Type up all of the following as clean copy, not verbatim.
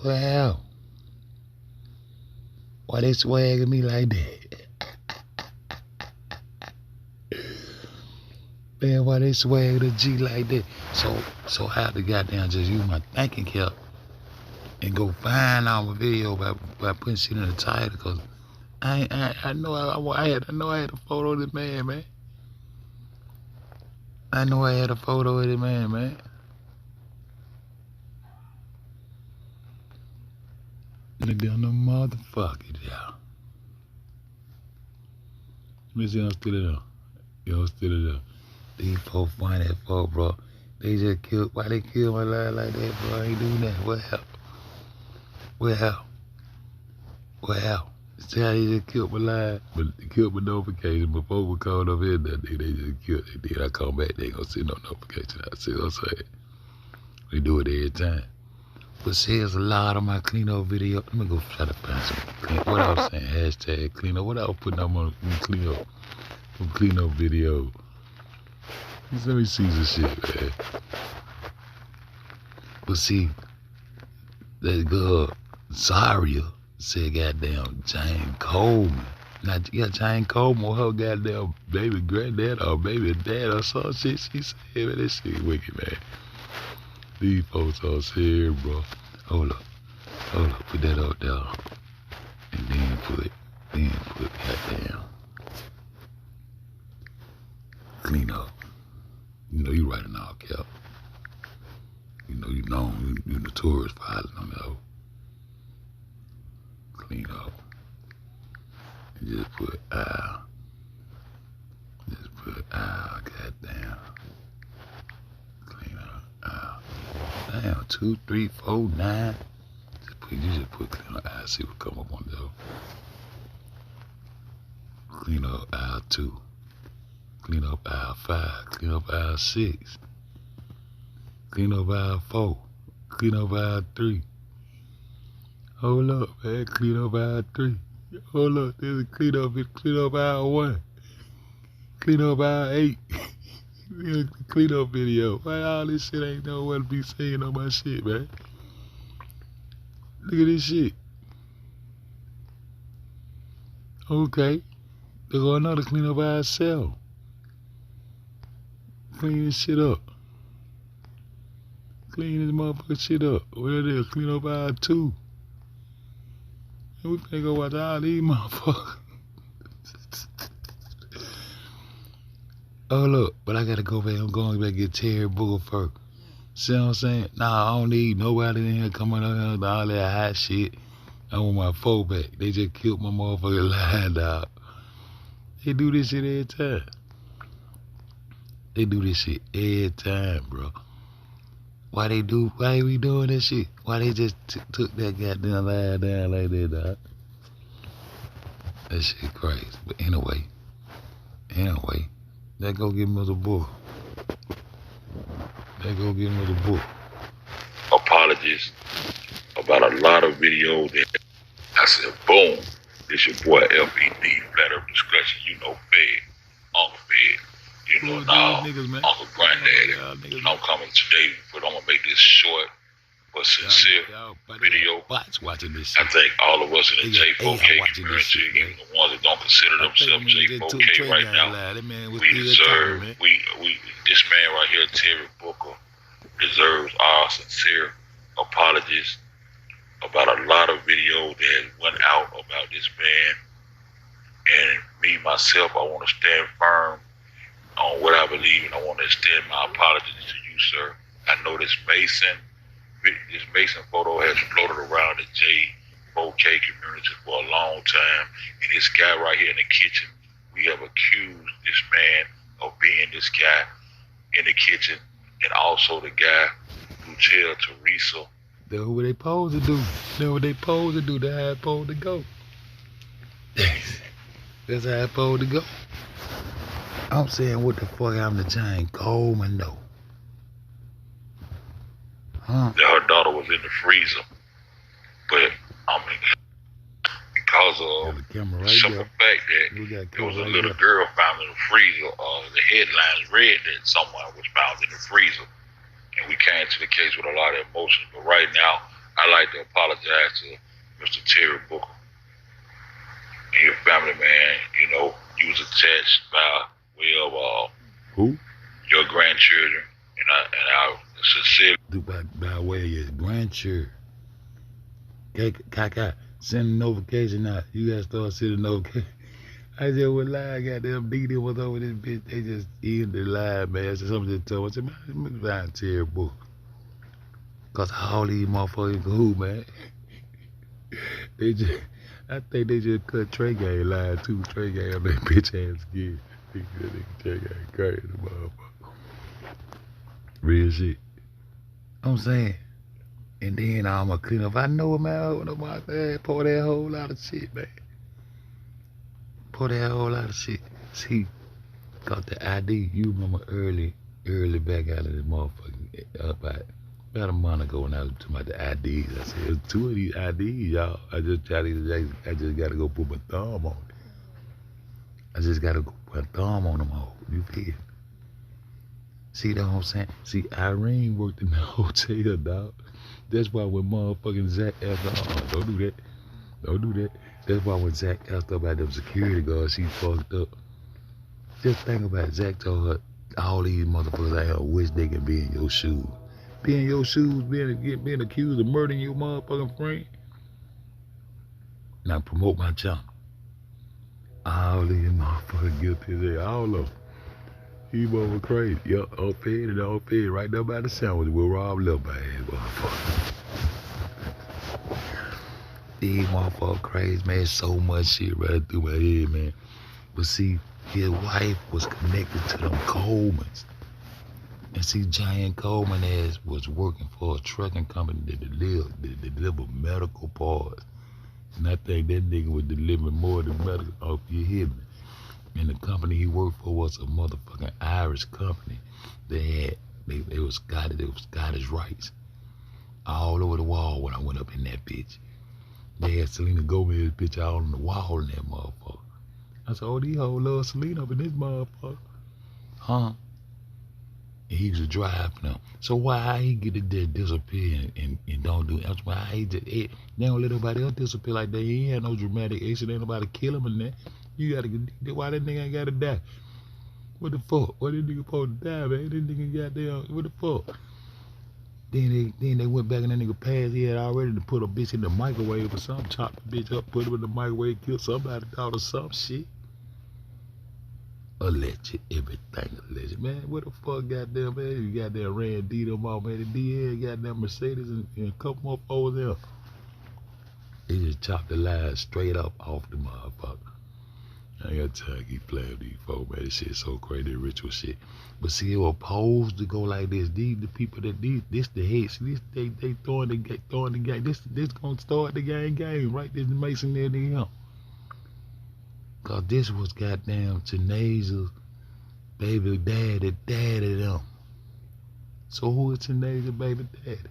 What hell? Why they swagging me like that? Man, why they swag the G like that? So I have to goddamn just use my thinking cap and go find out a video by putting shit in the title, cause I know I had a photo of the man. I know I had a photo of the man. Nigga on the motherfucker, yeah. Let me see, I'm still there. Yo, I'm still there. These folks find that folk, bro. They just killed. Why they kill my life like that, bro? I ain't doing that. What happened? See how they just killed my life? But they killed my notification before we called up here that day. They just killed it. Then I come back, they ain't gonna send no notification. I see what I'm saying? We do it every time. But see, there's a lot of my clean up video. Let me go try to find some clean. What I was saying, hashtag clean up. What I was putting up on clean up video. Let me see some shit, man. But see, that girl, Zaria, said goddamn Jane Coleman. Now, yeah, Jane Coleman or her goddamn baby granddad or baby dad or some shit. She said, man, this shit wicked, man. These folks are serious, bro. Hold up, put that up there. And then put goddamn clean up. You know you writing all cap. You know you notorious for hiding on that hoe. Clean up. And just put goddamn. Clean up, Damn, 2, 3, 4, 9. You just put clean up see what come up on there. Clean up aisle 2. Clean up aisle 5. Clean up aisle 6. Clean up aisle 4. Clean up aisle 3. Hold up, man. Clean up aisle 3. Hold up. There's a clean up aisle 1. Clean up aisle 8. Clean up video. Why all this shit ain't nowhere to be saying on my shit, man? Look at this shit. Okay. There go another clean up aisle 7. Clean this shit up. Clean this motherfucker shit up. What it is? Clean up aisle 2. And we finna go watch all these motherfuckers. Oh look, but I gotta go back. I'm going back and get Terry Booger first. See what I'm saying? Nah, I don't need nobody in here coming up here with all that hot shit. I want my folk back. They just killed my motherfucking line, dog. They do this shit every time. They do this shit every time, bro. Why we doing this shit? Why they just took that goddamn line down like that, dog? That shit crazy. But anyway, they go give me the book. Apologies about a lot of videos that I said, boom, this your boy FED, flat earth discretion, you know, Fed, Uncle Fed, you know, now, Uncle Granddaddy. I'm coming today, but I'm gonna make this short but sincere video. I think all of us in the J4K community, even the ones that don't consider themselves J4K right now, we deserve, this man right here, Terry Booker, deserves our sincere apologies about a lot of videos that went out about this man. And me, myself, I want to stand firm on what I believe, and I want to extend my apologies to you, sir. I know this Mason photo has floated around the J4K community for a long time. And this guy right here in the kitchen, we have accused this man of being this guy in the kitchen, and also the guy who tell Teresa. That's what they supposed to do. That's how it's supposed to go. That's how it's supposed to go. I'm saying, what the fuck happened to Jane Coleman, though? Her daughter was in the freezer. But, I mean, because of the simple fact that there was a little girl found in the freezer, the headlines read that someone was found in the freezer. And we came to the case with a lot of emotions. But right now, I like to apologize to Mr. Terry Booker and your family, man. You know, you was attached by way of who? Your grandchildren, and I sincerely By way of your grandchildren. Kaka, send a notification out. You gotta start sending notifications. I just went live, goddamn DD was over this bitch. They just ended the live, man. So somebody just told me, I said, man, let me find Terry Book. Cause all these motherfuckers who, man. They just, I think they just cut Trey Gang live too. Trey Gang on that bitch ass skin. Trey Gang crazy, motherfucker. Real shit. I'm saying. And then I'm gonna clean up. I know, man, I open up my bag, pour that whole lot of shit, man. Pour that whole lot of shit. See, got the ID. You remember early back out of this motherfucking about a month ago when I was talking about the IDs. I said, there's 2 of these IDs, y'all. I just gotta go put my thumb on it. I just gotta go put my thumb on them all. You feel? See that what I'm saying? See, Irene worked in the hotel, dog. That's why when motherfucking Zach asked, don't do that. Don't do that. That's why when Zach asked her about them security guards, she fucked up. Just think about it. Zach told her, all these motherfuckers out here wish they could be in your shoes. Be in your shoes, being accused of murdering your motherfucking friend. Now promote my channel. All these motherfuckers guilty as all of them. He motherfucker crazy. Yup, all fed right there by the sandwich with Rob Little by his motherfucker. These motherfuckers crazy, man. So much shit running through my head, man. But see, his wife was connected to them Colemans. And see, Giant Coleman ass was working for a trucking company that deliver medical parts. And I think that nigga was delivering more than medical. Oh, you hear me? And the company he worked for was a motherfucking Irish company. They was Scottish rights all over the wall when I went up in that bitch. They had Selena Gomez's picture all on the wall in that motherfucker. I said, oh, these hoes love Selena up in this motherfucker. Huh? And he was driving them. So why he get it there disappear and don't do it? That's why they don't let nobody else disappear like that. He ain't had no dramatic action. Ain't nobody kill him in that. You gotta get, why that nigga ain't gotta die? What the fuck? Why that nigga supposed to die, man? That nigga goddamn, what the fuck? Then they went back in that nigga past. He had already to put a bitch in the microwave or something, chop the bitch up, put him in the microwave, kill somebody out or some shit. Alleged, everything alleged. Man, what the fuck, goddamn, man? You goddamn ran D them off, man. The D had goddamn Mercedes and a couple more over there. They just chopped the lines straight up off the motherfucker. I ain't got time to keep playing with these folks, man. This shit so crazy, ritual shit. But see, it was supposed to go like this. These the people that this the heads. This they throwing the game. This gonna start the game, right? This the Mason there to him. Cause this was goddamn Tenacia's baby daddy them. So who is Tenacia's baby daddy?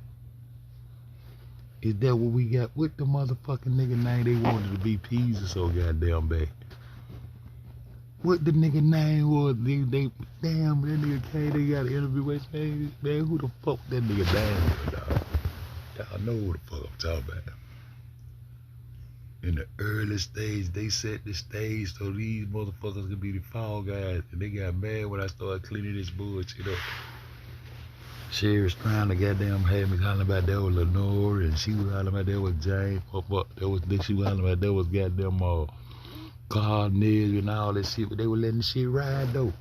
Is that what we got? What the motherfucking nigga name they wanted to be Pizza so goddamn bad? What the nigga name was? Damn, that nigga came, they got an interview with me. Man, who the fuck that nigga name was, dog? Y'all know who the fuck I'm talking about. In the early stage, they set the stage so these motherfuckers could be the fall guys. And they got mad when I started cleaning this bullshit up. Sherry was trying to goddamn have me hollering about that with Lenore, and she was hollering about that with James. She was hollering about that was goddamn Carl Nez and all that shit, but they were letting the shit ride though.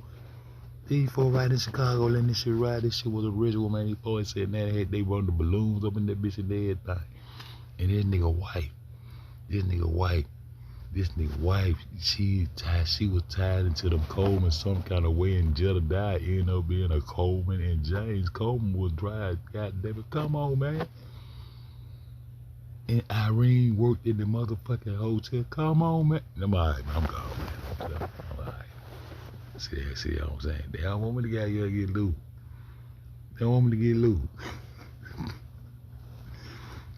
These folks right in Chicago letting this shit ride. This shit was original, man. These folks said that they run the balloons up in that bitch and everything. And this nigga wife, she was tied into them Coleman some kind of way, and Jedediah ended up being a Coleman, and James Coleman was dry. Goddamn it, come on, man. And Irene worked in the motherfucking hotel. Come on, man. I'm all right, man. I'm gone, man. I'm all right. See what I'm saying? They don't want me to get loose. They don't want me to get loose.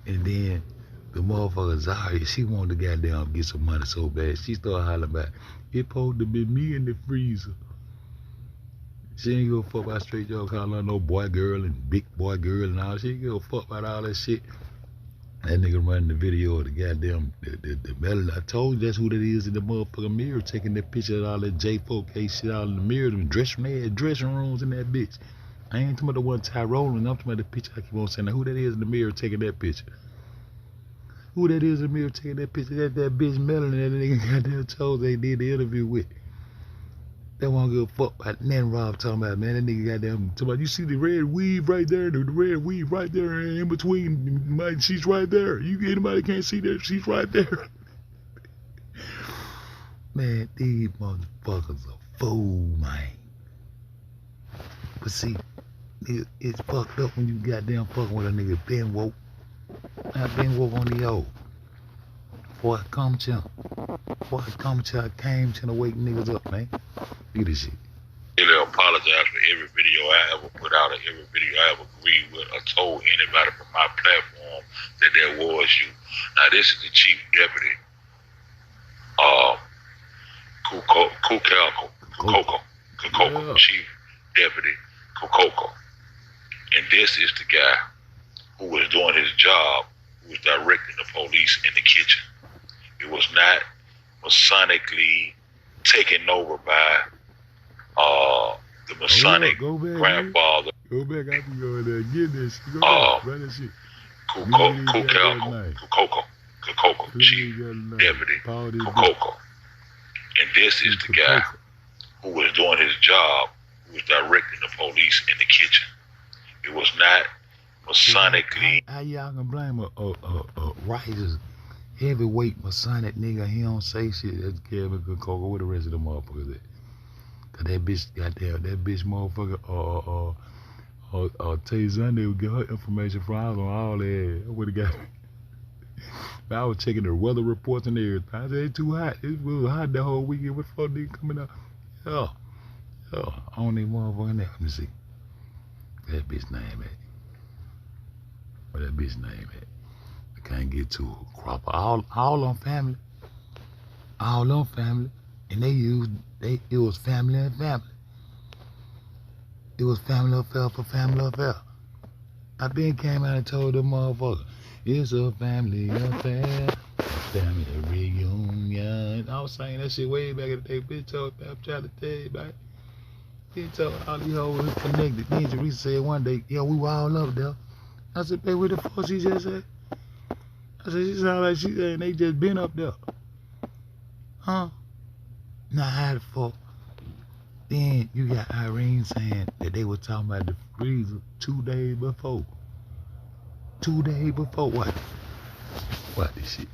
And then the motherfucker Zaria, she wanted to goddamn get some money so bad. She started hollering about, it supposed to be me in the freezer. She ain't give a fuck about straight y'all calling her no boy girl and big boy girl and all. She ain't give a fuck about all that shit. That nigga running the video of the goddamn the melon. I told you that's who that is in the motherfucking mirror, taking that picture of all that J4K shit out in the mirror, them dressing rooms in that bitch. I ain't talking about the one Tyrone, I'm talking about the picture I keep on saying. Now, who that is in the mirror taking that picture? Who that is in the mirror taking that picture? That bitch Melon that nigga goddamn told they did the interview with. They won't give a fuck about nothing Rob talking about, man. That nigga goddamn talking about, you see the red weave right there, the red weave right there in between, she's right there. Anybody can't see that, she's right there. Man, these motherfuckers are fool, man. But see, it's fucked up when you goddamn fucking with a nigga been woke. I been woke on the old. Before I come to I came to wake niggas up, man. Look at this shit. I apologize for every video I ever put out or every video I ever agreed with or told anybody from my platform that there was you. Now this is the Chief Deputy, Kukoko, Chief Deputy Kukoko. And this is the guy who was doing his job, who was directing the police in the kitchen. It was not masonically taken over by the Masonic grandfather. Go back, I can go in there and get this. Go back, run that shit. Kukoko, Chief Deputy Kukoko. And this is the guy who was doing his job, who was directing the police in the kitchen. It was not masonically. How y'all can blame a righteous, heavyweight Masonic nigga? He don't say shit. That's Kevin Kukoko. Where the rest of the motherfuckers at? Cause that bitch, goddamn, that bitch motherfucker, Tay Sunday would get her information from. I was on all that. I would have got. I was checking the weather reports and everything. I said, it's too hot. It was hot the whole weekend. What the fuck nigga coming up? Oh, I don't need motherfucking that. Let me see. Where that bitch name at? Where that bitch name at? I can't get to it. Cropper. All on family. All on family. And it was family and family. It was family affair for family affair. I been came out and told them motherfuckers, it's a family affair, family reunion. I was saying that shit way back in the day. Bitch told me, I'm trying to tell you, man. Bitch told all these hoes connected. Then Teresa said one day, yo, we were all up there. I said, babe, what the fuck she just said? I said, she sound like she said they just been up there. Huh? Now how the fuck? Then you got Irene saying that they were talking about the freezer 2 days before. 2 days before what? What this shit?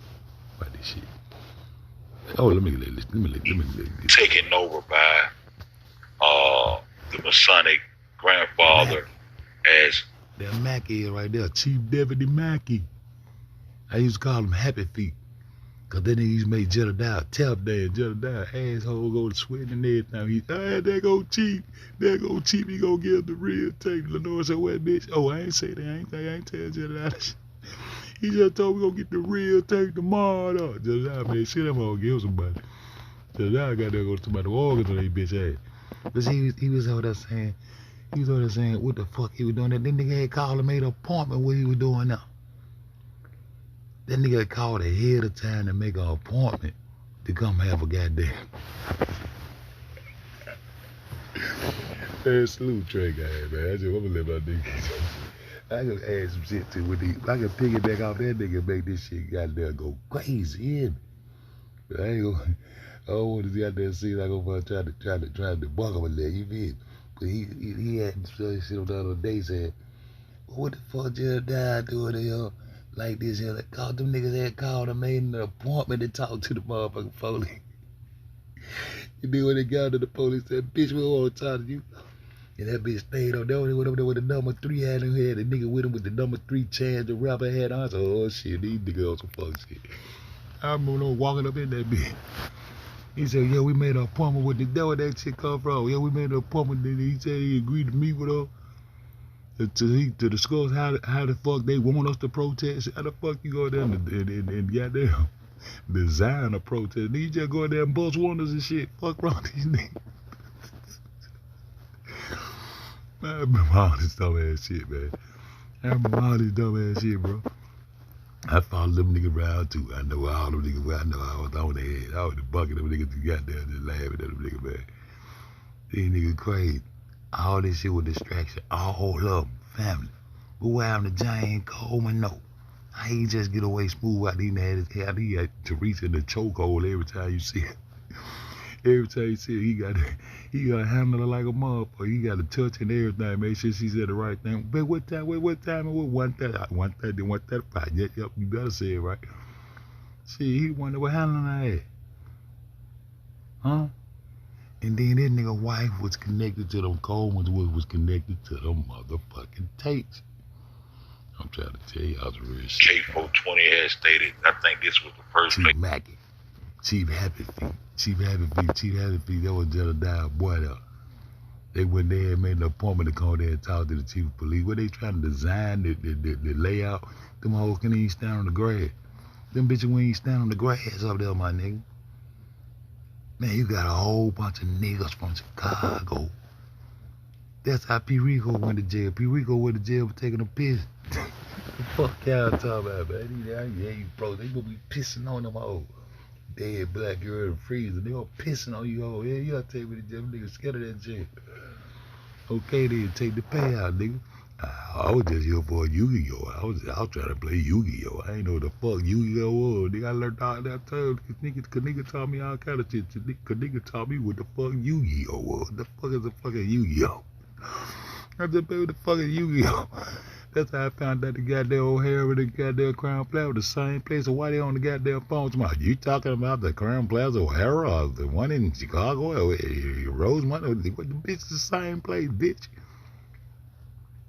What this shit? Oh, let me taken over by the Masonic grandfather as that Mackey is right there, Chief Deputy Mackey. I used to call him Happy Feet. Cause then he used to make Jedediah tap dance. Jedediah asshole go to sweating and everything. There go Chief. There go Chief. He gonna give the real tape. Lenore said, what bitch? Oh, I ain't say that. I ain't tell Jedediah. He just told me we gonna get the real tape tomorrow though. Jedediah made shit I'm gonna give somebody. Jedediah got there go to somebody organs on that bitch ass. But he was over there saying, what the fuck he was doing. That nigga had called and made an appointment what he was doing now. That nigga called ahead of time to make an appointment to come have a goddamn. Man, salute Trey guy, man. I just want to let my nigga. I can add some shit too with these. I can piggyback off that nigga and make this shit goddamn go crazy, yeah. But I ain't gonna. I don't want to see out there see like over trying to buck him a little, you feel? But he had shit on the other day saying, what the fuck Jedediah doing here? Like this here, like, called them niggas had called and made an appointment to talk to the motherfucking police. You know when they got to the police, said, bitch, we want to talk to you. And that bitch stayed on there. He went up there with the number 3 hat in here. The nigga with him with the number 3 chance the rapper had on. I said, oh shit, these niggas on some fuck shit. I remember walking up in that bitch. He said, yeah, we made an appointment with the devil that shit come from. Yeah, we made an appointment. He said he agreed to meet with her. To discuss how the fuck they want us to protest. How the fuck you go there and goddamn design a protest? You just go there and bust wonders and shit. Fuck wrong these niggas. Man, I remember all this dumb ass shit, man. I remember all this dumb ass shit, bro. I followed them niggas around too. I know all them niggas. I know I was on their head. I was the bucket of them niggas that got there just laughing at them niggas, man. These niggas crazy. All this shit was distraction. All of them, family. But what happened to Giant Coleman? No. How he just get away smooth out? He had his head. He had Teresa in the chokehold every time you see it. Every time you see it, he got handle it like a motherfucker. He got a touch and everything. Make sure she said the right thing. But what time? What time? What 1:30, 1:30, 1:35. Yep, you better say it right. See, he wonder what handling that at. Huh? And then this nigga wife was connected to them Coleman's was connected to them motherfucking tapes. I'm trying to tell y'all the real shit. K420 has stated, I think this was the first Chief Mackey. Chief Happy Feet, that was Jedediah boy there. They went there and made an appointment to come there and talk to the chief of police. What they trying to design, the layout, them hoes can't even stand on the grass. Them bitches we ain't stand on the grass up there, my nigga. Man, you got a whole bunch of niggas from Chicago. That's how P. Rico went to jail. P. Rico went to jail for taking a piss. The fuck y'all talking about, man? They gonna be pissing on them hoes. Dead black girl in the freezer. They all pissing on you hoes. Yeah, you gotta take me to jail. Them niggas scared of that jail. Okay, then take the payout, nigga. I was just here for a Yu-Gi-Oh! I was trying to play Yu-Gi-Oh! I ain't know what the fuck Yu-Gi-Oh! was. Nigga, I learned all that time. Nigga taught me all kind of shit. Nigga taught me what the fuck Yu-Gi-Oh! was. The fuck is a fucking Yu-Gi-Oh! I just played with the fucking Yu-Gi-Oh! That's how I found out the goddamn O'Hara and the goddamn Crown Plaza, the same place. So why they on the goddamn phone? You talking about the Crown Plaza O'Hara or the one in Chicago or Rosemont? What the bitch the same place, bitch?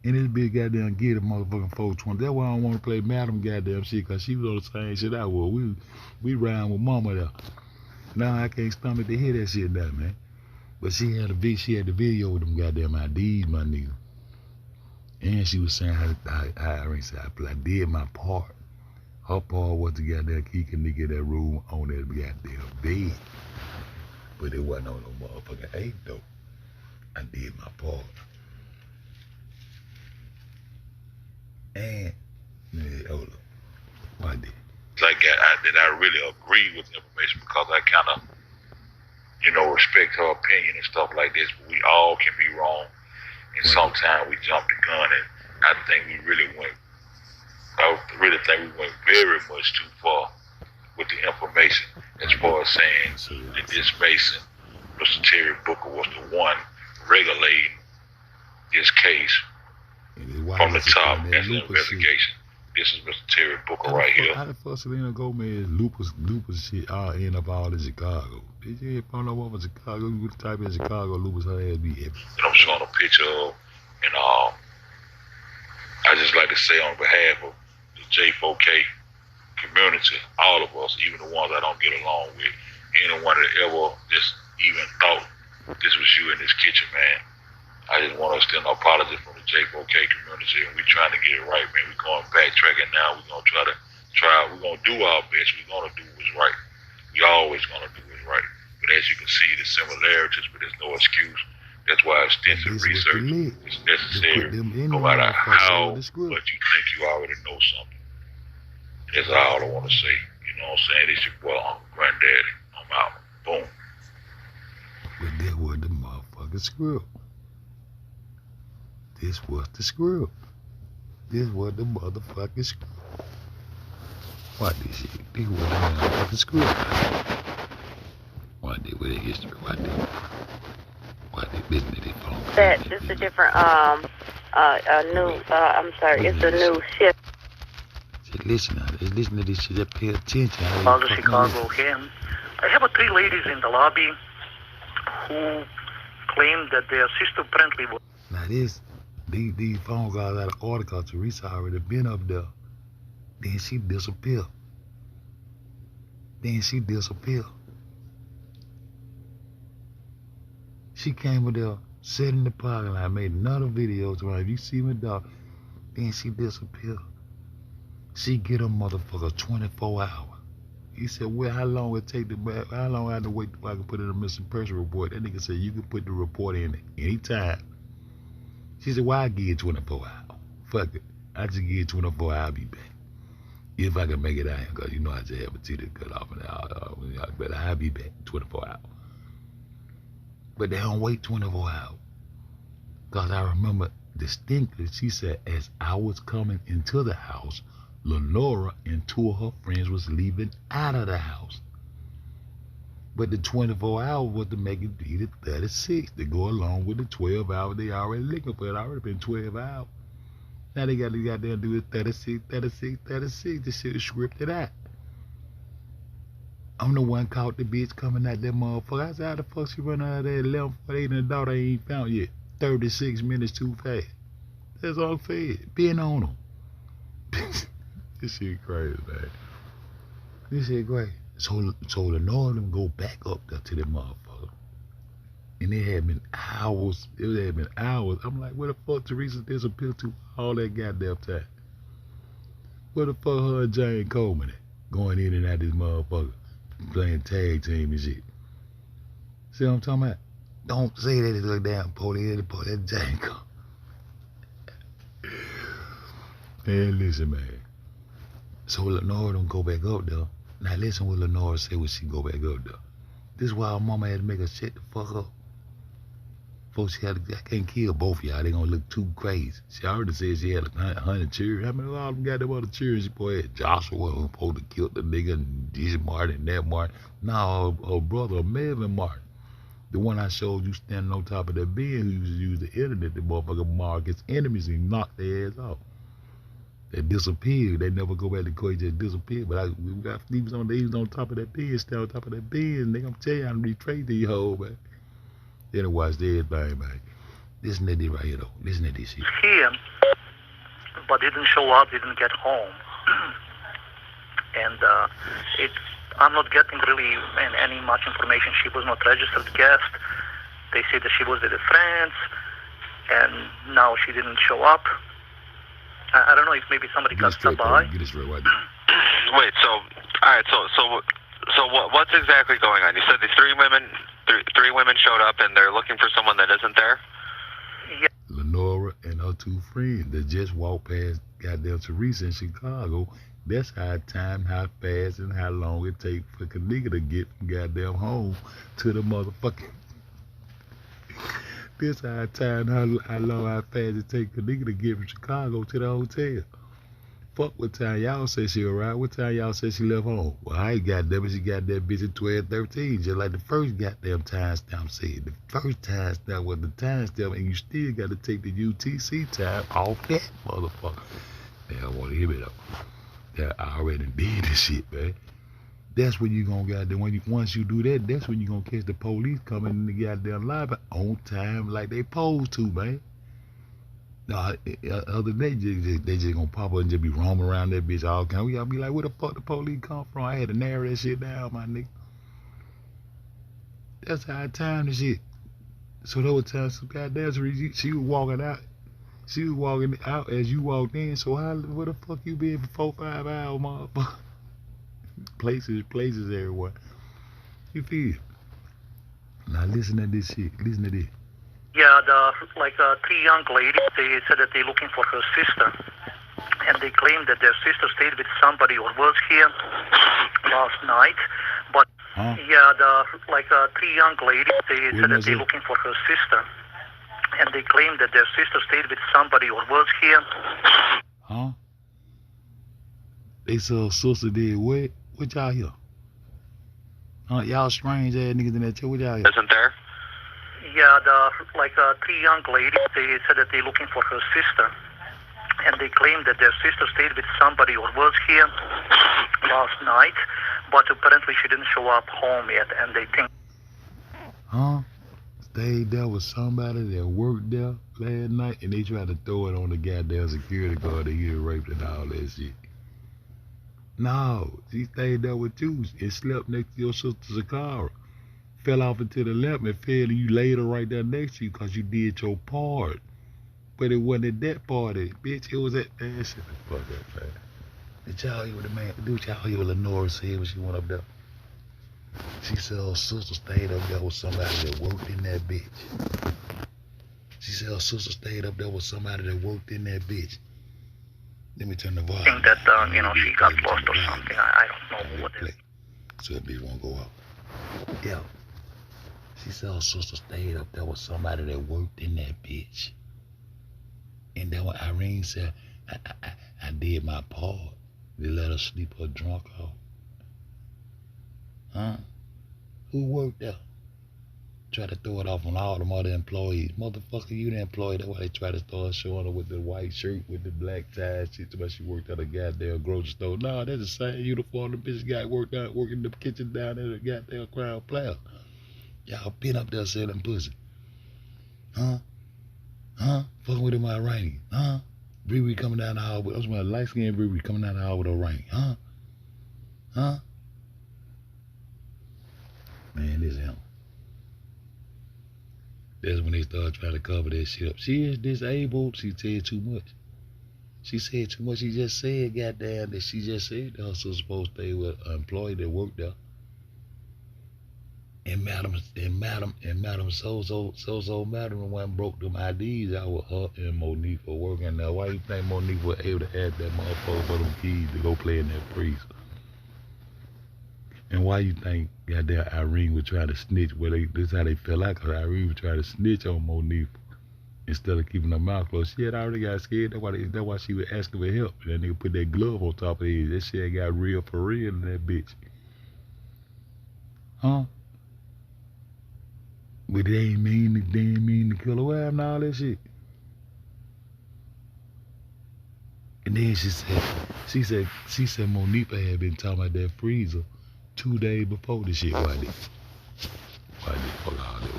And this bitch goddamn get a motherfucking 420. That's why I don't want to play Madam goddamn shit, cause she was on the same shit I was. We riding with mama there. Now I can't stomach to hear that shit now, man. But she had the video with them goddamn IDs, my nigga. And she was saying I did my part. Her part was to goddamn keep a nigga in that room on that goddamn bed. But it wasn't on no motherfucking 8 though. I did my part. And hold up. Why did? Like I really agree with the information because I kind of, respect her opinion and stuff like this. But we all can be wrong, and sometimes we jump the gun. And I think we really went. I really think we went very much too far with the information as far as saying that this Mason, Mr. Terry Booker, was the one regulating this case from the top as an investigation. This is Mr. Terry Booker right here. How the fuck Selena Gomez lupus shit all end up all in Chicago? Did you ever find out what was Chicago? You would type in Chicago, lupus her ass be heavy. And I'm showing a picture of, and I just like to say on behalf of the J4K community, all of us, even the ones I don't get along with, anyone that ever just even thought this was you in this kitchen, man. I just want to extend an apology from the J4K community, and we're trying to get it right, man. We're going backtracking now. We're going to we're going to do our best. We're going to do what's right. We always going to do what's right. But as you can see, the similarities, but there's no excuse. That's why extensive research is necessary, no matter how much you think you already know something. That's all I want to say. You know what I'm saying? This your boy, Uncle Granddaddy. I'm out. Boom. But that was the motherfucking script. This was the script. This was the motherfucking script. Why this shit? This was the motherfucking script. Why did with the history? Why did listen to this phone? That this is a different new I'm sorry, it's a new shift. Listen to this shit. Pay attention. All the Chicago him. I have 3 ladies in the lobby who claim that their sister apparently was. Now these phone calls out of order because Teresa already been up there. Then she disappeared. She came up there, sat in the parking lot, made another video to her. If you see me, dog, then she disappeared. She get a motherfucker 24 hours. He said, well, how long would it take how long I have to wait before I can put in a missing person report? That nigga said, you can put the report in anytime. She said, well, I give you 24 hours. Fuck it. I just give you 24 hours, I'll be back. If I can make it out here, because you know I just have a teeth to cut off, but I'll be back 24 hours. But they don't wait 24 hours. Because I remember distinctly, she said, as I was coming into the house, Lenora and two of her friends was leaving out of the house. But the 24 hours was to make it be the 36 to go along with the 12 hours they already looking for. It already been 12 hours. Now they got to goddamn do it 36. This shit is scripted out. I'm the one caught the bitch coming out that motherfucker. I said, how the fuck she run out of there at 11:48 and the daughter ain't found yet? 36 minutes too fast. That's all fed. Being on them. This shit crazy, man. This shit great. So Lenore them go back up there to that motherfucker. And it had been hours. I'm like, where the fuck Teresa disappeared to all that goddamn time? Where the fuck her and Jane Coleman at? Going in and out this motherfucker. Playing tag team and shit. See what I'm talking about? Don't say that it's like damn police, that Jane Coleman. Man, listen, man. So Lenore don't go back up there. Now listen what Lenore say when she go back up there. This is why her mama had to make her shut the fuck up. Folks, I can't kill both of y'all. They gonna look too crazy. She already said she had 100 children. How many of them got them other children? She probably had Joshua who supposed to kill the nigga and this Martin and that Martin. Now her brother Melvin Martin, the one I showed you standing on top of that bed who used to use the internet, the motherfucker mark his enemies and knock their ass off. They disappeared. They never go back to court. Just disappeared. But he was on top of that bed, stay on top of that bed, and they gonna tell you how to retrace these hoes, man. They done watched everything, man. Listen to this right here, though. Listen to this shit. Here, but didn't show up, didn't get home. And I'm not getting really any much information. She was not registered guest. They say that she was with her friends, and now she didn't show up. I don't know if maybe somebody got stopped by. Get this real right. Wait, so, all right, so what's exactly going on? You said these three women showed up and they're looking for someone that isn't there? Yeah. Lenora and her two friends that just walked past goddamn Teresa in Chicago. That's how fast and how long it takes for Kenneka to get from goddamn home to the motherfucking. This how fast it takes Kenneka to get from Chicago to the hotel. Fuck what time y'all say she arrived. What time y'all say she left home? Well, I ain't goddamn it. She got that bitch at 12:13, just like the first goddamn timestamp said. The first timestamp was the timestamp, and you still got to take the UTC time off that motherfucker. Man, I want to hear me though. Yeah, I already did this shit, man. That's when you gonna goddamn once you do that, that's when you gonna catch the police coming in the goddamn lobby on time like they supposed to, man. No, other than that, they just gonna pop up and just be roaming around that bitch all kind. We all be like, where the fuck the police come from? I had to narrow that shit down, my nigga. That's how I timed the shit. So there was times some goddamn she was walking out. She was walking out as you walked in. So where the fuck you been for 4-5 hours, motherfucker? Places everywhere. You feel? Now listen to this shit. Listen to this. Yeah, three young ladies, they said that they're looking for her sister. And they claim that their sister stayed with somebody or was here last night. But, three young ladies, they said that they're looking for her sister. And they claim that their sister stayed with somebody or was here. Huh? They said her sister did what? What y'all hear? Y'all strange ass niggas in that chat. What y'all hear? Isn't there? Yeah, three young ladies, they said that they're looking for her sister. And they claim that their sister stayed with somebody or was here last night. But apparently she didn't show up home yet, and they think... Huh? Stayed there with somebody that worked there last night, and they tried to throw it on the goddamn security guard that he had raped and all that shit. No, she stayed there with you and slept next to your sister Zakara. Fell off into the lap and fell, and you laid her right there next to you because you did your part. But it wasn't at that party, bitch. It was at that shit. Fuck up, man. Did y'all hear what the man? Did y'all hear what Lenora said when she went up there? She said her sister stayed up there with somebody that worked in that bitch. She said her sister stayed up there with somebody that worked in that bitch. Let me turn the volume. Think that she got lost or something. I don't know what it is. So that bitch won't go up. Yeah. She said her sister stayed up there with somebody that worked in that bitch. And then when Irene said, I did my part. They let her sleep her drunk off. Huh? Who worked there? Try to throw it off on all them other employees. Motherfucker, you the employee. That's why they try to start showing her with the white shirt with the black tie. Shit, but she worked at a goddamn grocery store. Nah, that's the same uniform the bitch got working the kitchen down there at the goddamn Crown Plaza. Y'all been up there selling pussy. Huh? Huh? Fucking with my ring. Huh? Bree coming down the hall with, I was my light skinned Bree coming down the hall with a ring. Huh? Huh? Man, this him. That's when they start trying to cover that shit up. She is disabled. She said too much. She said too much. She just said, goddamn, that she just said that her sister supposed to stay with an employee that worked there. And Madam Madam the one broke them IDs out with her and Monique for working. Now, why you think Monique was able to ask that motherfucker for them keys to go play in that freezer? And why you think goddamn Irene would try to snitch? Well, this is how they fell out, because Irene would try to snitch on Monique instead of keeping her mouth closed. She had already got scared. That's why she was asking for help. And that nigga put that glove on top of his. That shit got real for real in that bitch. Huh? But they ain't mean to kill her wife and all that shit. And then she said Monique had been talking about that freezer 2 days before this shit. Why did? Fuck all that.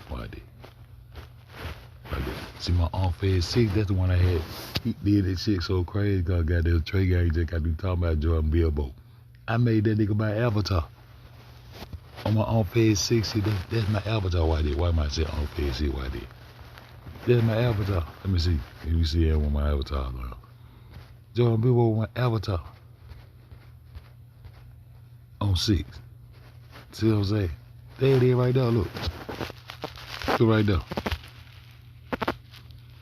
Why did? See, my Aunt FEDZBACK, that's the one I had. He did that shit so crazy because goddamn Trey guy just got to talking about Jordan Bilbo. I made that nigga my avatar. On my Aunt FEDZBACK, see, that's my avatar. Why did? Why am I saying Aunt FEDZBACK? Why did? That's my avatar. Let me see. Let me see that with my avatar now. Jordan Bilbo with my avatar. On 6. See what I'm saying? There it is right there, look. Look right there.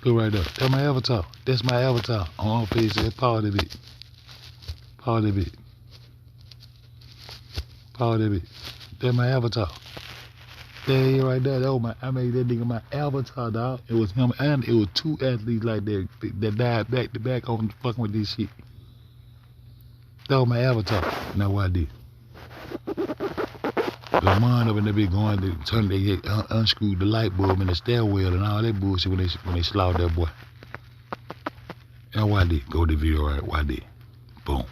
Look right there. That's my avatar. That's my avatar. On FEDZBACK. Pause that bit. Pause that bit. Pause that bit. That's my avatar. There it is right there. That was I made that nigga my avatar, dog. It was him and it was 2 athletes like that died back to back on fucking with this shit. That was my avatar. Now what I did? The mind up in there be going to turn, they unscrewed the light bulb in the stairwell and all that bullshit when they slaughtered that boy. Now what I did? Go to the video right. What I did? Boom.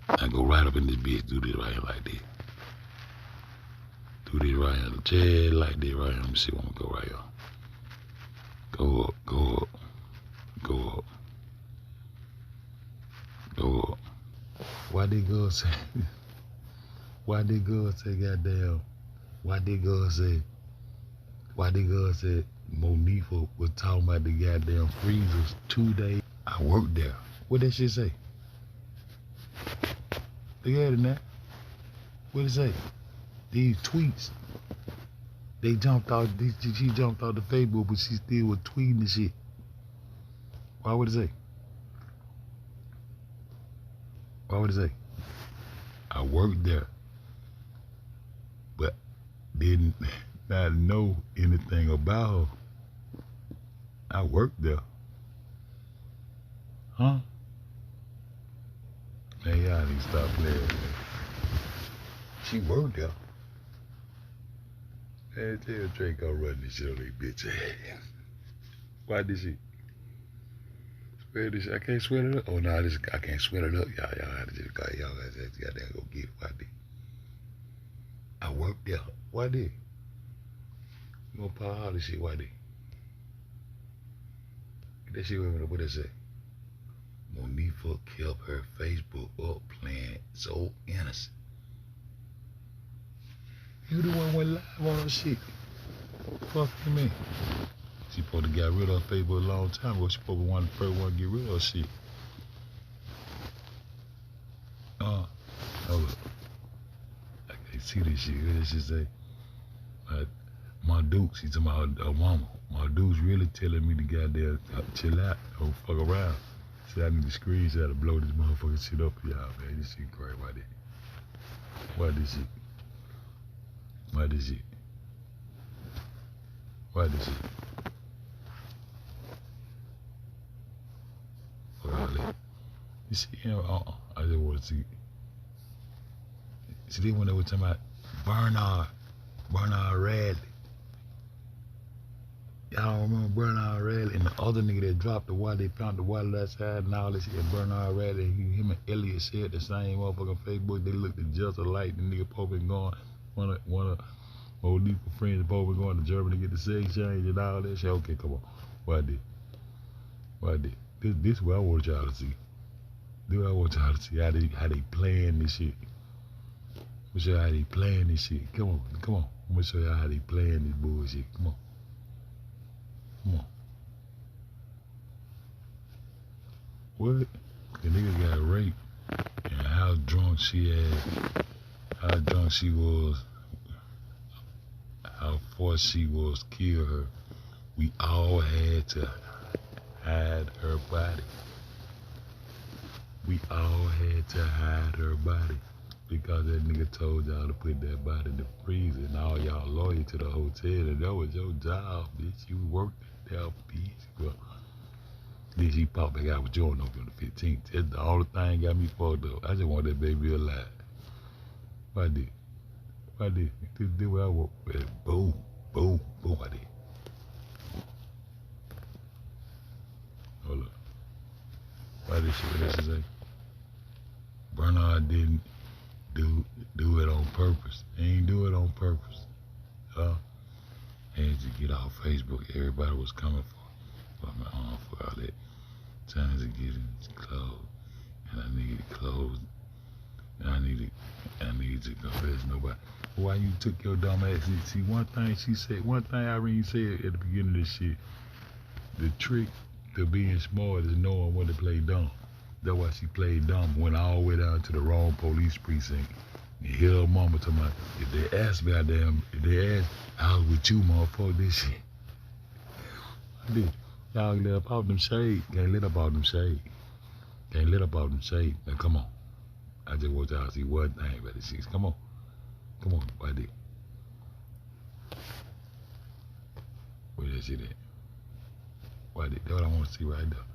I go right up in this bitch, do this right here like this. Do this right here, just like this right here. Let me see when we go right here. Go up, go up, go up, go up. Why did God say? Why did God say goddamn? Why did God say Monique was talking about the goddamn freezers 2 days? I worked there. What that shit say? Look at it now. What it say? These tweets. They jumped out. She jumped out the Facebook, but she still was tweeting the shit. Why would it say? Why would it say? I worked there, but didn't not know anything about her. I worked there. Huh? Man, y'all need to stop playing, man. She worked there. Man, tell Draco run this shit on that bitch ass. Why did she? Swear this shit? I can't sweat it up. Oh no, I can't sweat it up. Y'all have to just go. Y'all gotta go get it. Why did? I worked there. Why did? You gonna pause all this shit? Why did? Get that shit with me. What it say? Monique kept her Facebook up playing so innocent. You the one went live on her shit. Fuck you mean? She supposed to get rid of her Facebook a long time ago. She supposed to be one of the first one to get rid of her shit. Oh look. I can't see this shit. What did she say? My Duke, she's talking about her mama. My Duke's really telling me to goddamn chill out, don't fuck around. See, I need to screenshot to blow this motherfucking shit up for y'all, man. This shit crazy. Why this? Why this shit? Why this shit? Why this shit? What all that? You see, you know, I just want to see. See, they when they were talking about Bernard Radley. Y'all remember Bernard Radley and the other nigga that dropped the water, they found the water outside and all this shit. And Bernard Radley, him and Elliot shared the same motherfucking Facebook. They looked at just alike. The nigga Pope been going, one of old deeper friends, Pope been going to Germany to get the sex change and all that shit. Okay, come on. Why did? This is what I want y'all to see. This is what I want y'all to see. How they playing this shit. I'm gonna show you how they playing this shit. Come on. I'm gonna show y'all how they playing this bullshit. Come on. What? The nigga got raped and how drunk she was, how far she was kill her. We all had to hide her body. We all had to hide her body because that nigga told y'all to put that body in the freezer and all y'all loyal to the hotel and that was your job, bitch. You worked there, bitch. Well, then she popped back out with you on November 15th. That's the only thing got me fucked up. I just want that baby alive. Why did? This is what I want. Boom, I did. Hold up. Why this shit, what this say? Bernard didn't do it on purpose. He ain't do it on purpose. Had to get off Facebook. Everybody was coming for my arm for all that. Trying to get it closed. And I needed clothes. And I needed to confess nobody. Why you took your dumb ass? See, one thing Irene said at the beginning of this shit, the trick to being smart is knowing when to play dumb. That's why she played dumb, went all the way down to the wrong police precinct. And hear her mama talking about, if they ask me, I was with you, motherfucker, this shit. I did. Y'all let up out them shade. Can't let up out them shade. Now come on. I just want y'all to see one thing about this shit. Come on, why did? Where that shit at? Why did? That's what I want to see right there.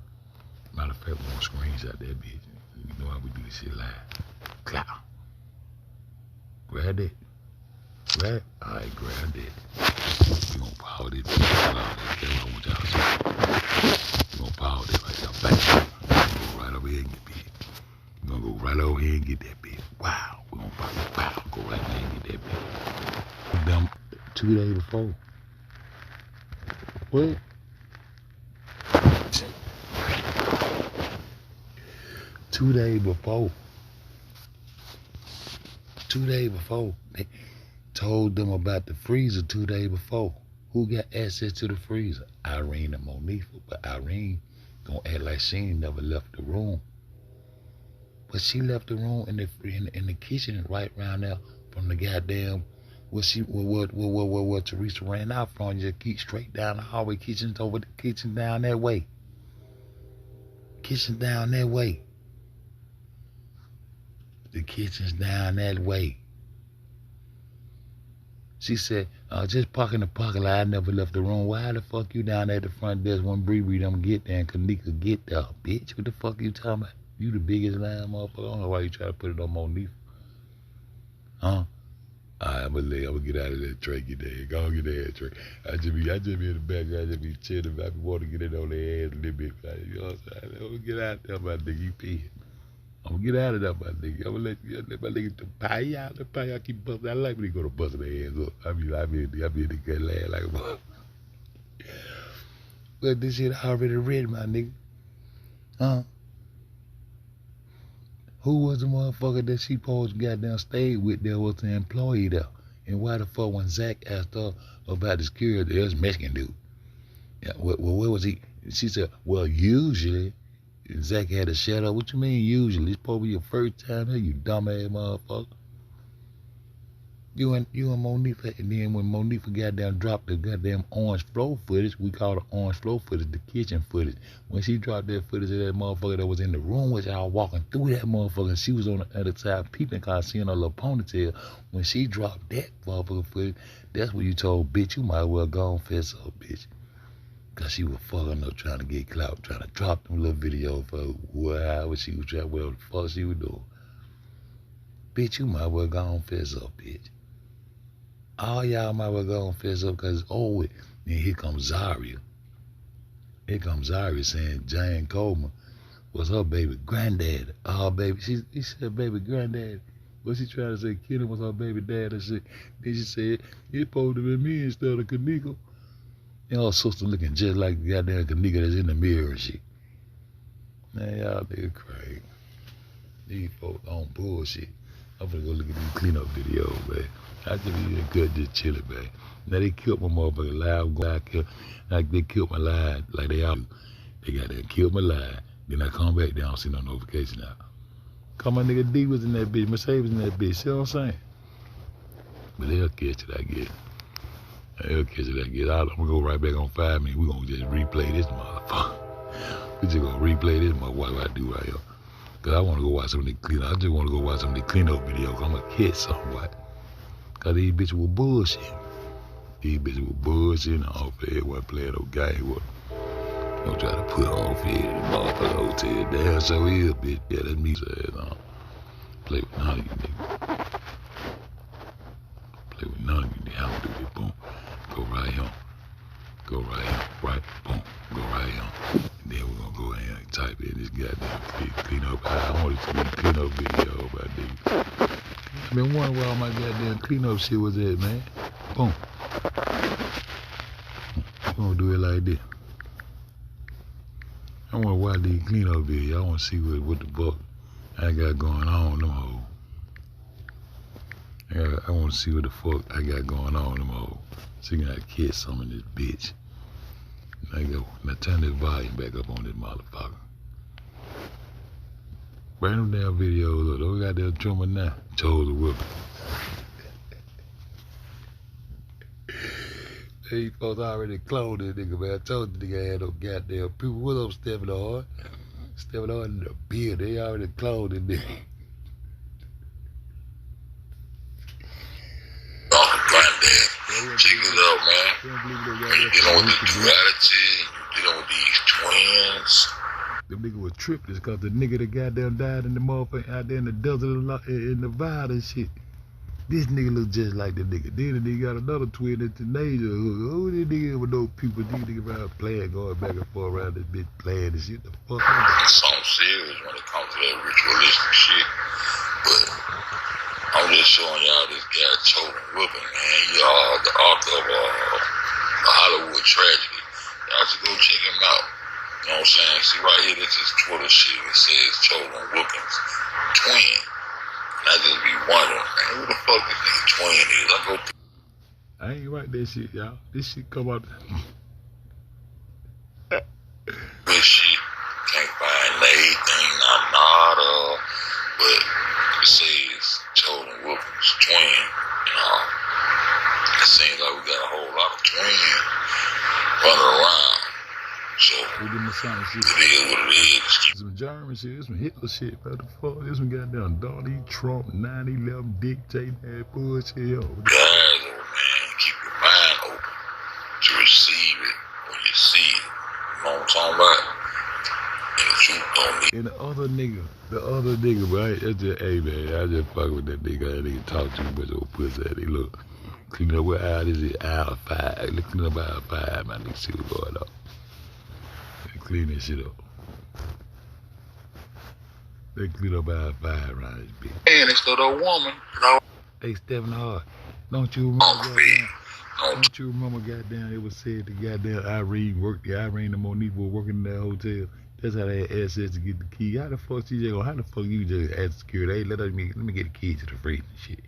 Matter of fact, we're gonna screenshot that bitch. You know how we do this shit live. Clout. Grab that. Alright, grab that. We gonna power this bitch. That's what I want y'all to see. We gonna power this right there. Bang. Go right over here and get that bitch. We gonna go right over here and get that bitch. Wow. We gonna power it. Wow. Go right there and get that bitch. Them 2 days before. What? 2 days before. 2 days before. They told them about the freezer 2 days before. Who got access to the freezer? Irene and Monifa. But Irene gonna act like she ain't never left the room. But she left the room in the kitchen right around there from the goddamn where Teresa ran out from. Just keep straight down the hallway. Kitchen's over the kitchen down that way. Kitchen down that way. The kitchen's down that way. She said, just park in the parking lot. I never left the room. Why the fuck you down there at the front desk when Bree don't get there and Kenneka get there? Bitch, what the fuck you talking about? You the biggest lying motherfucker. I don't know why you try to put it on Monifa. Huh? Alright, I'm gonna get out of that Trey. Get there. Go get that Trey. I just be in the back. I just be chilling. I be want to get in on their ass a little bit. You know what I'm saying? I'm gonna get out there, my nigga. You pee. I'm gonna get out of there, my nigga. I'm gonna let my nigga pie y'all. The pie y'all keep busting. I like when they go to busting their ass up. I be in the good laugh like a motherfucker. But this shit already ready, my nigga. Huh? Who was the motherfucker that she supposed to goddamn stayed with there was the employee there? And why the fuck when Zach asked her about the security, it was Mexican dude. Yeah, where was he? She said, well, usually Zach had to shut up. What you mean usually? It's supposed to be your first time here, you dumbass motherfucker. You and Monifa, and then when Monifa goddamn dropped the goddamn orange flow footage, we call it orange flow footage, the kitchen footage. When she dropped that footage of that motherfucker that was in the room with y'all walking through that motherfucker, and she was on the other side peeping cause seeing her little ponytail. When she dropped that motherfucker footage, that's when you told bitch, you might as well go and fess up, bitch. Cause she was fucking up trying to get clout, trying to drop them little videos for whatever she was trying, whatever the fuck she was doing. Bitch, you might as well go and fess up, bitch. All y'all might well go and fess up because it's over with. Then here comes Zaria. Here comes Zaria saying Jane Coleman was her baby granddad. Oh, baby. He said baby granddad. What she trying to say? Kenny was her baby dad and shit. Then she said, it's supposed to be me instead of Kenneka. And her sister looking just like the goddamn Kenneka that's in the mirror and shit. Man, y'all niggas crazy. These folks on bullshit. I'm gonna go look at these cleanup videos, man. I just be good, just chilling, man. Now they killed my motherfucking live. Like they killed my live, like they all do. They got that killed my live. Then I come back, they don't see no notification out. Cause my nigga D was in that bitch, Mercedes was in that bitch. See what I'm saying? But they'll catch it, I guess. They'll catch it, I guess. I'm gonna go right back on 5 minutes. We gonna just replay this motherfucker. We just gonna replay this motherfucker. What I do right here. Cause I wanna go watch some of the cleanup. I just wanna go watch some of the cleanup videos. I'm gonna catch something. Cause these bitches were bullshit. These bitches were bullshit. Off there, wasn't playing no game. Don't try to put off here in the motherfucking hotel. Damn, so is, bitch. Yeah, that's me. Play with none of you niggas. Play with none of you niggas. I'm gonna do this. Boom. Go right here. Go right here. Right. Boom. Go right here. And then we're gonna go in and type in this goddamn clean up. I want it to be a clean up video about niggas. I've been wondering where all my goddamn cleanup shit was at, man. Boom. I'm gonna do it like this. I wanna watch these cleanup videos. I wanna see what the fuck I got going on in them hoes. I wanna see what the fuck I got going on in them hoes. So you can catch some of this bitch. Now turn this volume back up on this motherfucker. Bring them damn videos up. Those goddamn drummer now. Chose a whipping. These folks already cloned this nigga, man. I told the nigga I had no goddamn people. What's up, Stephen Hart? Stephen Hart in the beard. They already cloned this nigga. Oh, goddamn. Check it out, man. You dealing with the duality. You dealing with these twins. The nigga was tripping because the nigga that goddamn died in the motherfucker out there in the desert in Nevada and shit. This nigga look just like the nigga. Then the nigga got another twin in Tunisia. Who this nigga with no people? These niggas around playing, going back and forth around this bitch playing and shit. The fuck? It's something serious when it comes to that ritualistic shit. But I'm just showing y'all this guy choking whipping, man. He the author of a Hollywood tragedy. Y'all should go check him out. You know what I'm saying? See right here, this is Twitter shit. It says Chosen Wilkins twin. And I just be wondering, man, who the fuck this nigga twin is? I ain't write that shit, y'all. This shit come out. This shit can't find anything I'm not but it says Chosen Wilkins twin. You know, it seems like we got a whole lot of twins running around. So, it is what it is. Some German shit, this some Hitler shit, what the fuck? This one goddamn Donald Trump, 9/11 dictating that bullshit, yo. Guys, man, keep your mind open to receive it when you see it. You know what I'm talking about? And the truth don't need. And the other nigga, right? That's just, hey man, I just fuck with that nigga. That nigga talk too much old pussy. He look, clean up what hour is it? Hour 5. Look, clean up hour 5, man. Nigga see what's going on. Clean this shit up. They clean up our 5 around this bitch. And it's the woman. Hey, Stephen Hart, don't you remember, goddamn, it was said the goddamn Irene worked, the Irene and Monique were working in that hotel. That's how they had access to get the key. How the fuck you just ask security, hey, let me get the key to the freezer and shit.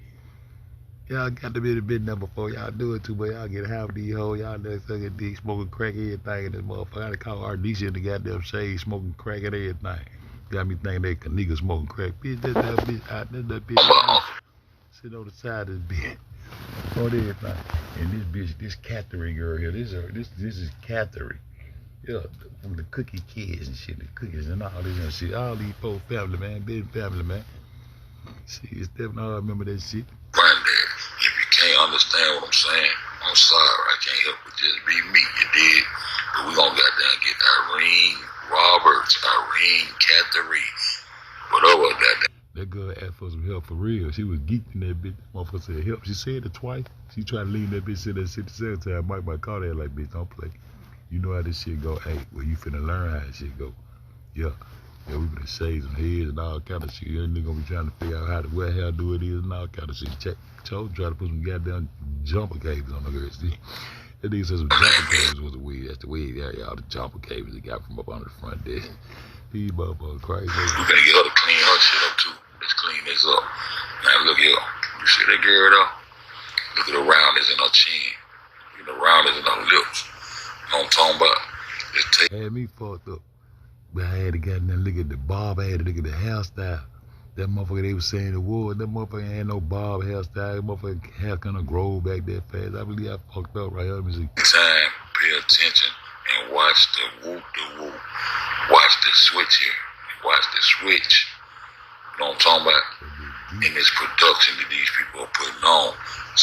Y'all got to be the bit number 4. Y'all do it too, but y'all get half these hoes. Y'all there sucking dick, smoking crack, everything in this motherfucker. I had to call Ardisha in the goddamn shade, smoking crack and everything. Got me thinking that nigga smoking crack. Bitch, that's that bitch out there, that bitch. Sit on the side of this bitch. on everything. And this bitch, this Catherine girl here, this is Catherine. Yeah, from the cookie kids and shit, the cookies and all this and shit. All these folks family, man, big family, man. See, Stephen, I remember that shit. Granddad, if you can't understand what I'm saying, I'm sorry, I can't help it. Just be me, you did. But we gonna goddamn get Irene Roberts, Irene Catherine, whatever that. That girl asked for some help for real. She was geeking that bitch. Motherfucker said help. She said it twice. She tried to lean that bitch in that shit the second time. Mike might call that like, bitch, don't play. You know how this shit go. Hey, well, you finna learn how this shit go. Yeah, we finna shave some heads and all kind of shit. You ain't gonna be trying to figure out what the hell do it is and all kind of shit. Try to put some goddamn jumper cables on the girl. See? That nigga said some jumper cables was the weed. That's the weed area. All the jumper cables they got from up on the front there. These motherfuckers crazy. We gotta get her to clean her shit up too. Let's clean this up. Now look here. You see that girl though? Look at the roundness in her chin. Look at the roundness in her lips. You know what I'm talking about? Just take. Had me fucked up. But I had to goddamn look at the bob. I had to look at the hairstyle. That motherfucker they was saying the wood. That motherfucker ain't no bob hairstyle. That motherfucker hair kinda grow back that fast. I believe I fucked up right here. Let me see. Time, pay attention and watch the whoop the whoop. Watch the switch here. Watch the switch. You know what I'm talking about? In this production that these people are putting on.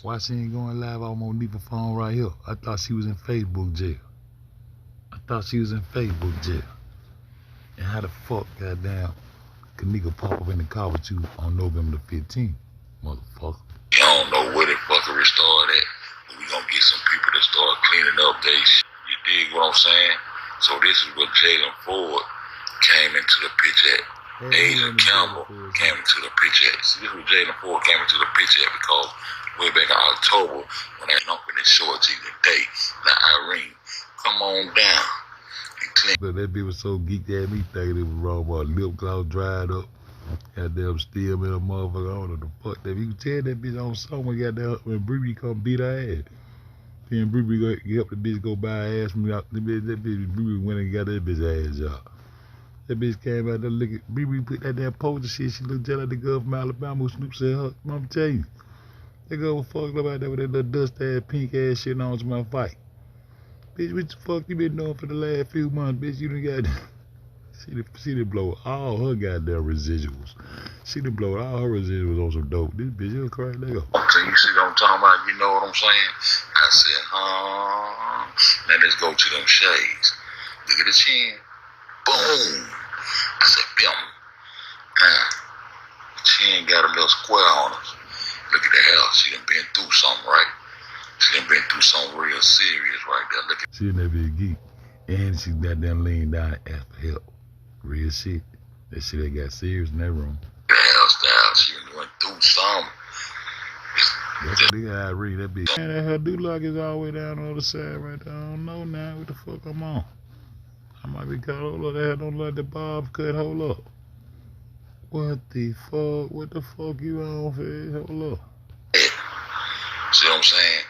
Why she ain't going live on Monifa phone right here? I thought she was in Facebook jail. And how the fuck, goddamn, Kenneka pop up in the car with you on November the 15th, motherfucker? You don't know where the fuckery started at, but we gonna get some people to start cleaning up they shit. You dig what I'm saying? So this is what Jalen Ford came into the pitch at. Asia Campbell came into the pitch at. See, this is what Jalen Ford came into the pitch at because way back in October when I went up in this short season day. Now Irene, come on down. But that bitch was so geeked at me thinking it was wrong about lip gloss dried up. Goddamn still in a motherfucker. I don't know the fuck that. You can tell that bitch on someone goddamn when Bree come beat her ass. Then Bree help the bitch go buy her ass from out. That bitch Bree went and got that bitch ass job. That bitch came out there looking. Bree put that damn poster shit. She looked just like the girl from Alabama who Snoop said her. I'm telling you. That girl was fucked up out there with that little dust ass pink ass shit on to my fight. Bitch, what the fuck you been doing for the last few months, bitch? You done got. She done blow all her goddamn residuals. She done blow all her residuals on some dope. This bitch, you crazy nigga. So you see what I'm talking about? You know what I'm saying? I said, now let's go to them shades. Look at the chin. Boom. I said, bim. Now, the chin got a little square on her. Look at the hair. She done been through something, right? She done been through something real serious right there. Look at. She in that big geek. And she goddamn leaned down and asked for help. Real shit. That shit that got serious in that room. The hairstyle. She went through something. That's what they gotta read that bitch. Man, that her do-lock is all the way down on the other side right there. I don't know now what the fuck I'm on. I might be caught. Hold up, that don't let the bob cut. Hold up. What the fuck? What the fuck you on, Fed? Hold up. See what I'm saying?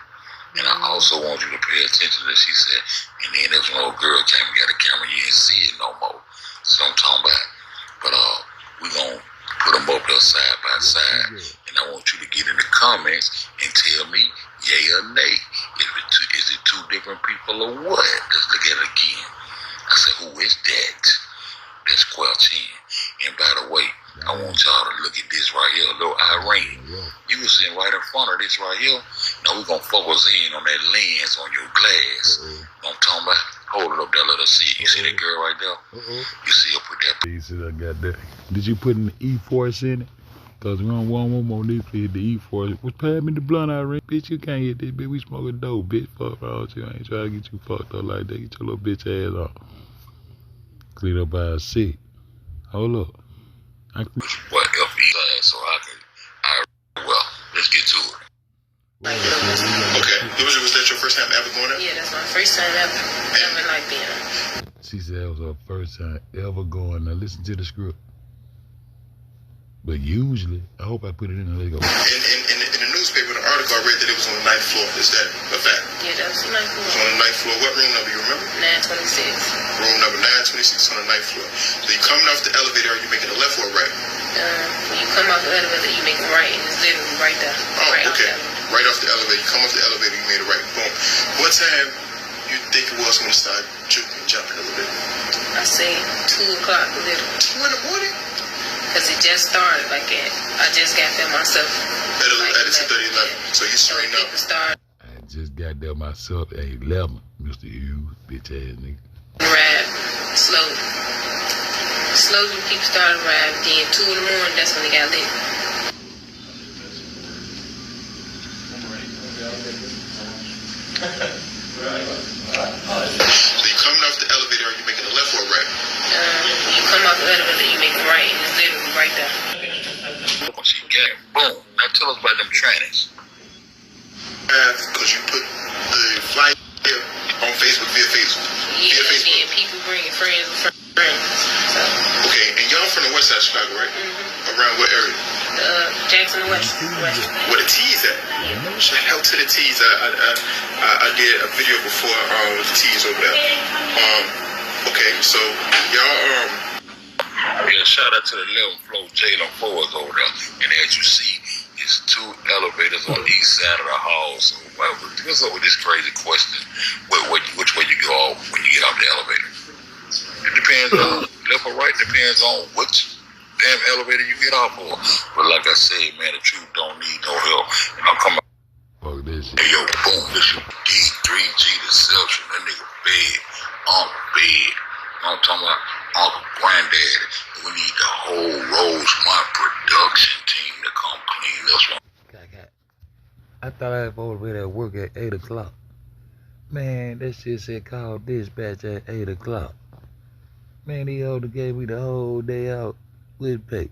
And I also want you to pay attention to this. She said, and then this little girl came and got a camera. You didn't see it no more. See what I'm talking about? But we gonna put them up there side by side. And I want you to get in the comments and tell me yay or nay. Is it two different people or what? Let's look at it again. I said, who is that? That's Square Chin. And by the way, I want y'all to look at this right here, little Irene. You was sitting right in front of this right here. Now we're going to focus in on that lens on your glass. You know what I'm talking about? Hold it up there, let us see. You see that girl right there? You see her put that. You see I got that. Did you put an E-force in it? Because we don't want one more need to hit the E-force. What's pass me the blunt, Irene? Bitch, you can't hit this, bitch. We smoking dope, bitch. Fuck wrong with you. I ain't trying to get you fucked up like that. Get your little bitch ass off. Clean up by a seat. Hold up. What FE saying so well, let's get to it. Okay. Was that your first time ever going up? Yeah, that's my first time ever like being. She said it was her first time ever going. Now listen to the script. But usually, I hope I put it in there. Let it go. In the newspaper, the article I read that it was on the 9th floor. Is that a fact? Yeah, that was the 9th floor. It was on the 9th floor. What room number, you remember? 926. Room number 926 on the 9th floor. So you coming off the elevator, are you making a left or a right? When you come off the elevator, you make a right, and it's literally right there. Oh, right okay. right off the elevator. You come off the elevator, you made a right. Boom. What time you think it was when it started jumping a little bit? I say 2 o'clock, literally. 2 in the morning? Because it just started like that. I just got there myself. At 2:30, so you straighten up. I just got there myself at 11, Mr. Hughes, bitch ass nigga. Ride slow. Slowly people started riding. Then 2 in the morning, that's when they got lit. So you coming off the elevator, are you making a left or a right? You come off the elevator, you make a right, and it's literally right there. She came, boom. Now tell us about them trainings. Because you put the flyer on Facebook via Facebook. Yeah, and people bringing friends and friends. So. Okay, and y'all from the west side of Chicago, right? Mm-hmm. Around what area? Jackson West. Where the T's at? Yeah. Shout out to the T's. I did a video before the T's over there. Okay, so y'all yeah, shout out to the 11th floor Jalen Fords over there. And as you see, it's 2 elevators on each side of the hall. So what's up with this crazy question? Which way you go off when you get off the elevator? It depends on left or right, depends on which damn elevator you get off of. But like I said, man, the truth don't need no help. And I'm coming. Fuck this shit. Hey, yo, boom, this your D3G deception. That nigga bed, on bed. You know what I'm talking about? Uncle Granddaddy. We need the whole Rosemont production team to come clean this one. I thought I was supposed to be at work at 8 o'clock. Man, that shit said call dispatch at 8 o'clock. Man, they older gave me the whole day out with pay.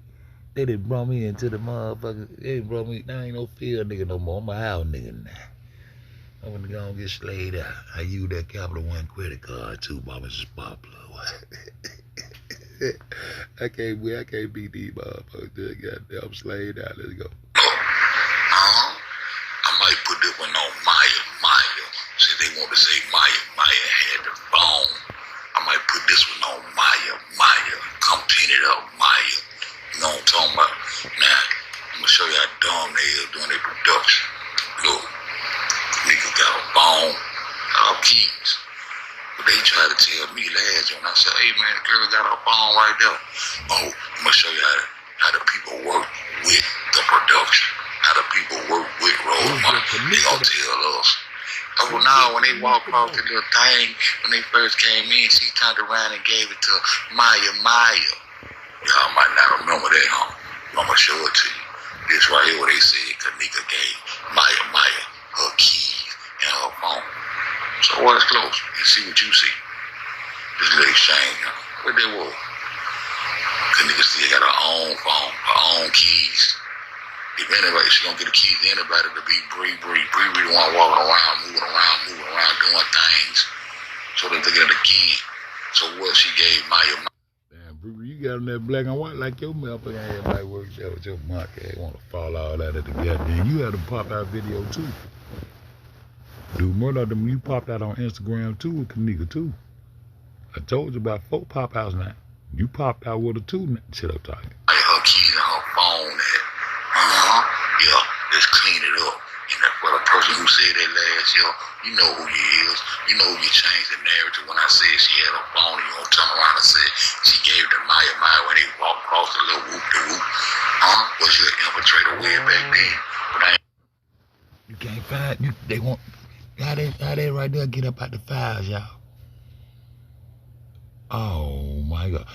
They done brought me into the motherfucker. They done brought me, I ain't no field nigga no more. I'm a house nigga now. I'm gonna go and get slayed out. I use that Capital One credit card too, Mama. It's popular. I can't beat these motherfuckers. Goddamn slayed out. Let's go. I might put this one on Maya. See, they want to say Maya had the phone. I might put this one on Maya. Come clean it up, Maya. You know what I'm talking about? Now, I'm gonna show you how dumb they is doing their production. Look, nigga got a phone, our keys. But they tried to tell me last year, and I said, hey man, the girl got her phone right there. Oh, I'm gonna show you how the people work with the production. How the people work with Rosemont. They gonna tell us. Oh, now when they walk across the little thing, when they first came in, she turned around and gave it to Maya. Y'all might not remember that, huh? I'm gonna show it to you. This right here, what they said, Kenneka gave Maya her keys and her phone. So watch close and see what you see. This little exchange, huh? What they were? Kenneka still got her own phone, her own keys. If anybody, she gonna get the keys to anybody to be Bree. Bree the one walking around, moving around, doing things. So they look at it again. So what she gave Maya. Damn, Bree, you got on that black and white like your motherfucker ain't everybody works out with your monkey. Want to fall all out of the goddamn. You had a pop out video too. Dude, more of them you popped out on Instagram too with Kenneka too. I told you about 4 pop outs now. You popped out with a 2. Shit up talking. Her keys and her phone. Yeah, let's clean it up. And for the person who said that last year, you know who you is. You know you changed the narrative when I said she had a phone. You gonna turn around and say she gave it to Maya when they walked across the little whoop-de-whoop. Was you an infiltrator way back then? But I ain't. You can't find you. They want how they right there get up out the files, y'all. Oh my God!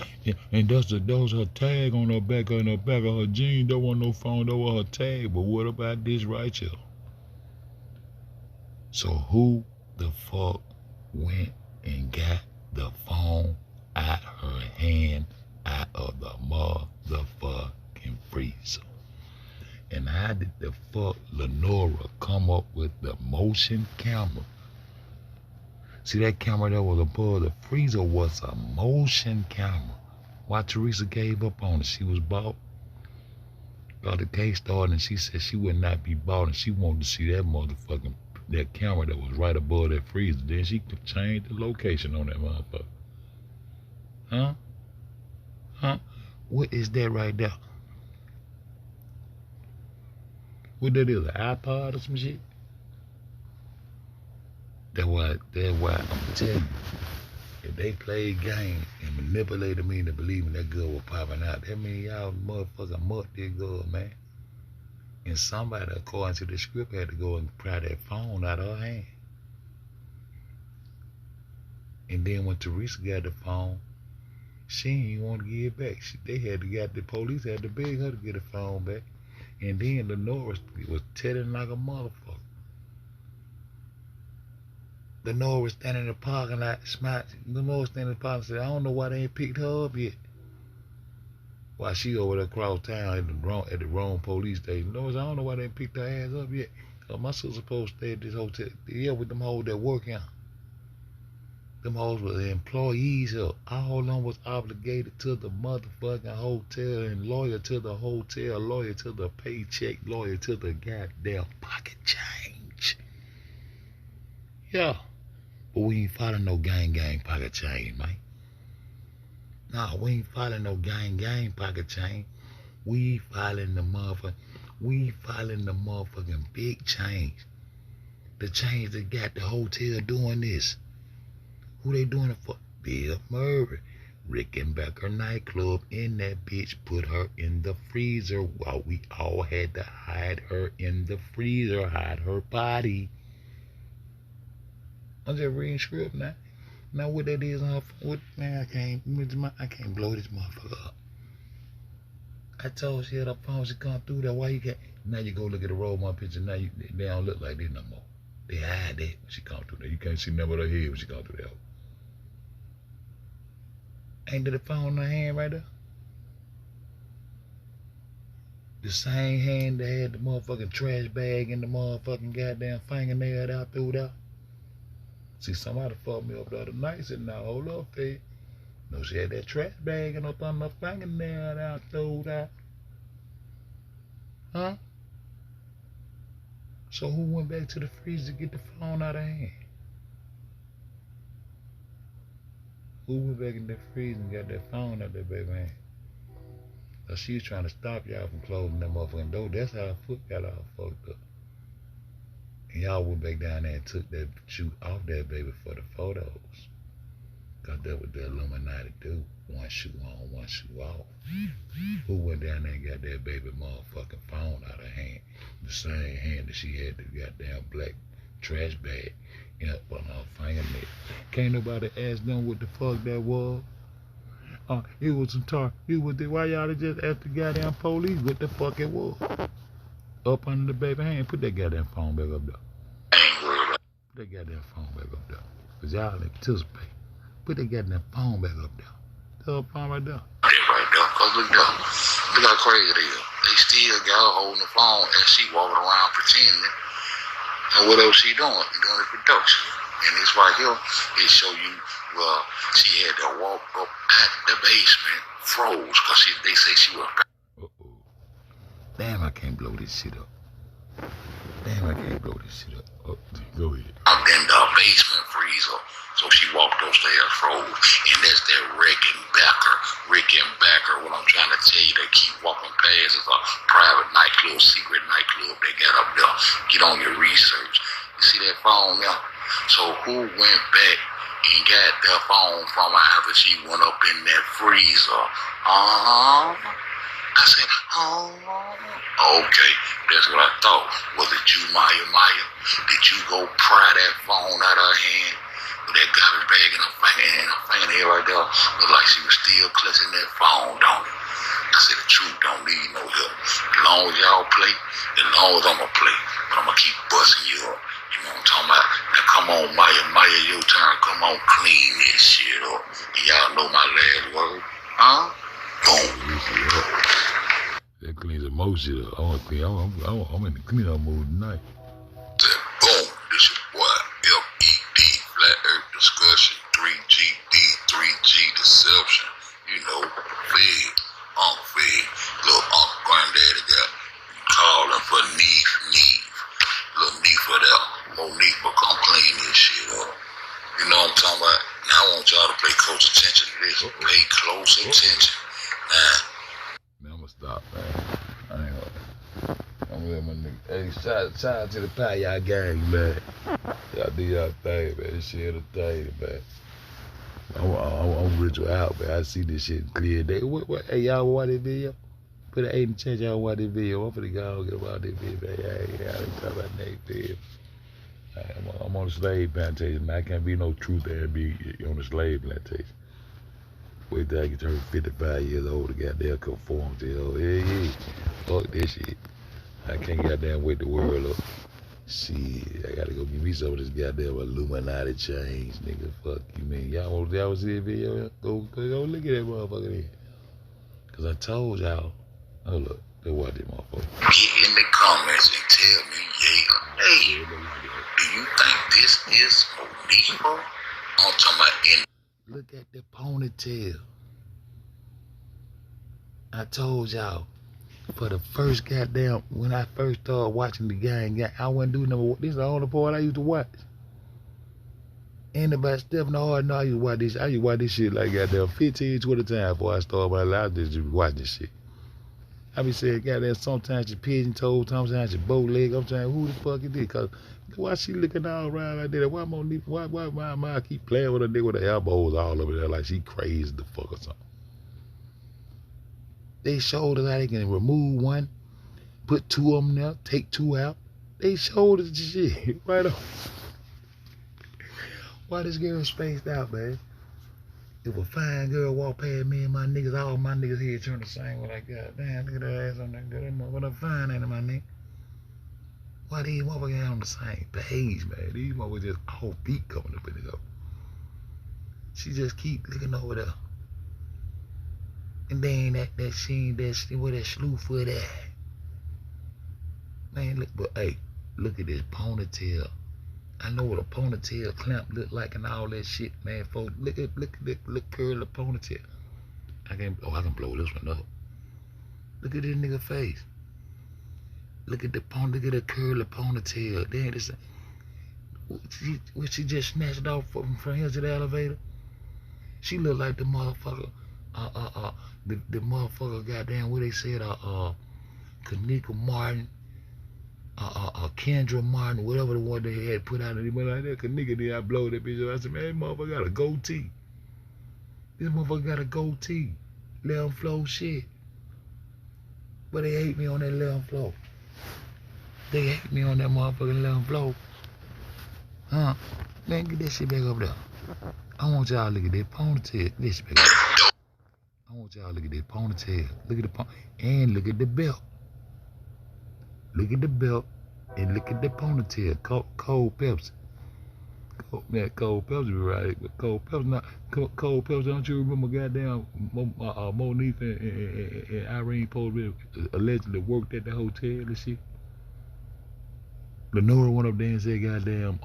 And those her tag on her back of her jeans. There wasn't no phone. There was her tag. But what about this right here? So who the fuck went and got the phone out her hand, out of the motherfucking freezer? And how did the fuck Lenora come up with the motion camera? See, that camera that was above the freezer was a motion camera. Why Teresa gave up on it? She was bought. Got the case started and she said she would not be bought and she wanted to see that motherfucking, that camera that was right above that freezer. Then she changed the location on that motherfucker. Huh? What is that right there? What that is, an iPod or some shit? That's why I'm telling you, if they play a game and manipulated me into believing that girl was popping out, that means y'all motherfucking muck this girl, man. And somebody, according to the script, had to go and pry that phone out of her hand. And then when Teresa got the phone, she didn't want to give it back. The police had to beg her to get the phone back. And then Lenora was telling like a motherfucker. Lenora was standing in the parking lot, Lenora was standing in the parking lot and said, I don't know why they ain't picked her up yet. While she over there across town at the wrong police station. Lenora said, I don't know why they ain't picked her ass up yet. Cause my sister's supposed to stay at this hotel. Yeah, with them hoes that work out. Them hoes were the employees here. All of them was obligated to the motherfucking hotel and loyal to the hotel, loyal to the paycheck, loyal to the goddamn pocket change. Yeah. But we ain't following no gang pocket change, man. Nah, we ain't following no gang pocket change. We following the motherfucking big change. The change that got the hotel doing this. Who they doing it for? Bill Murray. Rickenbacker nightclub in that bitch put her in the freezer while we all had to hide her in the freezer, hide her body. I'm just reading script now. Now what that is on her phone, man, I can't blow this motherfucker up. I told she had her phone, she come through that. Why you can't? Now you go look at the roll my picture, now they don't look like this no more. They hide that when she come through there. You can't see nothing but her head when she come through there. Ain't that the phone in her hand right there? The same hand that had the motherfucking trash bag and the motherfucking goddamn fingernail out through there. See, somebody fucked me up the other night. Said, now hold up, Fed. No, she had that trash bag and her fingernail out through there. Huh? So who went back to the freezer to get the phone out of hand? Who went back in the freezer and got that phone out there, baby man? Cause she was trying to stop y'all from closing that motherfucking door. That's how her foot got all fucked up. And y'all went back down there and took that shoot off that baby for the photos. Cause that's what the Illuminati do. One shoe on, one shoe off. Who went down there and got that baby motherfucking phone out of hand? The same hand that she had the goddamn black trash bag up on her fingernail. Can't nobody ask them what the fuck that was. It was some tar. Why y'all just ask the goddamn police what the fuck it was? Up under the baby hand. Put that goddamn phone back up there. Put that goddamn phone back up there. Cause y'all didn't participate. Put that goddamn phone back up there. That phone right there. Right there. Cause look there. Look how crazy it is. They still got her holding the phone and she walking around pretending. And what else she doing? Doing the production. And this right here, it show you, she had to walk up at the basement, froze, because they say she was. Damn, I can't blow this shit up. Oh, go ahead. Up in the basement freezer. So she walked upstairs, froze. And that's that Rickenbacker. What I'm trying to tell you, they keep walking past. It's a private nightclub, secret nightclub they got up there. Get on your research. You see that phone there? So who went back and got the phone from her after she went up in that freezer? I said, okay, that's what I thought. Was it you, Maya? Did you go pry that phone out of her hand with that garbage bag in her fingernail right there? Looked like she was still clutching that phone, don't it? I said, the truth don't need no help. As long as y'all play, as long as I'ma play, but I'ma keep busting you up. You know what I'm talking about? Now come on, Maya, your turn. Come on, clean this shit up. And y'all know my last word, huh? Boom. That cleans the most shit up. I'm in the cleanup mood tonight. Boom. This your boy, FED, Flat Earth Discussion, 3GD, 3G Deception. You know, Fed, Uncle Fed. Little Uncle Granddaddy got calling for Neef. Little Neef for that. Monique will come clean this shit up. You know what I'm talking about? Now I want y'all to pay close attention to this. Pay close attention. Now I'm gonna stop, man. I'm Yeah, my nigga. Hey, shout out to the Pie Y'all gang, man. Y'all do y'all thing, man. This shit entertaining, man. I'm ritual out, man. I see this shit clear day. What? Hey, y'all watch this video? Put an 8 in the chat, y'all watch this video. I'm finna go get about this video, man. Yeah, they talk about that video. I'm on the slave plantation, man. I can't be no truth there and be on the slave plantation. Wait till I can turn 55 years old to goddamn conform to it. Yeah. Fuck this shit. I can't goddamn wait the world up. Shit, I gotta go give me some of this goddamn Illuminati change, nigga. Fuck you, man. Y'all see this video? Go look at that motherfucker there. Cause I told y'all. Oh look, they watch this motherfucker. Get in the comments and tell me yay or nay. Do you think this is Monifa? I'm talking about in. Look at the ponytail. I told y'all. For the first goddamn, when I first started watching the gang, I wasn't doing number. This is the only part I used to watch. Anybody stepping hard, no, I used to watch this. I used to watch this shit like goddamn 15, 20 times before I started my life. I just watch this shit. I be saying, goddamn, sometimes you pigeon toe, sometimes you bow leg. I'm saying, who the fuck is this? Cause why she looking all around like that? Why I keep playing with her nigga with her elbows all over there like she crazy the fuck or something? They showed us how they can remove one, put 2 of them there, take 2 out. They showed us the shit right on. Why this girl spaced out, man? If a fine girl walk past me and my niggas, all my niggas here turn the same way like, God damn, look at that ass on that girl. What a fine ain't it, my nigga? Why these motherfuckers on the same page, man? These motherfuckers just all beat coming up in it up. She just keep looking over there. And then that scene, where that slew foot at. Man, look, but hey, look at this ponytail. I know what a ponytail clamp look like and all that shit, man. Folks, look curly ponytail. I can blow this one up. Look at this nigga face. Look at the curly ponytail. Damn, this she just snatched off from here to the elevator. She look like the motherfucker. The motherfucker goddamn what they said Kenneka Martin, Kendra Martin, whatever the one they had put out, and they went like that. Kenneka did I blow that bitch up. I said, man, this motherfucker got a goatee. This motherfucker got a goatee. 11th floor shit. But they hate me on that 11th floor. They hate me on that motherfucking 11th floor. Huh? Man, get that shit back up there. I want y'all to look at that ponytail. This shit back up there. I want y'all to look at that ponytail. Look at the and look at the belt. Look at the belt and look at the ponytail. Cold Pepsi. Cold Pepsi be right, but Cold Pepsi not. Cold Pepsi, don't you remember goddamn Monifa and Irene Poe allegedly worked at the hotel and shit? Lenora went up there and said, goddamn,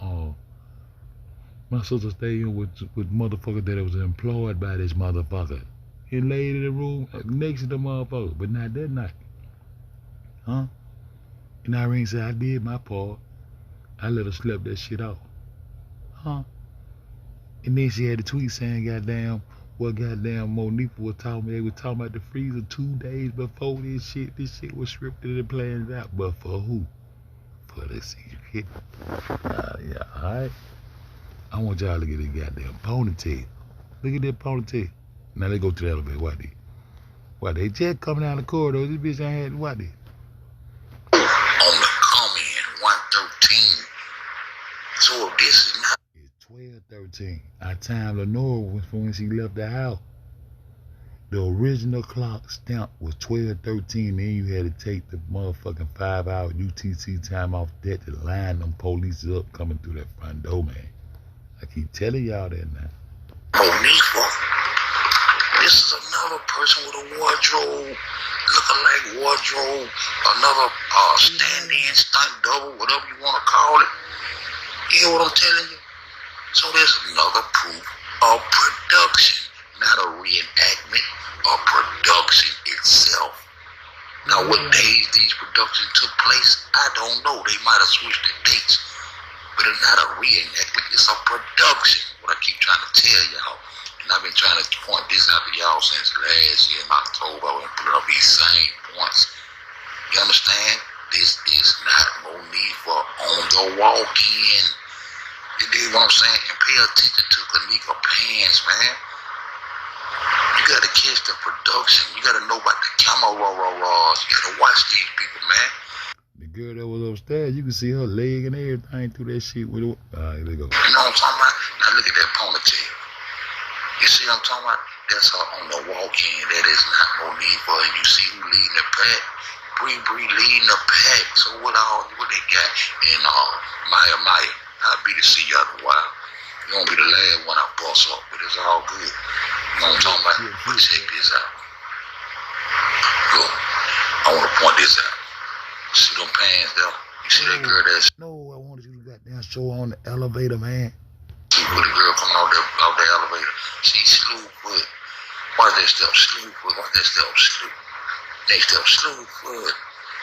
my sister stayed in with motherfucker that was employed by this motherfucker. He laid in the room next to the motherfucker, but not that night. Huh? And Irene said, I did my part. I let her slap that shit out. Huh? And then she had the tweet saying, goddamn, Monifa was talking, they were talking about the freezer 2 days before this shit. This shit was scripted and planned out. But for who? For the secret. Yeah, alright? I want y'all to look at this goddamn ponytail. Look at that ponytail. Now they go to the elevator. Why they just coming down the corridor? This bitch ain't had what they? On the comment 113. So this is not. It's 12:13. Our time Lenora was from when she left the house. The original clock stamp was 12:13. Then you had to take the motherfucking 5-hour UTC time off that to line them police up coming through that front door, man. I keep telling y'all that now. Monifa. This is another person with a wardrobe, looking-like wardrobe, another stand-in, stunt double, whatever you want to call it. You hear what I'm telling you? So there's another proof of production, not a reenactment, of production itself. Now, what days these productions took place, I don't know. They might have switched the dates, but it's not a reenactment, it's a production. What I keep trying to tell y'all. And I've been trying to point this out to y'all since last year in October. I went put up these same points. You understand? This go walk in. You dig what I'm saying? And pay attention to Kenneka pants, man. You gotta catch the production. You gotta know about the camera raws. You gotta watch these people, man. The girl that was upstairs, you can see her leg and everything through that shit with it. Alright, let's go. You know what I'm talking about? Now look at that ponytail. You see what I'm talking about? That's her on the walk-in. That is not no need for her. You see who leading the pack? Bree leading the pack. So what they got? And Maya. I'll be to see you out a while. You won't be the last one I bust up, but it's all good. You know what I'm talking about? But check this out. Look, I want to point this out. See them pants there? You see that girl that's... No, I wanted you to goddamn show on the elevator, man. See the girl coming out the elevator. She slew foot. Watch that step, slew foot. Watch that step, slew. Next step, slew foot.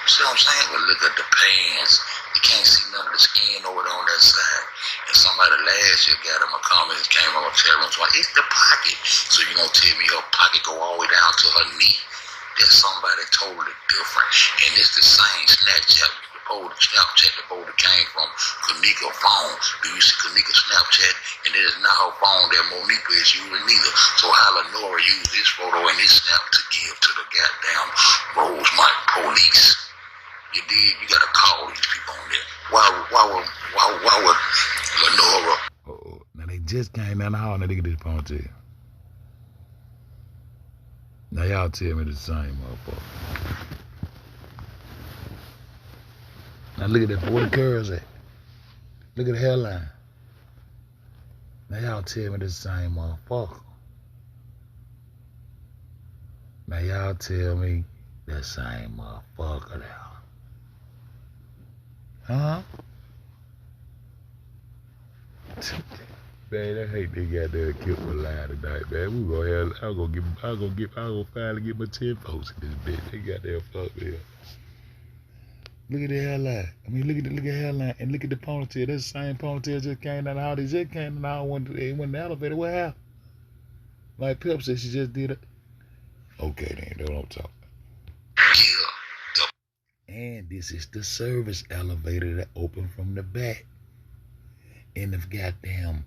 See what I'm saying? But look at the pants. You can't see none of the skin over there on that side. And somebody last year got him a comment and came on telling him, it's the pocket. So you gonna tell me her pocket go all the way down to her knee? That's somebody totally different. And it's the same Snapchat the folder came from Kenneka phone. Do you see Kenneka Snapchat? And it is not her phone that Monique is using neither. So how Lenora used this photo and this snap to give to the goddamn Rosemont police. You did. You gotta call these people on there. Why would Lenora? Oh, now they just came down the hall and they get this ponytail. Now y'all tell me the same, motherfucker. Now look at that. Where the curls at? Look at the hairline. Now y'all tell me the same, motherfucker. Now y'all tell me the same motherfucker there. Huh? Man, I hate they got that killed my line tonight, man. We gonna have, I'm gonna finally get my 10 folks in this bitch. They got that fuck there. Look at the hairline. I mean, look at the hairline and look at the ponytail. That's the same ponytail just came down the hall. They just came down the hall when they went in the elevator. What happened? Like Pep said, she just did it. Okay, then, don't talk. And this is the service elevator that opened from the back. And if goddamn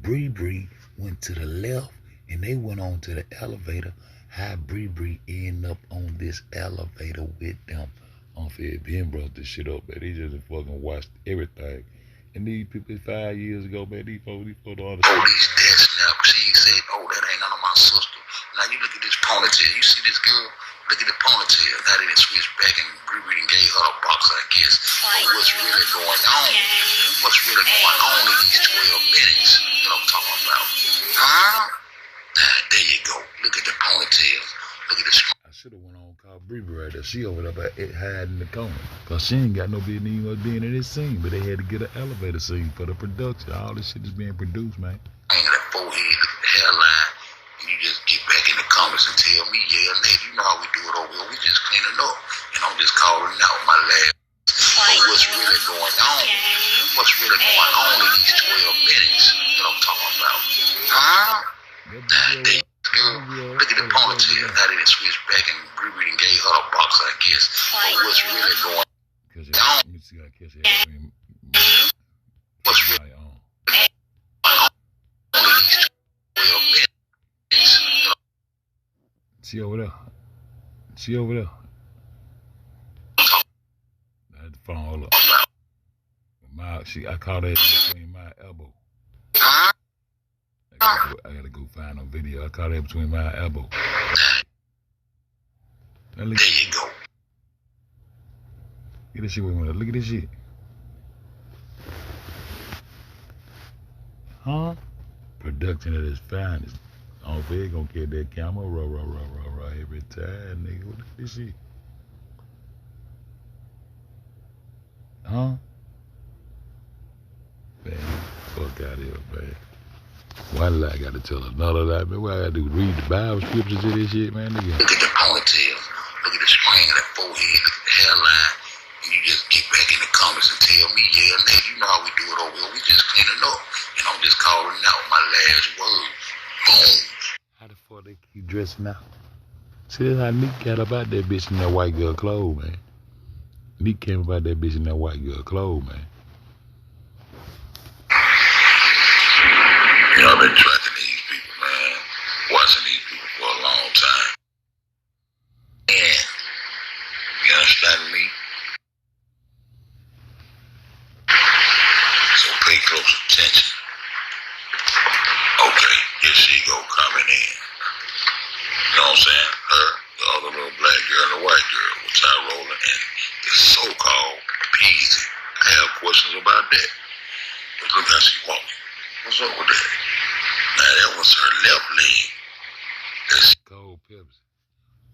Bree went to the left and they went on to the elevator, how Bree end up on this elevator with them? I don't feel Ben brought this shit up, man. He just fucking watched everything. And these people 5 years ago, man, these folks don't understand. Oh, these dead snap. She said, oh, that ain't none of my sister. Now you look at this ponytail. You see this girl? Look at the ponytail. Now they done switched back and Bree gave her a box, I guess. But what's really going on? What's really going on in these 12 minutes? You know what I'm talking about? Huh? There you go. Look at the ponytails. Look at the I should have went on and called Bree right there. She over there hiding in the corner. Because she ain't got no business even being in this scene. But they had to get an elevator scene for the production. All this shit is being produced, man. That forehead, the hairline. And you just get back in the comments and tell me, yeah, nigga, you know how we do it over here. We just cleaning up. And I'm just calling out my lab. But what's really going on? What's really going on in these 12 minutes? You know what I'm talking about? Huh? Look at the ponytail. Now they done switched back and Bree gave her a box, I guess. But what's really going on? Let me see how I catch it. What's really going on in these 12 minutes? She over there. She over there. I had the phone, hold up. I caught that between my elbow. I gotta go find a video. I caught that between my elbow. Now look, there you go. Look at this shit. Look at this shit. Huh? Production at its finest. I don't think gonna get that camera raw every time, nigga. Look at this shit. Huh? Man, fuck out of here, man. One lie I gotta tell another lie, man. What I gotta do? Read the Bible scriptures and this shit, man, nigga. Look at the ponytail. Look at the string of that forehead. Look at the hairline. And you just get back in the comments and tell me, yeah, nigga, you know how we do it over here. We just cleaning up. And I'm just calling out my last word. Boom. How the fuck they keep dressing out? See, that's how Nick got about that bitch in that white girl clothes, man. Nick came about that bitch in that white girl clothes, man. You know, I've been tracking these people, man, watching these people for a long time. And, you understand me? So pay close attention. Okay, here she go coming in. You know what I'm saying? Her, the other little black girl, and the white girl, which I rolling in, is so-called peasy. I have questions about that. But look how she walking. What's up with that? Now that was her left leg. That's Cold Pepsi.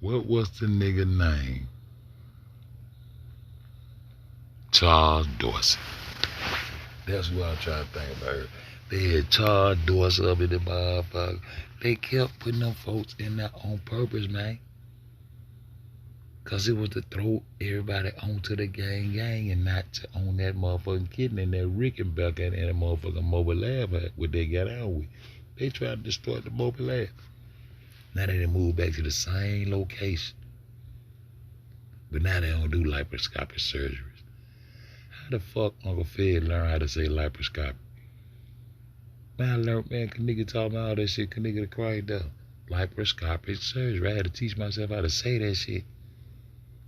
What was the nigga name? Charles Dorsey. That's what I'm trying to think about her. They had Charles Dorsey up in the motherfucker. They kept putting them folks in there on purpose, man. Cause it was to throw everybody onto the gang and not to own that motherfucking kidney and that Rickenbacker and that motherfucking mobile lab what they got on with. They tried to destroy the mobile lab. Now they done moved back to the same location. But now they don't do laparoscopic surgeries. How the fuck Uncle Fed learn how to say laparoscopic? Man, I learned, man, Kenneka taught me all that shit. Kenneka cried up. Laparoscopic surgery. I had to teach myself how to say that shit.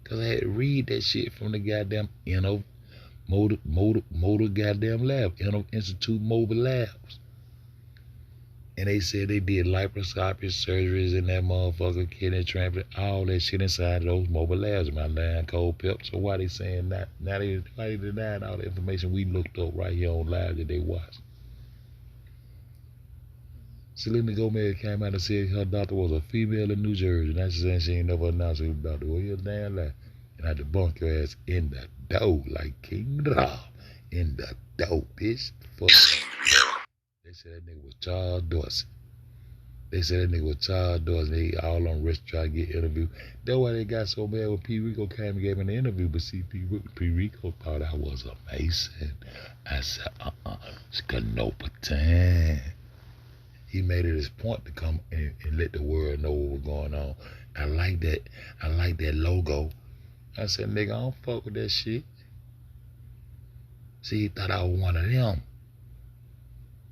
Cause I had to read that shit from the goddamn motor goddamn lab, Institute Mobile Labs. And they said they did laparoscopic surgeries in that motherfucker, kidney transplant, all that shit inside of those mobile labs. My damn Cold Pep. So why they saying that? Now why they denying all the information we looked up right here on live that they watched? Selena Gomez came out and said her doctor was a female in New Jersey. And that's saying she ain't never announced her doctor. Well, you're a damn lie. And I debunk your ass in the dough like King Ra. In the dough, bitch. Fuck. They said that nigga was Charles Dorsey. They said that nigga was Charles Dorsey. They all on risk try to get interviewed. That's why they got so mad when P. Rico came and gave me the interview. But see, P. Rico thought I was a Mason. I said, it's got no pretend. He made it his point to come and let the world know what was going on. I like that. I like that logo. I said, nigga, I don't fuck with that shit. See, he thought I was one of them.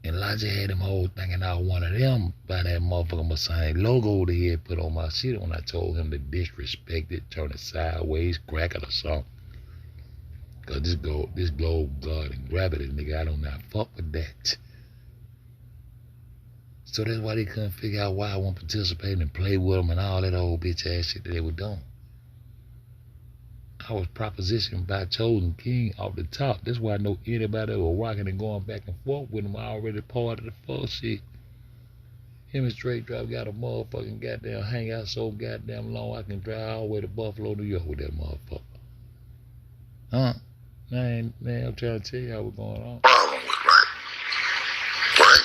And Elijah had him whole thinking I was one of them by that motherfucking Messiah logo that he had put on my shit when I told him to disrespect it, turn it sideways, crack it or something. Cause this globe, God, and gravity, nigga, I do not fuck with that. So that's why they couldn't figure out why I wasn't participating and play with them and all that old bitch ass shit that they were doing. I was propositioned by Chosen King off the top. That's why I know anybody that was rocking and going back and forth with him already part of the fuck shit. Him and Straight Drop got a motherfucking goddamn hangout so goddamn long I can drive all the way to Buffalo, New York with that motherfucker. Huh? Man, I'm trying to tell you what's going on. Problem with, right? Right?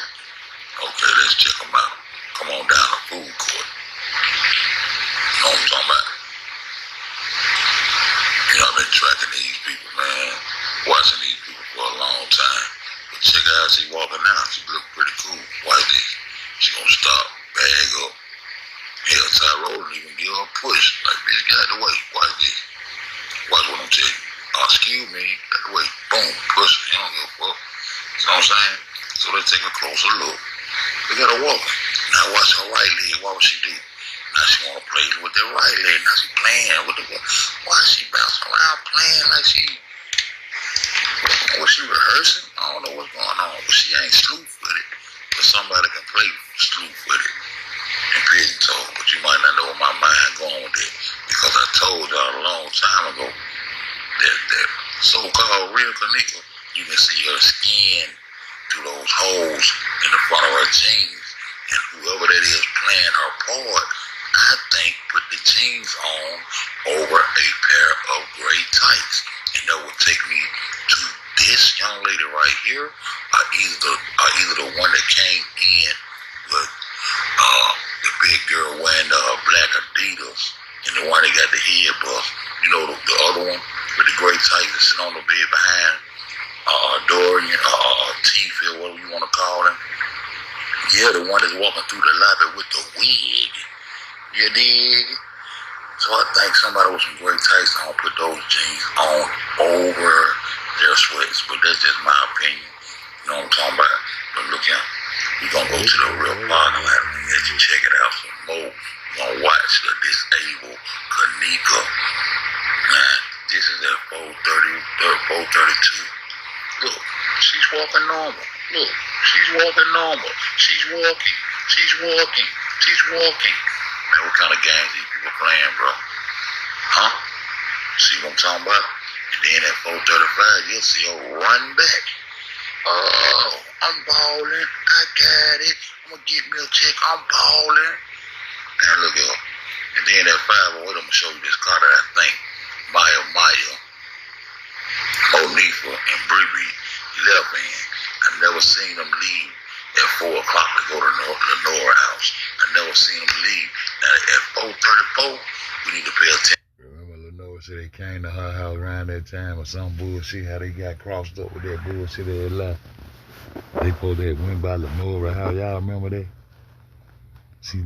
Okay, let's check them out. Come on down to food court. You know what I'm talking about? You know, I've been tracking these people, man. Watching these people for a long time. But check out how she walking now. She look pretty cool. White dick. She gonna stop, bag up. Hell, Tyrone didn't even give her a push. Like, bitch, get out the way. White dick. Watch what I'm telling you. Excuse me. Get out the way. Boom. Push. You don't give a fuck. You know what I'm saying? So let's take a closer look. Look at her walking. Now watch her right leg. What would she do? Now she wanna play with that right leg. Now she playing with the why is she bouncing around playing like she was she rehearsing? I don't know what's going on, but she ain't sleuth with it. But somebody can play sleuth with it. And Pigeon told, but you might not know where my mind going with it. Because I told y'all a long time ago that so-called real Kenneka, you can see her skin through those holes in the front of her jeans. And whoever that is playing her part, I think put the jeans on over a pair of gray tights. And that would take me to this young lady right here, or either the one that came in with the big girl wearing the black Adidas, and the one that got the head buff. You know, the other one with the gray tights that sit on the bed behind Dorian, T-Field, whatever you want to call him. Yeah, the one that's walking through the lobby with the wig. You dig? So I think somebody with some great taste don't put those jeans on over their sweats. But that's just my opinion. You know what I'm talking about? But look here. We gonna go to the real parking lot and let you check it out some more. We gonna watch the disabled Kenneka. Man, this is at 432. Look, she's walking normal. Look, she's walking normal. She's walking. She's walking. She's walking. Man, what kind of games these people playing, bro? Huh? See what I'm talking about? And then at 4:35, you'll see her run back. Oh, I'm balling. I got it. I'm gonna get me a check. I'm balling. Man, look at her. And then at 5:08, I'm gonna show you this car that I think Maya, Monifa, and Bree left in. I never seen them leave at 4 o'clock to go to Lenore house. I never seen them leave. Now at 4:34, we need to pay attention. Remember Lenore said they came to her house around that time or some bullshit, how they got crossed up with that bullshit they had left. They supposed to have went by Lenore house. Y'all remember that? See,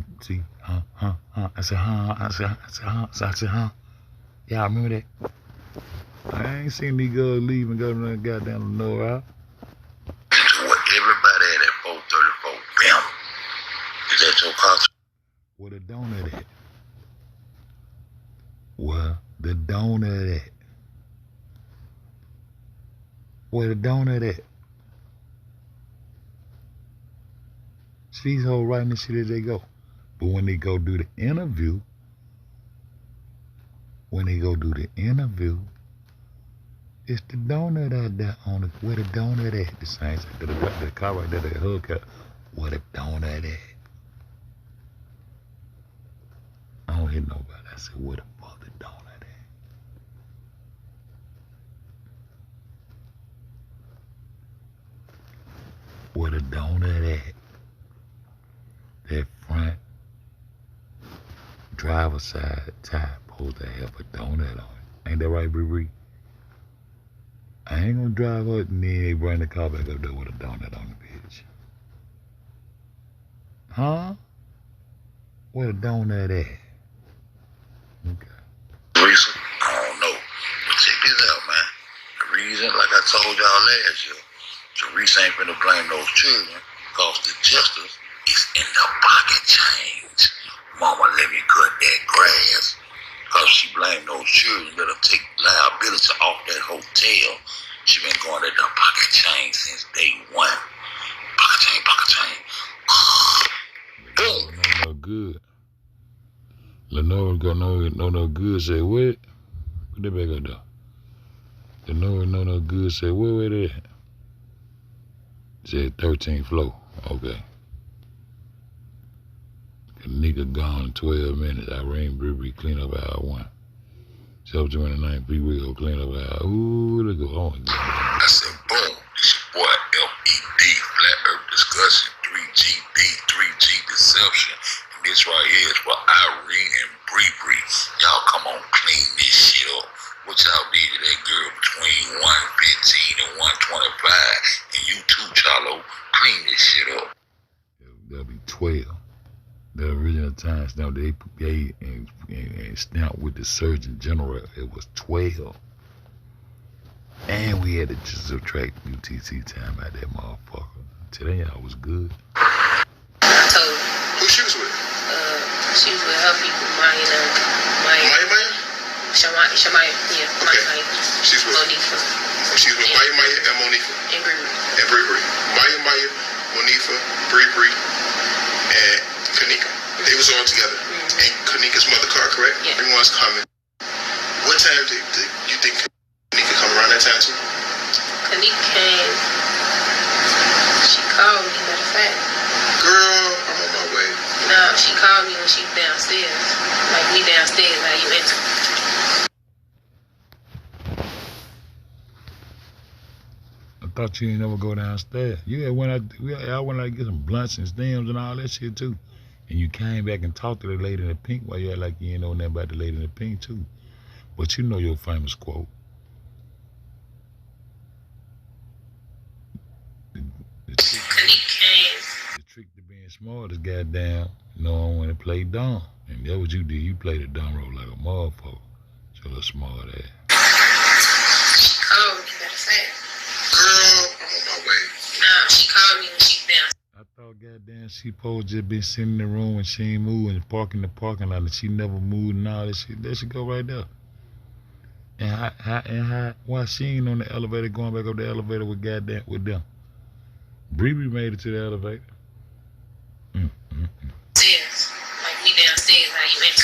huh? I said, huh? Y'all remember that? I ain't seen these girls leave and go to that goddamn Lenore house. What everybody at 4:34, bam. Is that your car? Where the donut at? Where the donut at? Where the donut at? These hoes writing this shit as they go. But when they go do the interview, it's the donut out there on the, where the donut at? The same thing. The car right there, the hook up. Where the donut at? I don't hear nobody. I said, where the fuck the donut at? Where the donut at? That front driver's side tire supposed to have a donut on it. Ain't that right, Bree? I ain't gonna drive up and then they bring the car back up there with a donut on the bitch. Huh? Where the donut at? Okay. Reason? I don't know. But check this out, man. The reason, like I told y'all last year, Teresa ain't finna blame those children because the justice is in the pocket change. Mama, let me cut that grass. Because she blamed those children that will take liability off that hotel. She been going to the pocket change since day one. Pocket change. Boom. No good. Lenore got no good. Say what? Put that back up there. Lenore no good. Say where it at? Said 13th floor. Okay. Kenneka gone in 12 minutes. I ran Bree clean up hour 1. 7:29, Bree will clean up hour. Ooh, let's go on. I said, boom. This your boy FED, Flat Earth Discussion, 3G Deception. And this right here is for Irene and Bree. Y'all come on, clean this shit up. What y'all did to that girl between 1:15 and 1:25. And you too, Charlo, clean this shit up. That'll be 12. The original time stamp they gave and stamped with the Surgeon General, it was 12. And we had to just subtract UTC time out that motherfucker. Today I was good. I told her. Who she was with? She was with her people, Maya. Shamaya, yeah. Okay. Maya. She's with Monifa. She's with Maya and Monifa. And Bree. And Bree. Maya, Monifa, Bree, and Kenneka. They was all together. And Kenneka's mother car, correct? Yeah. Everyone's coming. What time did you think Kenneka come around that time too? Kenneka came. She called me, matter of fact. Girl, I'm on my way. No, she called me when she was downstairs. Like we downstairs, how you enter. I thought you didn't ever go downstairs. I went out to get some blunts and stems and all that shit too. And you came back and talked to the lady in the pink while you act like you ain't know nothing about the lady in the pink too. But you know your famous quote. The trick to being smart is goddamn knowing when to play dumb. And that's what you did. You played the dumb role like a motherfucker. So little smart ass. She called me, matter of fact. Girl, I'm on my way. No, she called me when she was downstairs. I thought how goddamn she supposed to just been sitting in the room and she ain't moving and parking the parking lot and she never moved and all that shit. That should go right there. And why she ain't on the elevator going back up the elevator with them? Bree made it to the elevator. Stairs. Like we downstairs, how you enter.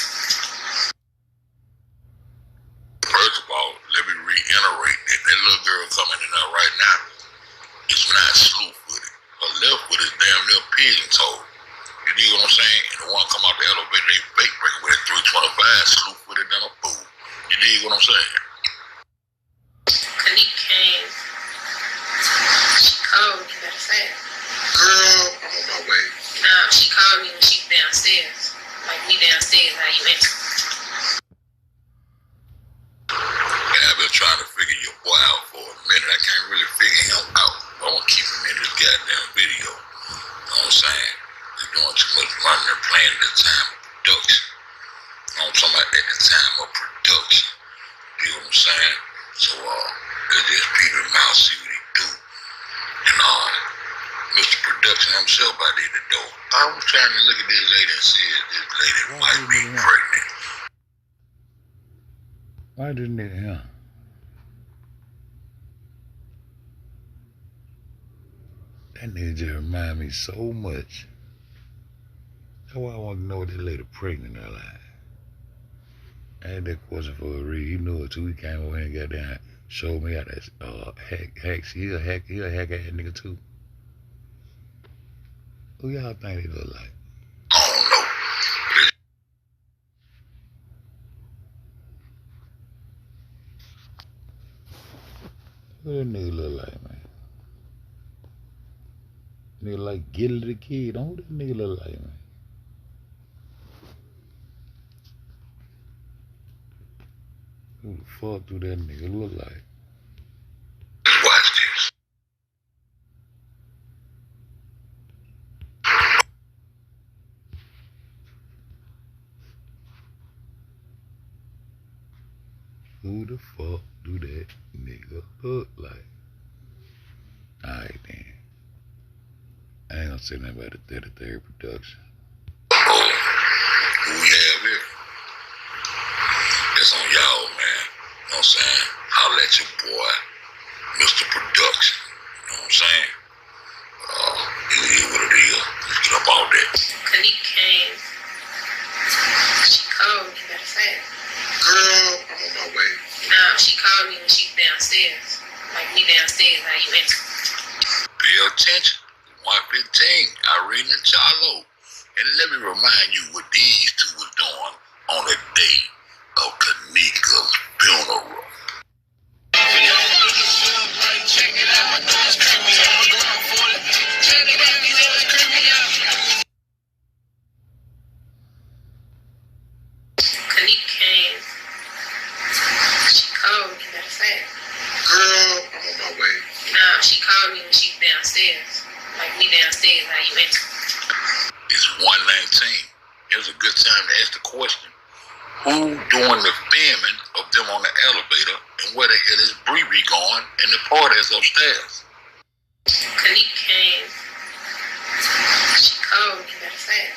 First of all, let me reiterate that little girl coming in there right now is not slew-footed. Her left foot is damn near pigeon-toed. You dig what I'm saying? And the one come out the elevator, they fake break with a 325, slew-footed than a fool. You dig what I'm saying? Kenneka came. She called me, matter of fact. Girl, I'm on my way. Nah, she called me when she was downstairs. Like we downstairs, how you enter. And I've been trying to figure your boy out for a minute. I can't really figure him out. I want to keep him in this goddamn video. You know what I'm saying? They're doing too much running and playing at the time of production. You know what I'm talking about? At the time of production. You know what I'm saying? So, let's just peep him out, see what he do. And, Mr. Production himself out there at the door. I was trying to look at this lady and see if this lady might be pregnant. Why didn't it, yeah? That nigga just remind me so much. That's why I want to know if that lady pregnant or not. I had that question for a reason. He knew it too. He came over here and got down, showed me how that hack. He a hack ass nigga too. Who y'all think he look like? I don't know. What that nigga look like, man? Nigga like Gilly the Kid. Don't that nigga look like, man? Who the fuck do that nigga look like? Watch this. Who the fuck do that nigga look like? Alright then. I ain't gonna say nothing about the third production. Who we have here? It's on y'all, man. You know what I'm saying? Holla at your boy, Mr. Production. You know what I'm saying? It is what it is. Let's get up all that. Kenneka came. She called me, matter of fact. Girl, I'm on my way. Nah, she called me when she was downstairs. Like we downstairs, how you enter. Pay attention. 115, Irene and Charlo. And let me remind you what these two was doing on the day of Kenneka's funeral. Kenneka came. She called me, matter of fact. Girl, I'm on my way. Nah, she called me when she was downstairs. Like we downstairs, how you enter. It's 119. It was a good time to ask the question. Who doing the filming of them on the elevator and where the hell is Bree going and the party's upstairs? Kenneka came. She called me, matter of fact.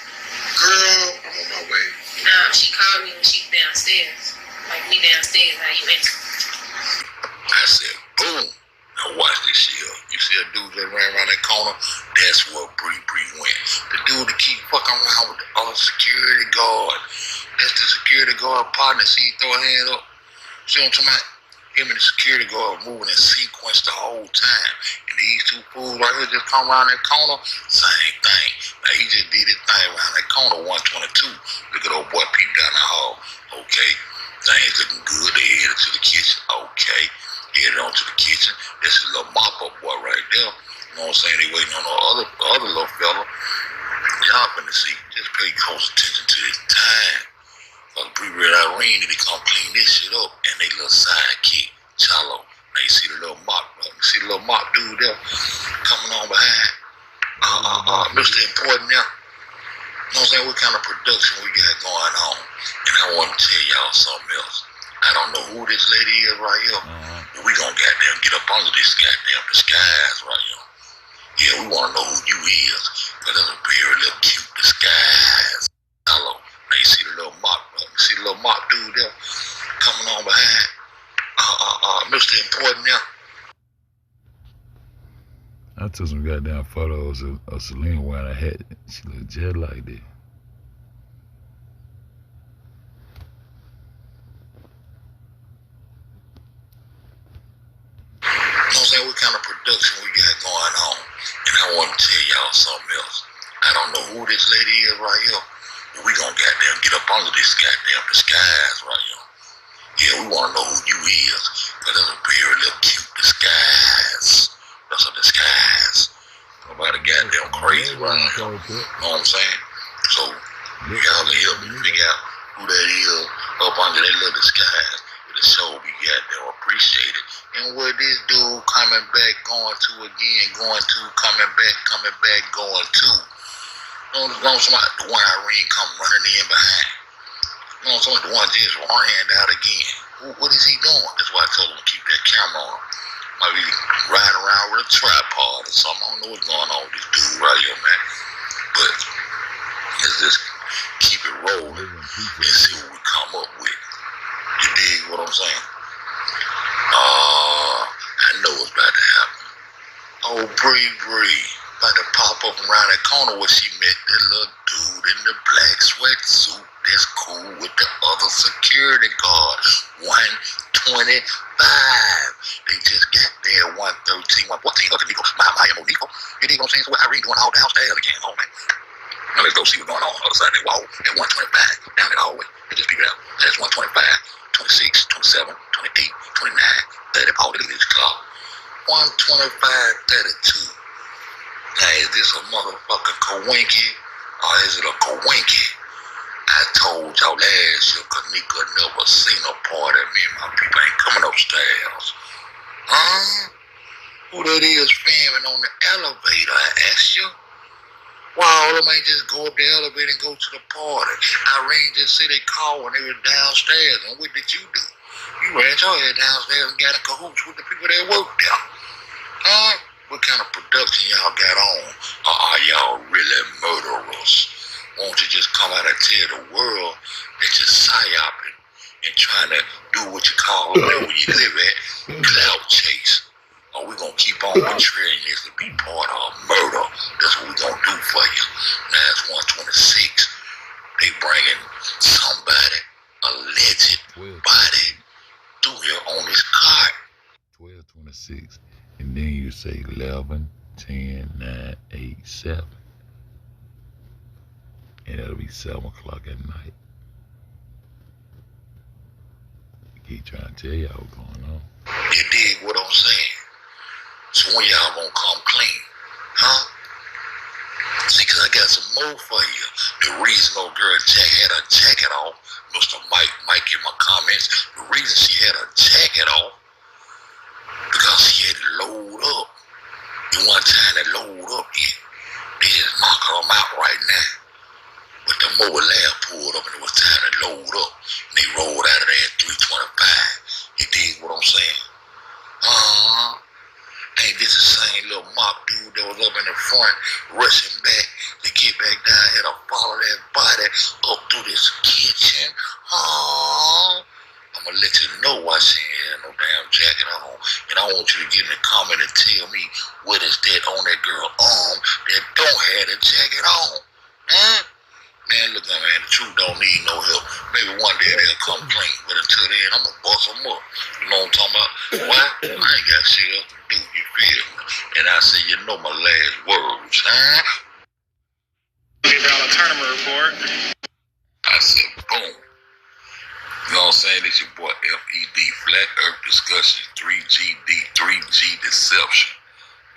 Girl, I'm on my way. Nah, she called me when she was downstairs. Like we downstairs, how you enter. I said, boom. Now watch this shit. You see a dude that ran around that corner? That's where Bree went. The dude that keep fucking around with the other security guard. That's the security guard partner. See him throw a hand up. See what I'm talking about? Him and the security guard moving in sequence the whole time. And these two fools right here just come around that corner, same thing. Now he just did his thing around that corner, 122. Look at old boy peep down the hall. Okay. Things looking good. They headed to the kitchen. Okay. Headed on to the kitchen. That's a little mop-up boy right there. You know what I'm saying? They waiting on the other little fella. Y'all finna see. Just pay close attention to this time. Cause Bree Red Irene need to come clean this shit up. And they little sidekick, Charlo. Now you see the little mop, bro. You see the little mop dude there coming on behind. Mr. Important there. You know what I'm saying? What kind of production we got going on? And I want to tell y'all something else. I don't know who this lady is right here, but we gonna goddamn get up under this goddamn disguise right here. Yeah, we want to know who you is. Cause that's a very little cute disguise. Hello. Now you see the little mop, dude there coming on behind. Mr. Important now. I took some goddamn photos of Selena wearing a hat. She looked just like that. What kind of production we got going on. And I want to tell y'all something else. I don't know who this lady is right here, but we gonna goddamn get up under this goddamn disguise right here. Yeah, we want to know who you is, because that's a very little cute disguise. That's a disguise. Nobody goddamn crazy right here. You know what I'm saying? So, y'all can help me figure out who that is up under that little disguise. The show be goddamn appreciated. And what this dude coming back, going to again, going to, coming back, going to. You know, somebody, the one Irene come running in behind. You know, somebody, the one just ran out again. What is he doing? That's why I told him to keep that camera on. Might be riding around with a tripod or something. I don't know what's going on with this dude right here, man. But let's just keep it rolling and see what we come up with. You dig what I'm saying? I know what's about to happen. Oh, Bree, about to pop up around that corner where she met that little dude in the black sweatsuit that's cool with the other security guard. 125. They just got there at 113. 114. Look at Nico. My Nico. You dig what I'm saying? So what Irene doing all downstairs again? Oh, man. Now let's go see what's going on the other side of that wall at 125. Down the hallway. Let's just figure it out. That's 125. 26, 27, 28, 29, 30, all the leaves clock. 125, 32. Now, is this a motherfucking coinky or is it a coinky? I told y'all last year, Kenneka never seen a party. Me and my people ain't coming upstairs. Huh? Who that is filming on the elevator, I asked you? Why all of them ain't just go up the elevator and go to the party? Irene just said they called when they were downstairs. And what did you do? You ran your head downstairs and got in cahoots with the people that worked there. Huh? What kind of production y'all got on? Or are y'all really murderers? Won't you just come out and tell the world that you're psyoping and trying to do what you call where you live at, clout chase? Or we gonna keep on portraying this to be part of murder. That's what we gonna do for you. Now it's 126. They bringing somebody, alleged body, through here on this cart. 12:26. And then you say 11, 10, 9, 8, 7. And that'll be 7 o'clock at night. I keep trying to tell y'all what's going on. You dig what I'm saying? So when y'all gonna come clean, huh? See, cause I got some more for you. The reason old girl Jack had her jacket off, Mr. Mike in my comments, the reason she had her jacket off, because she had to load up. And one time they load up, they just knock them out right now. But the mobile lab pulled up and it was time to load up. And they rolled out of there at 325. You dig what I'm saying? Ain't this the same little mop dude that was up in the front rushing back to get back down here to follow that body up through this kitchen? I'm gonna let you know why she ain't had no damn jacket on. And I want you to get in the comment and tell me what is that on that girl's arm that don't have the jacket on. Huh? Man, look at man, the truth don't need no help. Maybe one day they'll come clean, but until then, I'm gonna bust them up. You know what I'm talking about? Why? I ain't got shit else to do, you feel me? And I say, you know my last words, huh? Give y'all a tournament report. I said, boom. You know what I'm saying? It's your boy FED, Flat Earth Discussion, 3G Deception.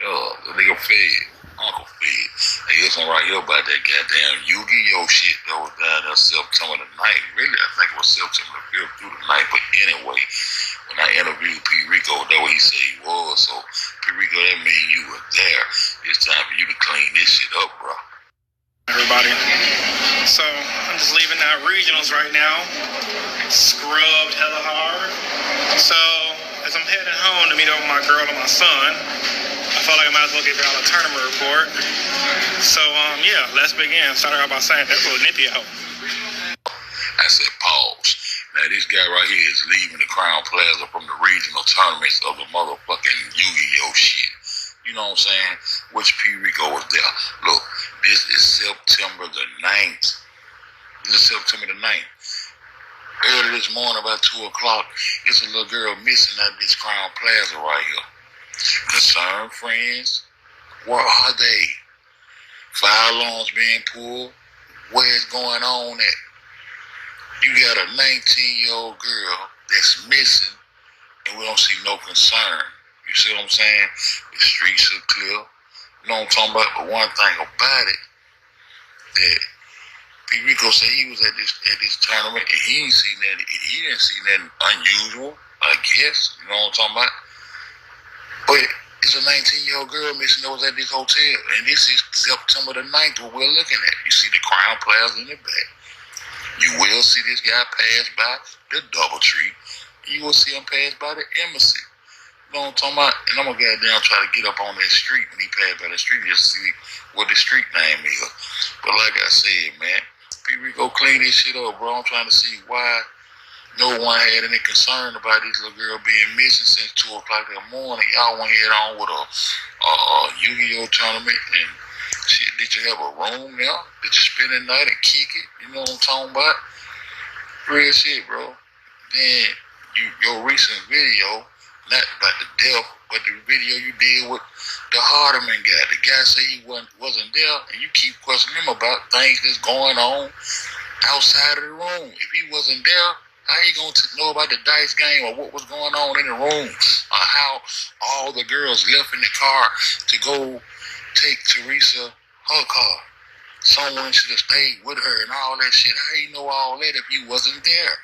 Yo, the nigga Fed. Uncle Fed. Hey, this one right here about that goddamn Yu-Gi-Oh shit that was down there September the 9th. Really, I think it was September the 5th through the 9th. But anyway, when I interviewed P. Rico, that's what he said he was. So, P. Rico, that mean you were there. It's time for you to clean this shit up, bro. Everybody. So, I'm just leaving out regionals right now. Scrubbed hella hard. So, as I'm heading home to meet up with my girl and my son, I felt like I might as well give y'all a tournament report. So, yeah, let's begin. Started out by saying that's a little nippy out. I said, pause. Now, this guy right here is leaving the Crown Plaza from the regional tournaments of the motherfucking Yu-Gi-Oh shit. You know what I'm saying? Which P. Rico was there. Look, this is September the 9th. This is September the 9th. Early this morning, about 2 o'clock, it's a little girl missing at this Crown Plaza right here. Concerned friends, where are they? Fire alarms being pulled. Where's going on at? You got a 19-year-old girl that's missing, and we don't see no concern. You see what I'm saying? The streets are clear. You know what I'm talking about? But one thing about it, that P. Rico said he was at this tournament and he didn't see nothing unusual, I guess. You know what I'm talking about? But it's a 19-year-old girl missing that was at this hotel. And this is September the 9th, what we're looking at. You see the Crown Plaza in the back. You will see this guy pass by the DoubleTree. You will see him pass by the Embassy. You know what I'm talking about? And I'm going to goddamn try to get up on that street when he passed by the street just to see what the street name is. But like I said, man, P. Rico clean this shit up, bro. I'm trying to see why no one had any concern about this little girl being missing since 2 o'clock that morning. Y'all went head on with a Yu-Gi-Oh tournament and shit. Did you have a room there? Did you spend the night and kick it? You know what I'm talking about? Real shit, bro. Then your recent video, not about the death, but the video you did with the Hardeman guy. The guy said he wasn't there, and you keep questioning him about things that's going on outside of the room. If he wasn't there, how you going to know about the dice game or what was going on in the room? Or how all the girls left in the car to go take Teresa her car. Someone should have stayed with her and all that shit. How you know all that if you wasn't there?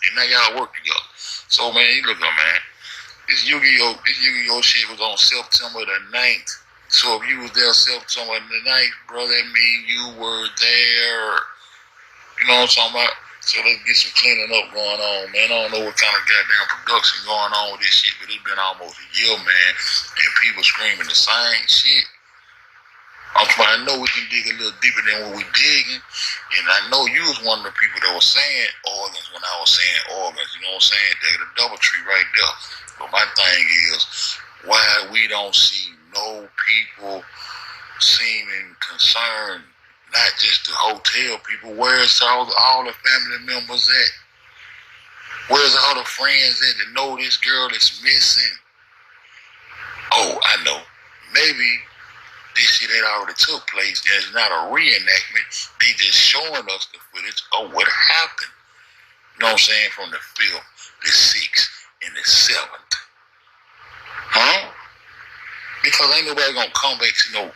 And now y'all work together. So, man, you look at man. This Yu-Gi-Oh shit was on September the 9th. So if you was there September the 9th, bro, that mean you were there. You know what I'm talking about? So let's get some cleaning up going on, man. I don't know what kind of goddamn production going on with this shit, but it's been almost a year, man, and people screaming the same shit. I know we can dig a little deeper than what we digging, and I know you was one of the people that was saying organs when I was saying organs. You know what I'm saying? They got a DoubleTree right there. But my thing is, why we don't see no people seeming concerned, not just the hotel people. Where's all the family members at? Where's all the friends at that know this girl is missing? Oh, I know. Maybe this shit had already took place and it's not a reenactment. They just showing us the footage of what happened. You know what I'm saying? From the 5th, the 6th, and the 7th. Huh? Because ain't nobody gonna come back to no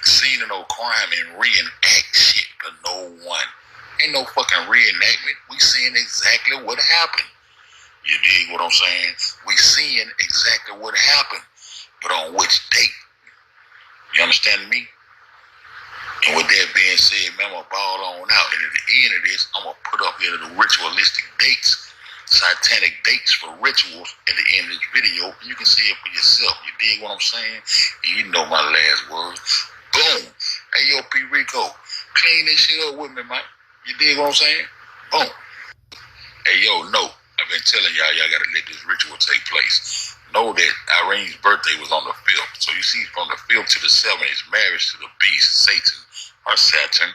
scene of no crime and reenact shit for no one. Ain't no fucking reenactment. We seeing exactly what happened. You dig what I'm saying? We seeing exactly what happened. But on which date? You understand me? And with that being said, man, I'm gonna ball on out. And at the end of this, I'm gonna put up here the ritualistic dates, satanic dates for rituals at the end of this video. And you can see it for yourself. You dig what I'm saying? And you know my last words. Boom. Hey, yo, P. Rico, clean this shit up with me, man. You dig what I'm saying? Boom. Hey, yo, no. I've been telling y'all gotta let this ritual take place. Know that Irene's birthday was on the 5th. So you see from the 5th to the 7th, it's marriage to the beast, Satan, or Saturn.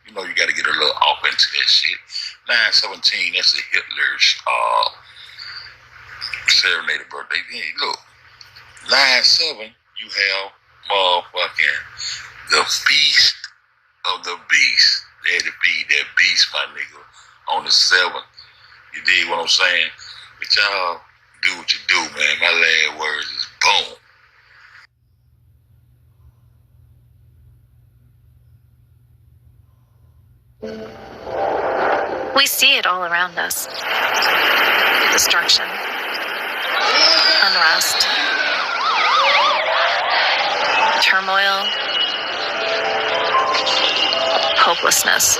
You know you gotta get a little off into that shit. 9/17, that's the Hitler's serenaded birthday. Then look, 9/7, you have motherfucking the feast of the beast. They had to feed that beast, my nigga, on the 7th. You dig what I'm saying? But y'all do what you do, man. My last words is boom. We see it all around us. Destruction. Unrest. Turmoil. Hopelessness.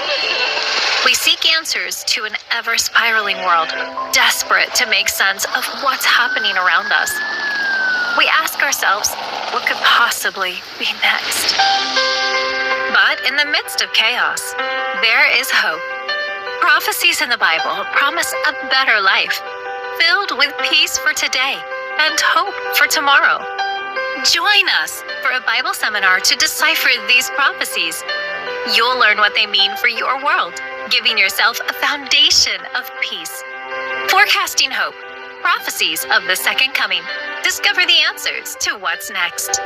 We seek answers to an ever-spiraling world, desperate to make sense of what's happening around us. We ask ourselves, ourselves what could possibly be next. But in the midst of chaos, there is hope. Prophecies in the Bible promise a better life, filled with peace for today and hope for tomorrow. Join us for a Bible seminar to decipher these prophecies. You'll learn what they mean for your world, giving yourself a foundation of peace. Forecasting Hope, Prophecies of the Second Coming. Discover the answers to what's next.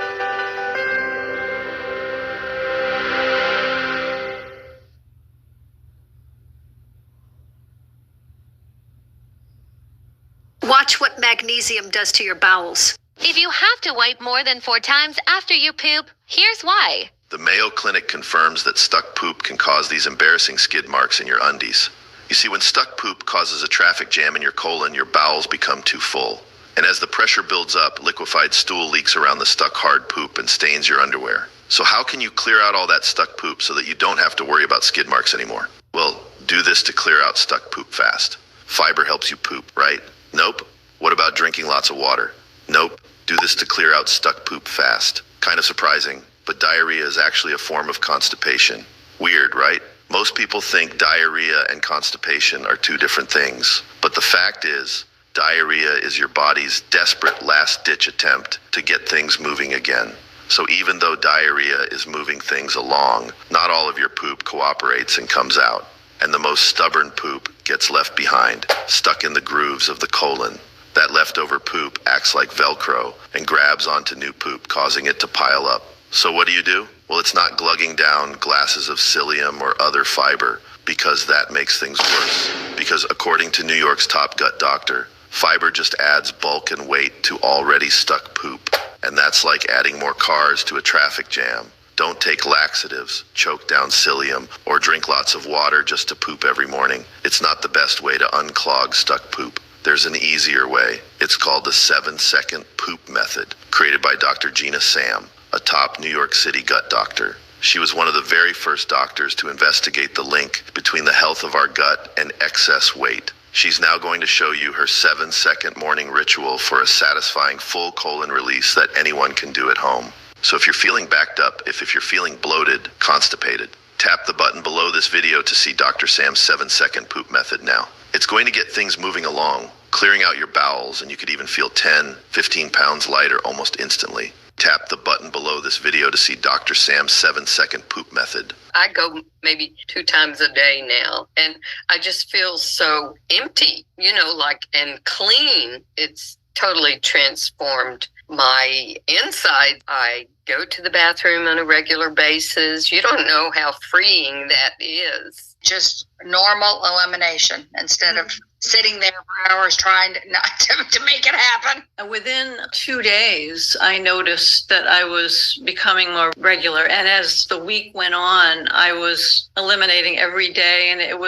Watch what magnesium does to your bowels. If you have to wipe more than 4 times after you poop, here's why. The Mayo Clinic confirms that stuck poop can cause these embarrassing skid marks in your undies. You see, when stuck poop causes a traffic jam in your colon, your bowels become too full. And as the pressure builds up, liquefied stool leaks around the stuck hard poop and stains your underwear. So how can you clear out all that stuck poop so that you don't have to worry about skid marks anymore? Well, do this to clear out stuck poop fast. Fiber helps you poop, right? Nope. What about drinking lots of water? Nope. Do this to clear out stuck poop fast. Kind of surprising, but diarrhea is actually a form of constipation. Weird, right? Most people think diarrhea and constipation are 2 different things. But the fact is, diarrhea is your body's desperate last-ditch attempt to get things moving again. So even though diarrhea is moving things along, not all of your poop cooperates and comes out. And the most stubborn poop gets left behind, stuck in the grooves of the colon. That leftover poop acts like Velcro and grabs onto new poop, causing it to pile up. So what do? Well, it's not glugging down glasses of psyllium or other fiber, because that makes things worse. Because according to New York's top gut doctor, fiber just adds bulk and weight to already stuck poop. And that's like adding more cars to a traffic jam. Don't take laxatives, choke down psyllium, or drink lots of water just to poop every morning. It's not the best way to unclog stuck poop. There's an easier way. It's called the 7-second poop method, created by Dr. Gina Sam, a top New York City gut doctor. She was one of the very first doctors to investigate the link between the health of our gut and excess weight. She's now going to show you her 7-second morning ritual for a satisfying full colon release that anyone can do at home. So if you're feeling backed up, if you're feeling bloated, constipated, tap the button below this video to see Dr. Sam's 7-second poop method now. It's going to get things moving along, clearing out your bowels, and you could even feel 10, 15 pounds lighter almost instantly. Tap the button below this video to see Dr. Sam's 7-second poop method. I go maybe 2 times a day now, and I just feel so empty, and clean. It's totally transformed my inside. I go to the bathroom on a regular basis. You don't know how freeing that is. Just normal elimination instead of sitting there for hours trying to make it happen. Within 2 days, I noticed that I was becoming more regular. And as the week went on, I was eliminating every day. And it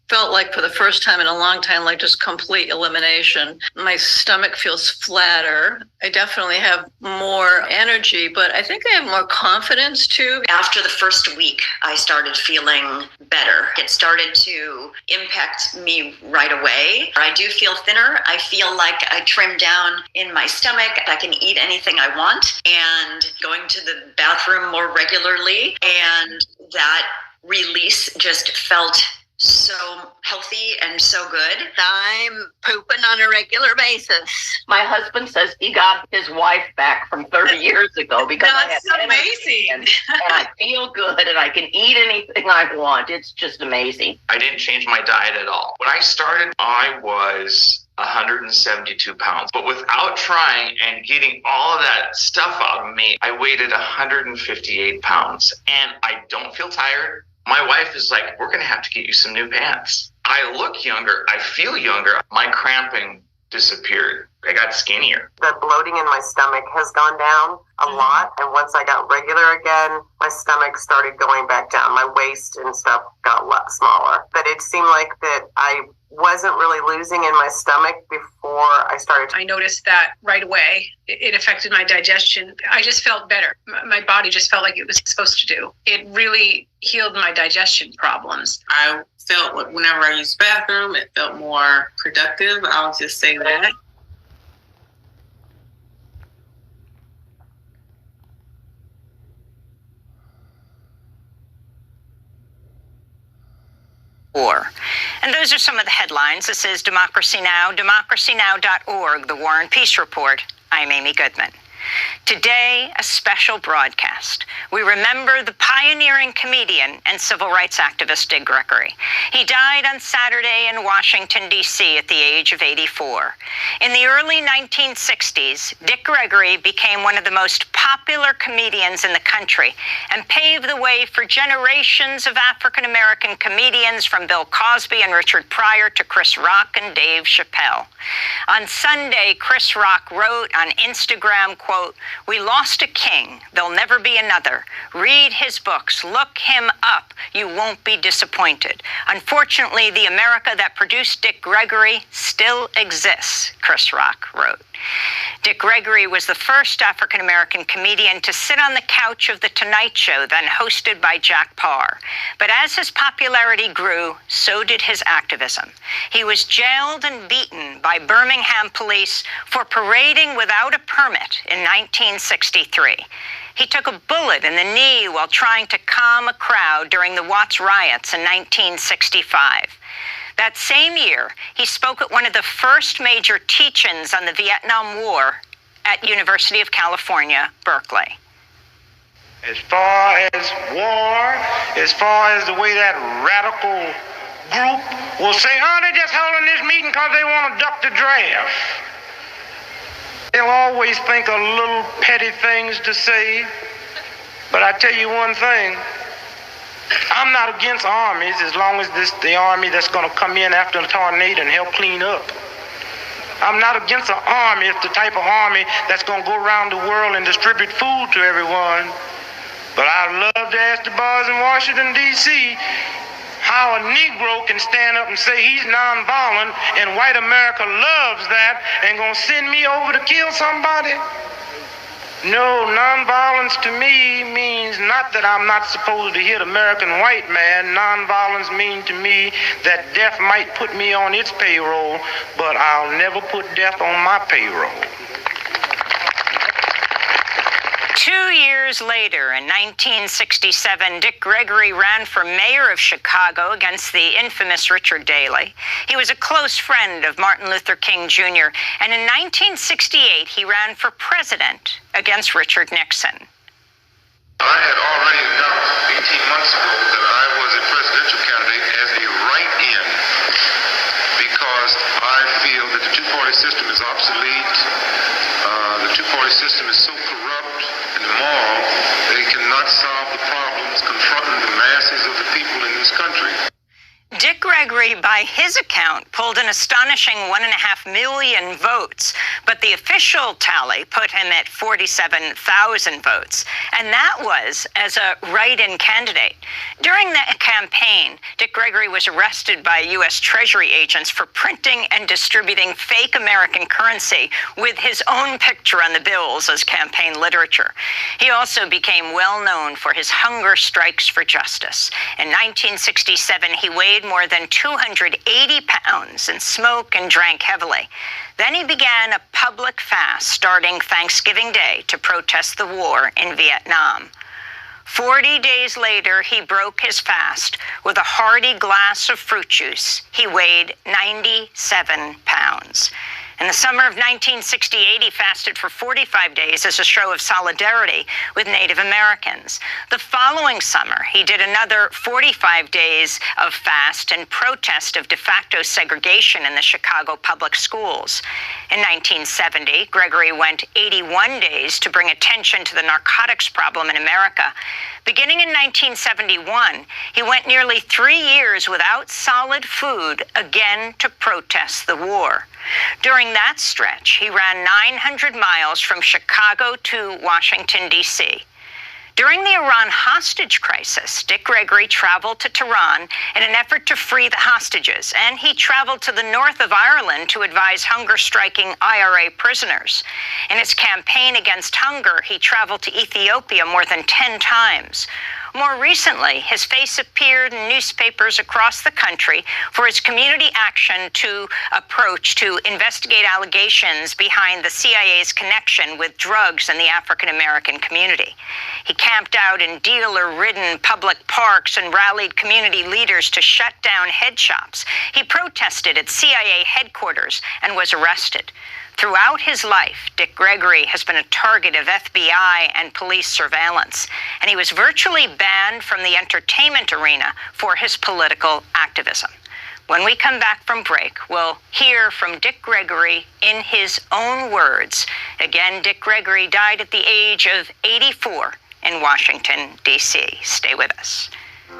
felt like for the first time in a long time, like just complete elimination. My stomach feels flatter. I definitely have more energy, but I think I have more confidence too. After the first week, I started feeling better. It started to impact me right away. I do feel thinner. I feel like I trimmed down in my stomach. I can eat anything I want, and going to the bathroom more regularly. And that release just felt so healthy and so good. I'm pooping on a regular basis. My husband says he got his wife back from 30 years ago because That's I have amazing. And I feel good and I can eat anything I want. It's just amazing. I didn't change my diet at all. When I started, I was 172 pounds. But without trying and getting all of that stuff out of me, I weighed 158 pounds. And I don't feel tired. My wife is like, we're going to have to get you some new pants. I look younger. I feel younger. My cramping disappeared. I got skinnier. The bloating in my stomach has gone down a lot. And once I got regular again, my stomach started going back down. My waist and stuff got a lot smaller. But it seemed like that I wasn't really losing in my stomach before I started. I noticed that right away. It affected my digestion. I just felt better. My body just felt like it was supposed to do. It really healed my digestion problems. I felt like whenever I used the bathroom, it felt more productive. I'll just say that. war. And those are some of the headlines. This is Democracy Now!, democracynow.org, the War and Peace Report. I'm Amy Goodman. Today, a special broadcast. We remember the pioneering comedian and civil rights activist Dick Gregory. He died on Saturday in Washington, D.C. at the age of 84. In the early 1960s, Dick Gregory became one of the most popular comedians in the country and paved the way for generations of African-American comedians from Bill Cosby and Richard Pryor to Chris Rock and Dave Chappelle. On Sunday, Chris Rock wrote on Instagram, quote, "We lost a king. There'll never be another. Read his books. Look him up. You won't be disappointed. Unfortunately, the America that produced Dick Gregory still exists," Chris Rock wrote. Dick Gregory was the first African-American comedian to sit on the couch of The Tonight Show, then hosted by Jack Paar. But as his popularity grew, so did his activism. He was jailed and beaten by Birmingham police for parading without a permit in 1963. He took a bullet in the knee while trying to calm a crowd during the Watts riots in 1965. That same year, he spoke at one of the first major teach-ins on the Vietnam War at University of California, Berkeley. As far as war, as far as the way that radical group will say, oh, they're just holding this meeting because they want to duck the draft. They'll always think of little petty things to say. But I tell you one thing, I'm not against armies as long as this the army that's going to come in after a tornado and help clean up. I'm not against an army. It's the type of army that's going to go around the world and distribute food to everyone. But I'd love to ask the boys in Washington, D.C., how a Negro can stand up and say he's nonviolent and white America loves that and going to send me over to kill somebody? No, nonviolence to me means not that I'm not supposed to hit American white man. Nonviolence means to me that death might put me on its payroll, but I'll never put death on my payroll. 2 years later, in 1967, Dick Gregory ran for mayor of Chicago against the infamous Richard Daley. He was a close friend of Martin Luther King Jr., and in 1968, he ran for president against Richard Nixon. I had already announced 18 months ago that I was a presidential candidate as a write-in because I feel that the two-party system is obsolete. The two-party system is so corrupt and immoral, they cannot solve the problems confronting the masses of the people in this country. Dick Gregory, by his account, pulled an astonishing 1.5 million votes, but the official tally put him at 47,000 votes, and that was as a write-in candidate. During the campaign, Dick Gregory was arrested by U.S. Treasury agents for printing and distributing fake American currency with his own picture on the bills as campaign literature. He also became well known for his hunger strikes for justice. In 1967, he weighed more than 280 pounds and smoked and drank heavily. Then he began a public fast starting Thanksgiving Day to protest the war in Vietnam. 40 days later, he broke his fast with a hearty glass of fruit juice. He weighed 97 pounds. In the summer of 1968, he fasted for 45 days as a show of solidarity with Native Americans. The following summer, he did another 45 days of fast in protest of de facto segregation in the Chicago public schools. In 1970, Gregory went 81 days to bring attention to the narcotics problem in America. Beginning in 1971, he went nearly 3 years without solid food, again to protest the war. During that stretch, he ran 900 miles from Chicago to Washington, D.C. During the Iran hostage crisis, Dick Gregory traveled to Tehran in an effort to free the hostages, and he traveled to the north of Ireland to advise hunger-striking IRA prisoners. In his campaign against hunger, he traveled to Ethiopia more than 10 times. More recently, his face appeared in newspapers across the country for his community action approach to investigate allegations behind the CIA's connection with drugs in the African American community. He camped out in dealer-ridden public parks and rallied community leaders to shut down head shops. He protested at CIA headquarters and was arrested. Throughout his life, Dick Gregory has been a target of FBI and police surveillance, and he was virtually banned from the entertainment arena for his political activism. When we come back from break, we'll hear from Dick Gregory in his own words. Again, Dick Gregory died at the age of 84 in Washington, D.C. Stay with us.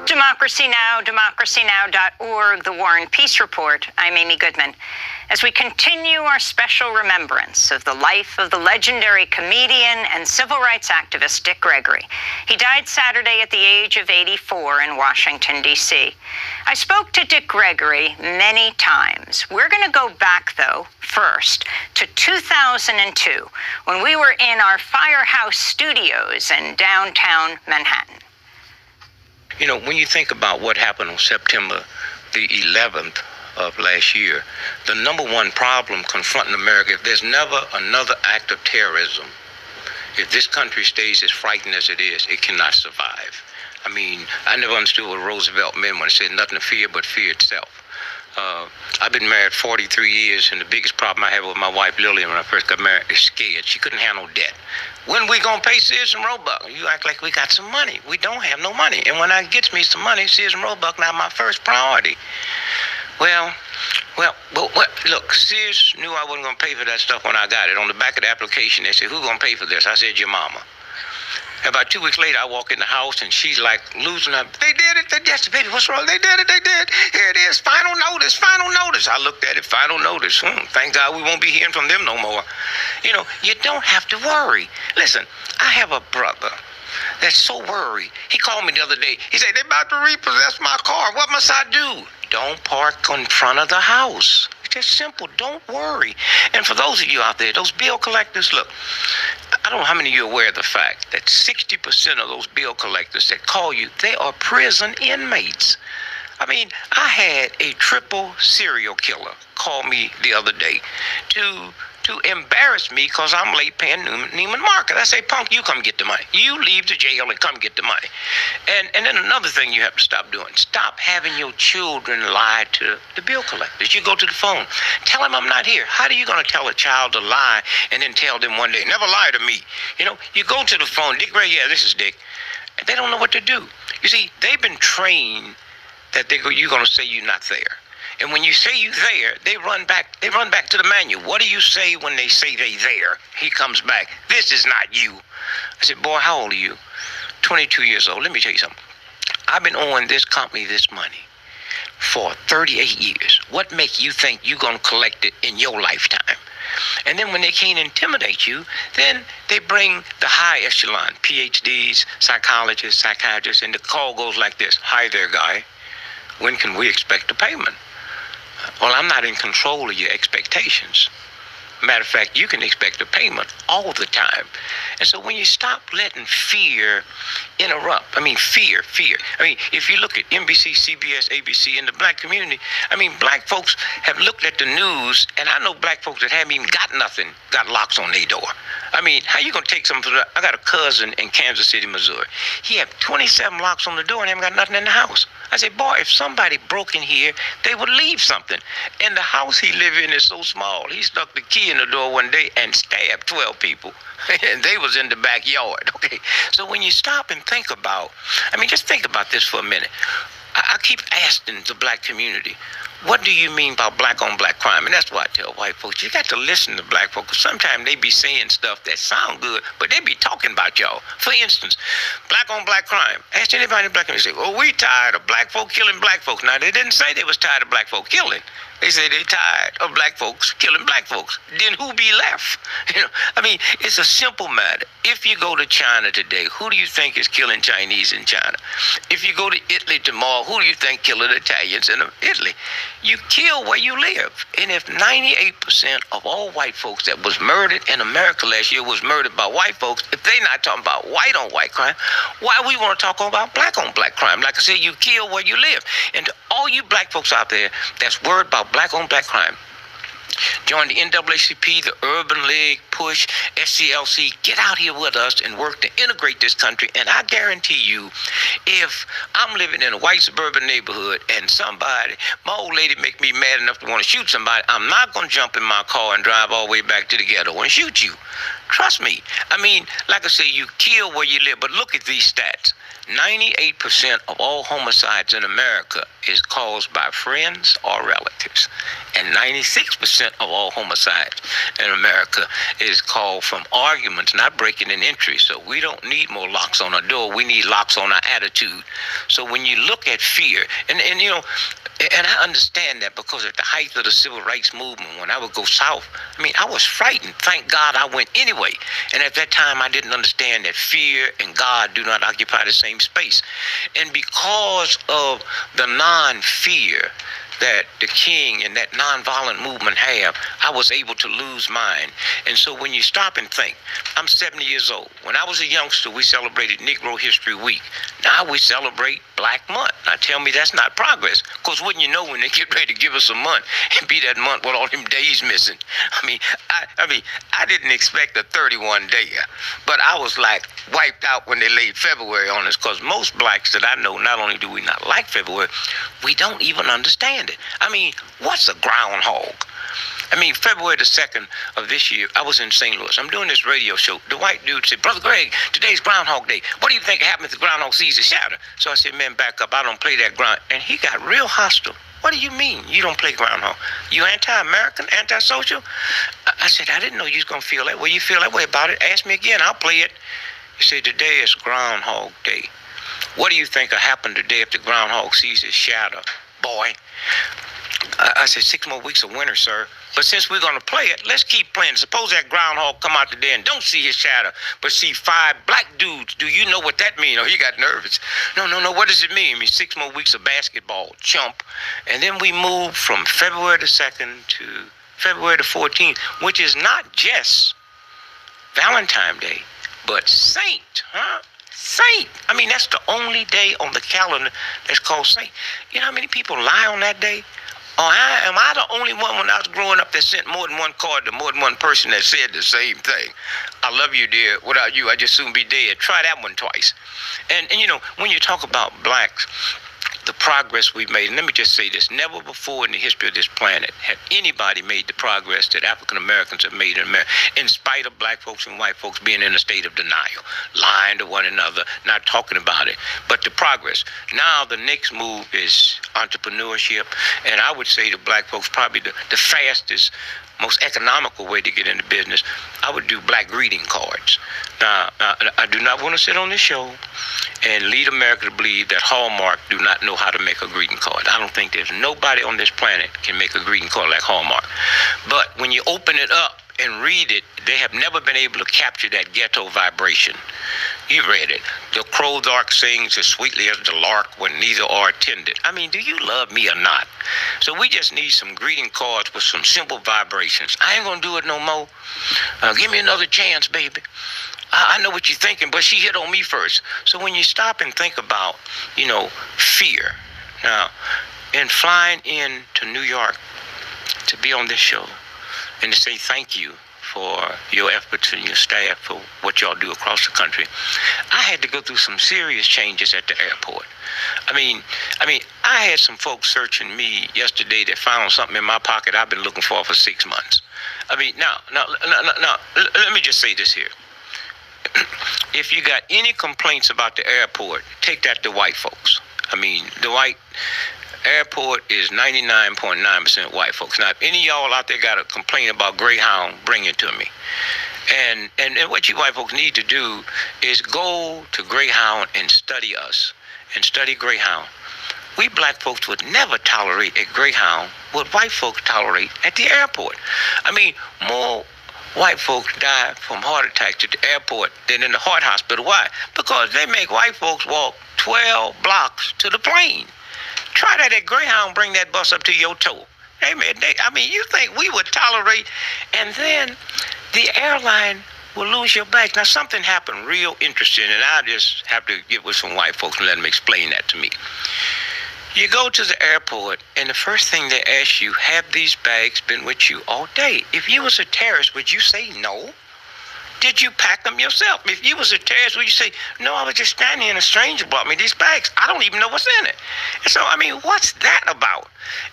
Democracy Now!, democracynow.org, The War and Peace Report. I'm Amy Goodman. As we continue our special remembrance of the life of the legendary comedian and civil rights activist Dick Gregory. He died Saturday at the age of 84 in Washington, D.C. I spoke to Dick Gregory many times. We're going to go back, though, first to 2002, when we were in our Firehouse Studios in downtown Manhattan. You know, when you think about what happened on September the 11th of last year, the number one problem confronting America, if there's never another act of terrorism, if this country stays as frightened as it is, it cannot survive. I mean, I never understood what Roosevelt meant when he said nothing to fear but fear itself. I've been married 43 years, and the biggest problem I had with my wife, Lillian, when I first got married, is scared. She couldn't handle debt. When we gonna pay Sears and Roebuck? You act like we got some money. We don't have no money. And when I get me some money, Sears and Roebuck now my first priority. Well, look, Sears knew I wasn't gonna pay for that stuff when I got it. On the back of the application, they said, "Who's gonna pay for this?" I said, "Your mama." About 2 weeks later, I walk in the house, and she's like losing her. They did it. Yes, baby, what's wrong? They did it. Here it is. Final notice. I looked at it. Final notice. Thank God we won't be hearing from them no more. You know, you don't have to worry. Listen, I have a brother that's so worried. He called me the other day. He said, "They're about to repossess my car. What must I do?" Don't park in front of the house. It's just simple. Don't worry. And for those of you out there, those bill collectors, look, I don't know how many of you are aware of the fact that 60% of those bill collectors that call you, they are prison inmates. I mean, I had a triple serial killer call me the other day to embarrass me because I'm late paying Neiman Marcus. I say, "Punk, you come get the money. You leave the jail and come get the money." And then another thing you have to stop doing, stop having your children lie to the bill collectors. You go to the phone, tell them I'm not here. How are you going to tell a child to lie and then tell them one day, "Never lie to me"? You know, you go to the phone, "Dick Ray, yeah, this is Dick." And they don't know what to do. You see, they've been trained that you're going to say you're not there. And when you say you there, they run back to the manual. What do you say when they say they there? He comes back, "This is not you." I said, "Boy, how old are you?" 22 years old. Let me tell you something. I've been owing this company this money for 38 years. What makes you think you're going to collect it in your lifetime? And then when they can't intimidate you, then they bring the high echelon, PhDs, psychologists, psychiatrists, and the call goes like this: "Hi there, guy. When can we expect a payment?" Well, I'm not in control of your expectations. Matter of fact, you can expect a payment all the time. And so when you stop letting fear interrupt, fear. If you look at NBC, CBS, ABC, in the black community, black folks have looked at the news, and I know black folks that haven't even got nothing, got locks on their door. How you going to take something? I got a cousin in Kansas City, Missouri. He had 27 locks on the door and haven't got nothing in the house. I said, "Boy, if somebody broke in here, they would leave something." And the house he lived in is so small. He stuck the key in the door one day and stabbed 12 people. And they was in the backyard. Okay. So when you stop and think about, just think about this for a minute. I keep asking the black community, what do you mean by black on black crime? And that's why I tell white folks, you got to listen to black folks. Sometimes they be saying stuff that sound good, but they be talking about y'all. For instance, black on black crime. Ask anybody in black community, say, "Oh, we tired of black folk killing black folks." Now, they didn't say they was tired of black folk killing. They say they're tired of black folks killing black folks. Then who be left? I mean, it's a simple matter. If you go to China today, who do you think is killing Chinese in China? If you go to Italy tomorrow, who do you think killing Italians in Italy? You kill where you live. And if 98% of all white folks that was murdered in America last year was murdered by white folks, if they not talking about white on white crime, why we want to talk about black on black crime? Like I said, you kill where you live. And to all you black folks out there that's worried about black on black crime, join the NAACP, the Urban League, PUSH, SCLC. Get out here with us and work to integrate this country. And I guarantee you, if I'm living in a white suburban neighborhood and somebody, my old lady make me mad enough to want to shoot somebody, I'm not going to jump in my car and drive all the way back to the ghetto and shoot you. Trust me. I mean, like I say, you kill where you live. But look at these stats. 98% of all homicides in America is caused by friends or relatives. And 96% of all homicides in America is caused from arguments, not breaking an entry. So we don't need more locks on our door. We need locks on our attitude. So when you look at fear, and you know, and I understand that because at the height of the civil rights movement, when I would go south, I mean, I was frightened. Thank God I went anyway. And at that time, I didn't understand that fear and God do not occupy the same space. And because of the non-fear that the King and that nonviolent movement have, I was able to lose mine. And so when you stop and think, I'm 70 years old. When I was a youngster, we celebrated Negro History Week. Now we celebrate Black Month. Now tell me that's not progress. Because wouldn't you know, when they get ready to give us a month and be that month with all them days missing? I mean, I didn't expect a 31 day, but I was like wiped out when they laid February on us, because most blacks that I know, not only do we not like February, we don't even understand it. I mean, what's a groundhog? I mean, February the 2nd of this year, I was in St. Louis. I'm doing this radio show. The white dude said, Brother Greg, today's Groundhog Day. What do you think happened if the groundhog sees a shadow? So I said, man, back up. I don't play that ground. And he got real hostile. What do you mean you don't play groundhog? You anti-American, anti-social? I said, I didn't know you was going to feel that way. You feel that way about it? Ask me again. I'll play it. He said, today is Groundhog Day. What do you think will happen today if the groundhog sees his shadow? Boy. I said, 6 more weeks of winter, sir. But since we're going to play it, let's keep playing. Suppose that groundhog come out today and don't see his shadow, but see 5 black dudes. Do you know what that means? Oh, he got nervous. No. What does it mean? It means 6 more weeks of basketball, chump. And then we move from February the 2nd to February the 14th, which is not just Valentine's Day, but Saint, Saint. I mean, that's the only day on the calendar that's called Saint. You know how many people lie on that day? Or am I the only one when I was growing up that sent more than one card to more than one person that said the same thing? I love you, dear. Without you, I'd just soon be dead. Try that one twice. And you know, when you talk about blacks, the progress we've made, and let me just say this, never before in the history of this planet had anybody made the progress that African Americans have made in America, in spite of black folks and white folks being in a state of denial, lying to one another, not talking about it, but the progress. Now the next move is entrepreneurship, and I would say to black folks, probably the fastest, most economical way to get into business, I would do black greeting cards. Now, I do not want to sit on this show and lead America to believe that Hallmark do not know how to make a greeting card. I don't think there's nobody on this planet can make a greeting card like Hallmark. But when you open it up and read it, they have never been able to capture that ghetto vibration. You read it. The crow dark sings as sweetly as the lark when neither are attended. I mean, do you love me or not? So we just need some greeting cards with some simple vibrations. I ain't gonna do it no more. Give me another chance, baby. I know what you're thinking, but she hit on me first. So when you stop and think about, you know, fear. Now, in flying in to New York to be on this show and to say thank you for your efforts and your staff for what y'all do across the country, I had to go through some serious changes at the airport. I mean, I had some folks searching me yesterday that found something in my pocket I've been looking for 6 months. I mean, now, let me just say this here. If you got any complaints about the airport, take that to white folks. I mean, the white airport is 99.9% white folks. Now, if any of y'all out there got a complaint about Greyhound, bring it to me. And what you white folks need to do is go to Greyhound and study us and study Greyhound. we black folks would never tolerate at Greyhound what white folks tolerate at the airport. I mean, more white folks die from heart attacks at the airport than in the heart hospital. Why? Because they make white folks walk 12 blocks to the plane. Try that at Greyhound, bring that bus up to your toe. Hey, man, you think we would tolerate, and then the airline will lose your bags. Now, something happened real interesting, and I just have to get with some white folks and let them explain that to me. You go to the airport, and the first thing they ask you, have these bags been with you all day? If you was a terrorist, would you say no? Did you pack them yourself? If you was a terrorist, would you say, no, I was just standing here and a stranger brought me these bags. I don't even know what's in it. And so, I mean, what's that about?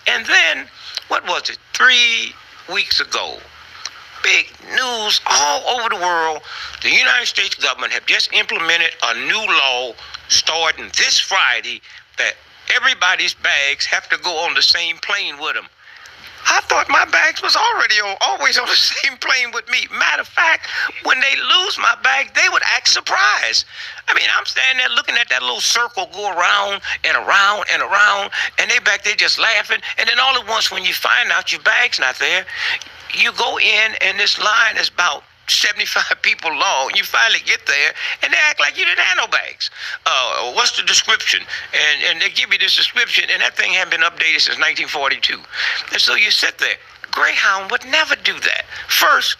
And then, what was it, 3 weeks ago, big news all over the world, the United States government have just implemented a new law starting this Friday that everybody's bags have to go on the same plane with them. I thought my bags was always on the same plane with me. Matter of fact, when they lose my bag, they would act surprised. I mean, I'm standing there looking at that little circle go around and around and around, and they back there just laughing. And then all at once, when you find out your bag's not there, you go in, and this line is about 75 people long. You finally get there, and they act like you didn't have no bags. What's the description? And they give you this description, and that thing hadn't been updated since 1942. And so you sit there. Greyhound would never do that. First,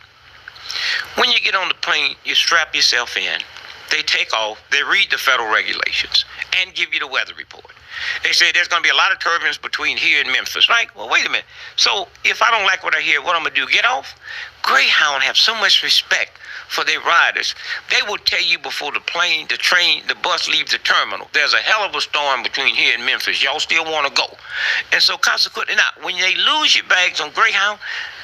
when you get on the plane, you strap yourself in. They take off. They read the federal regulations and give you the weather report. They say there's going to be a lot of turbulence between here and Memphis, right? Well, wait a minute. So if I don't like what I hear, what I'm going to do, get off? Greyhound have so much respect for their riders. They will tell you before the plane, the train, the bus leaves the terminal, there's a hell of a storm between here and Memphis. Y'all still want to go. And so consequently, now, when they lose your bags on Greyhound,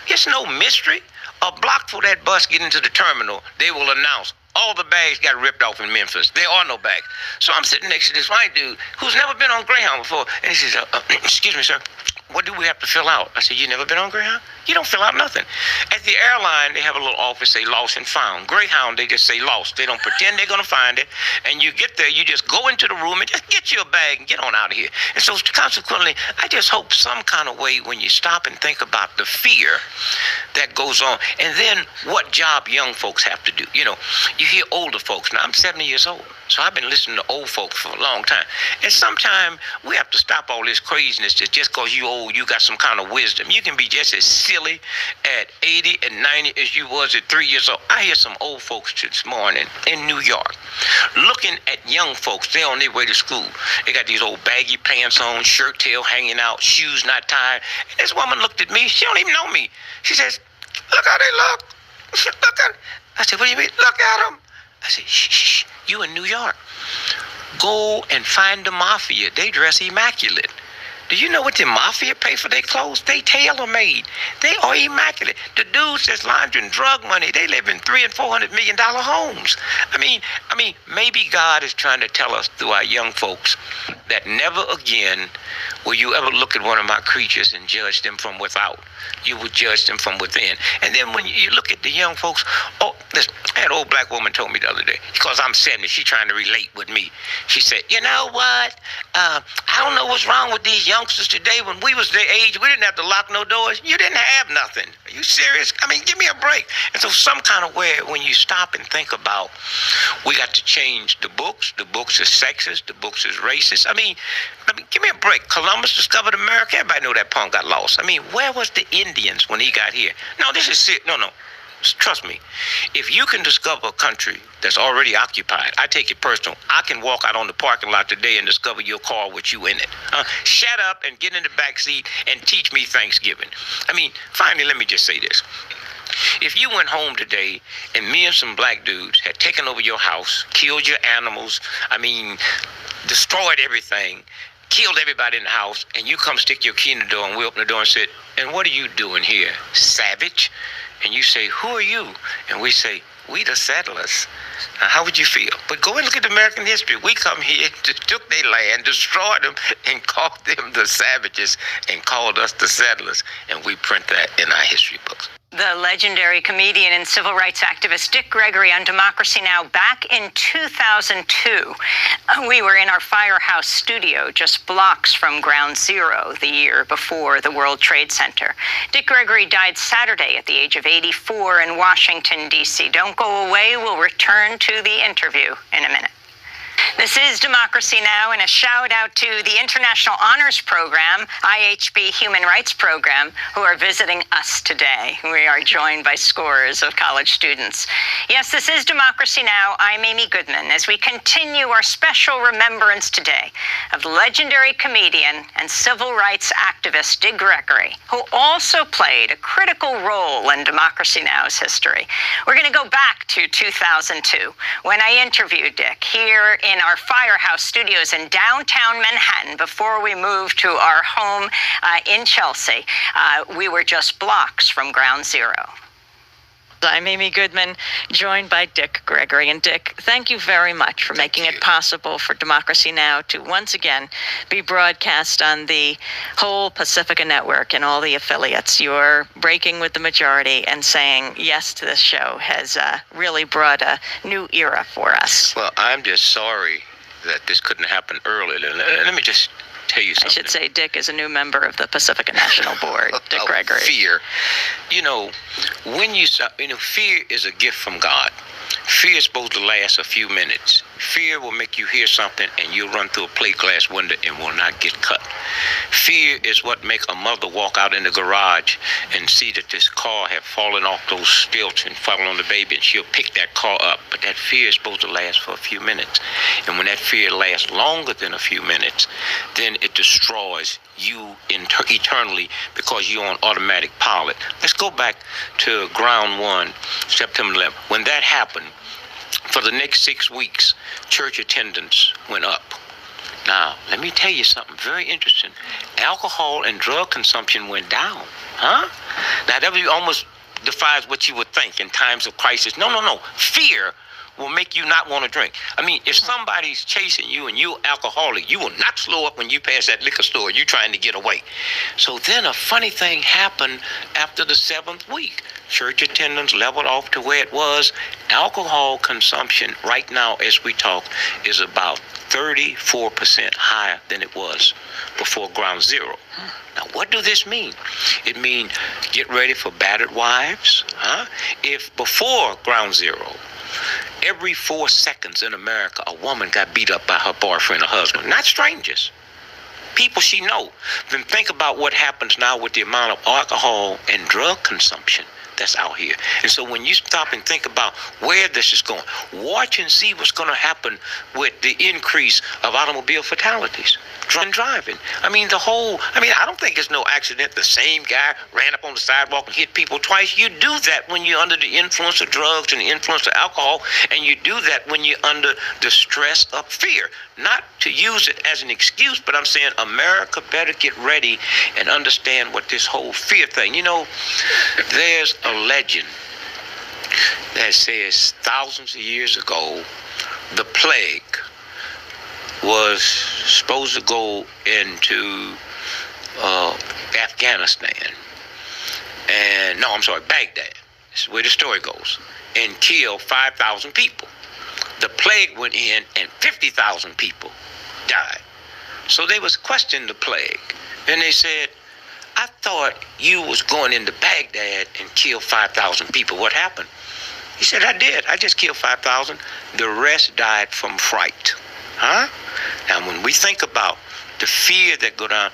it's no mystery. A block for that bus getting to the terminal, they will announce, all the bags got ripped off in Memphis. There are no bags. So I'm sitting next to this white dude who's never been on Greyhound before. And he says, excuse me, sir, what do we have to fill out? I said, you never been on Greyhound? You don't fill out nothing. At the airline, they have a little office, say lost and found. Greyhound, they just say lost. They don't pretend they're going to find it. And you get there, you just go into the room and just get you a bag and get on out of here. And so consequently, I just hope some kind of way when you stop and think about the fear that goes on, and then what job young folks have to do. You know, you hear older folks. Now, I'm 70 years old, so I've been listening to old folks for a long time. And sometimes we have to stop all this craziness that just because you old, you got some kind of wisdom. You can be just as silly at 80 and 90 as you was at 3 years old. I hear some old folks this morning in New York looking at young folks. They're on their way to school. They got these old baggy pants on, shirt tail hanging out, shoes not tied. And this woman looked at me. She don't even know me. She says, look how they look. Look at. I said, what do you mean? Look at them. I said, shh, you in New York. Go and find the mafia. They dress immaculate. Do you know what the mafia pay for their clothes? They tailor-made. They are immaculate. The dudes that's laundering drug money, they live in $300 and $400 million homes. I mean, maybe God is trying to tell us through our young folks that never again will you ever look at one of my creatures and judge them from without. You would judge them from within. And then when you look at the young folks, listen, I had an old black woman told me the other day, because I'm 70, she's trying to relate with me. She said, you know what? I don't know what's wrong with these youngsters today. When we was their age, we didn't have to lock no doors. You didn't have nothing. Are you serious? I mean, give me a break. And so some kind of way, when you stop and think about, we got to change the books. The books is sexist. The books is racist. I mean, give me a break. Columbus discovered America. Everybody know that punk got lost. I mean, where was the Indians when he got here? No, this is serious. No. Trust me. If you can discover a country that's already occupied, I take it personal. I can walk out on the parking lot today and discover your car with you in it. Shut up and get in the back seat and teach me Thanksgiving. I mean, finally, let me just say this. If you went home today and me and some black dudes had taken over your house, killed your animals, destroyed everything, killed everybody in the house, and you come stick your key in the door and we open the door and said, and what are you doing here, savage? And you say, who are you? And we say, we the settlers. Now, how would you feel? But go and look at American history. We come here, took their land, destroyed them, and called them the savages, and called us the settlers. And we print that in our history books. The legendary comedian and civil rights activist Dick Gregory on Democracy Now! Back in 2002. We were in our Firehouse studio just blocks from Ground Zero the year before the World Trade Center. Dick Gregory died Saturday at the age of 84 in Washington, D.C. Don't go away. We'll return to the interview in a minute. This is Democracy Now! And a shout out to the International Honors Program, IHB Human Rights Program, who are visiting us today. We are joined by scores of college students. Yes, this is Democracy Now! I'm Amy Goodman as we continue our special remembrance today of legendary comedian and civil rights activist Dick Gregory, who also played a critical role in Democracy Now!'s history. We're going to go back to 2002 when I interviewed Dick here in our Firehouse studios in downtown Manhattan before we moved to our home in Chelsea. We were just blocks from Ground Zero. I'm Amy Goodman, joined by Dick Gregory. And Dick, thank you very much for making it possible for Democracy Now! To once again be broadcast on the whole Pacifica network and all the affiliates. You're breaking with the majority and saying yes to this show has really brought a new era for us. Well, I'm just sorry that this couldn't happen earlier. Let me just tell you something. I should say Dick is a new member of the Pacifica National Board, Dick Gregory. Fear. Fear is a gift from God. Fear is supposed to last a few minutes. Fear will make you hear something and you'll run through a plate glass window and will not get cut. Fear is what makes a mother walk out in the garage and see that this car have fallen off those stilts and fallen on the baby, and she'll pick that car up. But that fear is supposed to last for a few minutes. And when that fear lasts longer than a few minutes, then it destroys you eternally because you're on automatic pilot. Let's go back to Ground One, September 11th. When that happened, for the next 6 weeks, church attendance went up. Now, let me tell you something very interesting. Alcohol and drug consumption went down. Huh? Now, that almost defies what you would think in times of crisis. No. Fear will make you not want to drink. I mean, if somebody's chasing you and you're alcoholic, you will not slow up when you pass that liquor store. You're trying to get away. So then a funny thing happened after the 7th week. Church attendance leveled off to where it was. Alcohol consumption right now as we talk is about 34% higher than it was before Ground Zero. Now, what does this mean? It means get ready for battered wives. If before Ground Zero, every 4 seconds in America, a woman got beat up by her boyfriend or husband, not strangers, people she know. Then think about what happens now with the amount of alcohol and drug consumption that's out here. And so when you stop and think about where this is going, watch and see what's going to happen with the increase of automobile fatalities, driving. I don't think it's no accident the same guy ran up on the sidewalk and hit people twice. You do that when you're under the influence of drugs and the influence of alcohol, and you do that when you're under the stress of fear. Not to use it as an excuse, but I'm saying America better get ready and understand what this whole fear thing. There's a legend that says thousands of years ago, the plague was supposed to go into Afghanistan. Baghdad. This is where the story goes. And kill 5,000 people. The plague went in and 50,000 people died. So they was questioning the plague. And they said, I thought you was going into Baghdad and killed 5,000 people. What happened? He said, I did. I just killed 5,000. The rest died from fright. Now, when we think about the fear that go down,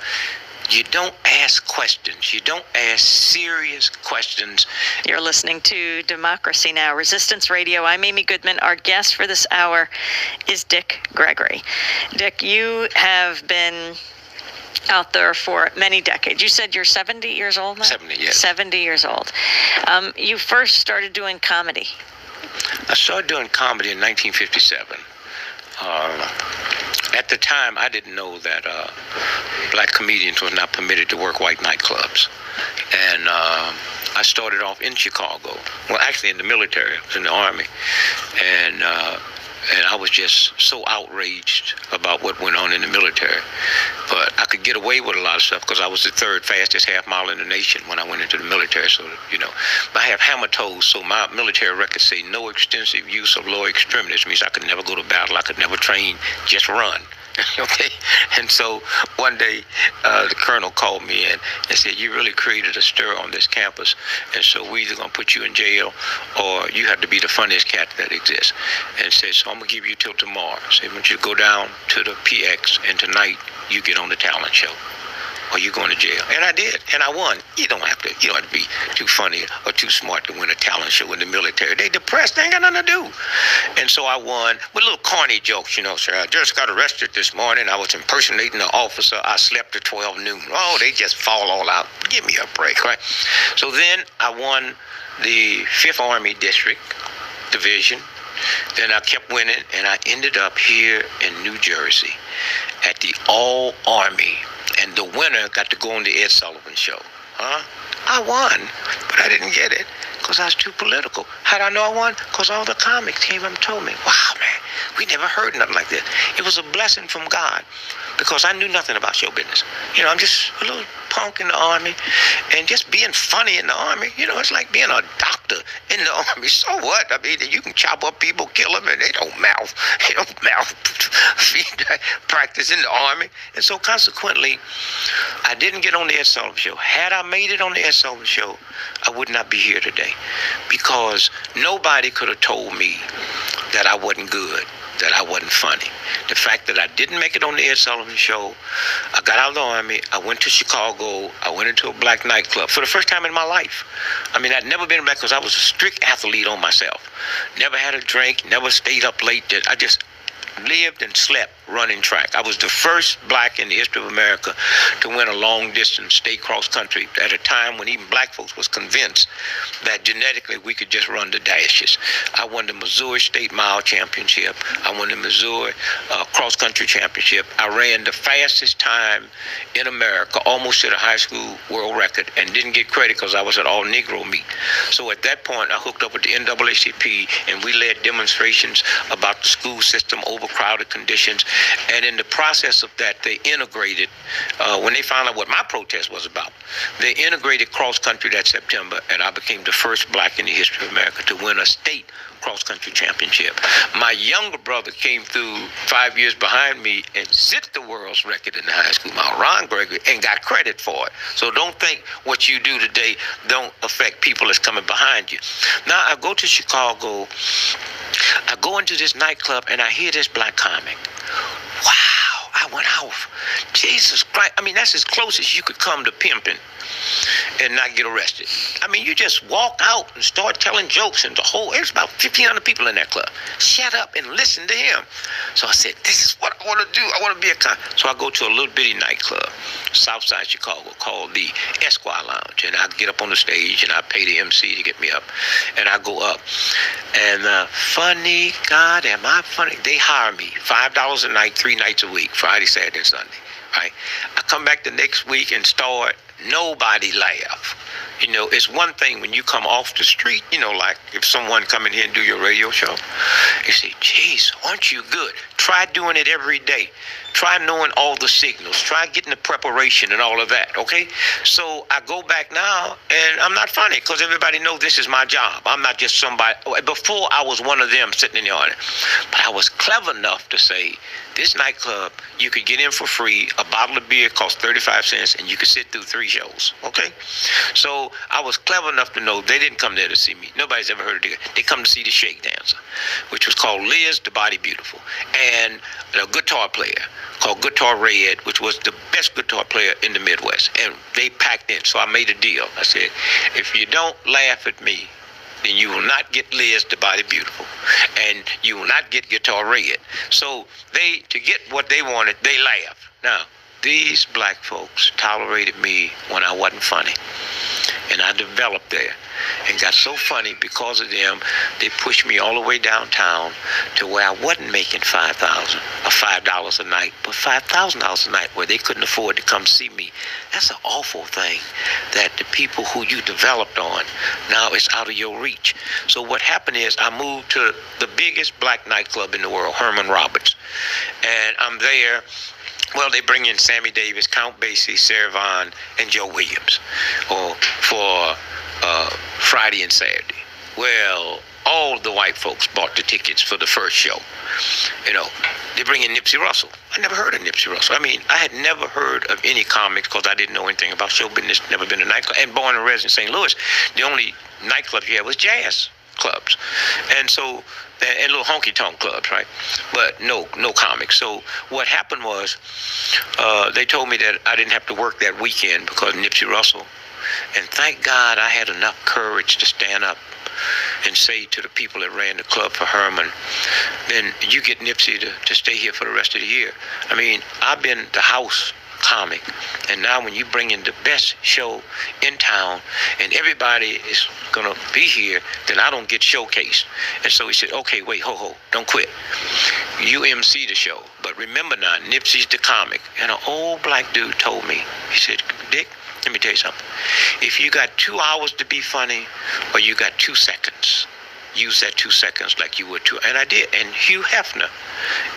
you don't ask questions. You don't ask serious questions. You're listening to Democracy Now! Resistance Radio. I'm Amy Goodman. Our guest for this hour is Dick Gregory. Dick, you have been out there for many decades. You said you're 70 years old now? 70, yes. 70 years old. You first started doing comedy. I started doing comedy in 1957. At the time, I didn't know that black comedians were not permitted to work white nightclubs. And I started off in Chicago. Well, actually in the military. I was in the Army. And And I was just so outraged about what went on in the military. But I could get away with a lot of stuff because I was the third fastest half mile in the nation when I went into the military. So, but I have hammer toes, so my military records say no extensive use of lower extremities. Means I could never go to battle. I could never train, just run. Okay, and so one day the colonel called me in and said, "You really created a stir on this campus, and so we either gonna put you in jail or you have to be the funniest cat that exists." And said, "So I'm gonna give you till tomorrow. So I want you to go down to the PX, and tonight you get on the talent show, or you going to jail." And I did, and I won. You don't have to be too funny or too smart to win a talent show in the military. They depressed, they ain't got nothing to do. And so I won with little corny jokes, sir. I just got arrested this morning. I was impersonating an officer. I slept at 12 noon. Oh, they just fall all out. Give me a break, right? So then I won the 5th Army District Division. Then I kept winning, and I ended up here in New Jersey at the All Army. And the winner got to go on the Ed Sullivan Show. I won, but I didn't get it because I was too political. How'd I know I won? Because all the comics came up and told me, "Wow, man, we never heard nothing like this." It was a blessing from God because I knew nothing about show business. I'm just a little punk in the Army, and just being funny in the Army, it's like being a doctor in the Army. So what? I mean, you can chop up people, kill them, and they don't mouth practice in the Army. And so consequently, I didn't get on the Ed Sullivan Show. Had I made it on the Ed Sullivan Show, I would not be here today, because nobody could have told me that I wasn't good, that I wasn't funny. The fact that I didn't make it on the Ed Sullivan Show, I got out of the Army, I went to Chicago, I went into a black nightclub for the first time in my life. I mean, I'd never been black because I was a strict athlete on myself. Never had a drink, never stayed up late. I just lived and slept running track. I was the first black in the history of America to win a long distance state cross country at a time when even black folks was convinced that genetically we could just run the dashes. I won the Missouri State Mile Championship. I won the Missouri Cross Country Championship. I ran the fastest time in America, almost to the high school world record, and didn't get credit because I was at all Negro meet. So at that point, I hooked up with the NAACP, and we led demonstrations about the school system, overcrowded conditions. And in the process of that, they integrated, when they found out what my protest was about, they integrated cross country that September, and I became the first black in the history of America to win a state cross-country championship. My younger brother came through 5 years behind me and set the world's record in the high school mile, Ron Gregory, and got credit for it. So don't think what you do today don't affect people that's coming behind you. Now, I go to Chicago, I go into this nightclub, and I hear this black comic. Wow, I went off. Jesus Christ. I mean, that's as close as you could come to pimping and not get arrested. I mean, you just walk out and start telling jokes, and there's about 1,500 people in that club. Shut up and listen to him. So I said, this is what I want to do. I want to be a comic. So I go to a little bitty nightclub, Southside Chicago, called the Esquire Lounge, and I get up on the stage, and I pay the MC to get me up, and I go up, and funny, God, am I funny? They hire me $5 a night, 3 nights a week, Friday, Saturday, and Sunday. Right? I come back the next week and start. Nobody laugh. You know, it's one thing when you come off the street, you know, like if someone come in here and do your radio show, they say, geez, aren't you good? Try doing it every day. Try knowing all the signals. Try getting the preparation and all of that, okay? So I go back now, and I'm not funny because everybody knows this is my job. I'm not just somebody. Before, I was one of them sitting in the audience. But I was clever enough to say, this nightclub, you could get in for free. A bottle of beer costs 35 cents, and you could sit through 3 shows, okay? So I was clever enough to know they didn't come there to see me. Nobody's ever heard of it. They come to see the Shake Dancer, which was called Liz, the Body Beautiful, and a guitar player called Guitar Red, which was the best guitar player in the Midwest. And they packed in. So I made a deal. I said, if you don't laugh at me, then you will not get Liz, the Body Beautiful, and you will not get Guitar Red. So they, to get what they wanted, they laughed. Now, these black folks tolerated me when I wasn't funny. and I developed there and got so funny because of them. They pushed me all the way downtown to where I wasn't making $5,000 or $5 a night, but $5,000 a night where they couldn't afford to come see me. That's an awful thing, that the people who you developed on, now it's out of your reach. So what happened is I moved to the biggest black nightclub in the world, Herman Roberts, and I'm there. Well, they bring in Sammy Davis, Count Basie, Sarah Vaughan, and Joe Williams for Friday and Saturday. Well, all the white folks bought the tickets for the first show. You know, they bring in Nipsey Russell. I never heard of Nipsey Russell. I mean, I had never heard of any comics because I didn't know anything about show business, never been to a nightclub. And born and raised in St. Louis, the only nightclub you had was jazz clubs. And so, and little honky-tonk clubs, right? But no comics. So what happened was they told me that I didn't have to work that weekend because of Nipsey Russell. And thank God I had enough courage to stand up and say to the people that ran the club for Herman, then you get Nipsey to stay here for the rest of the year. I mean, I've been the house comic, and now when you bring in the best show in town and everybody is gonna be here, then I don't get showcased. And so he said, okay, wait, ho, don't quit. You MC the show, but remember now, Nipsey's the comic. And an old black dude told me, he said, Dick, let me tell you something. If you got 2 hours to be funny, or you got 2 seconds, use that 2 seconds like you would too. And I did. And Hugh Hefner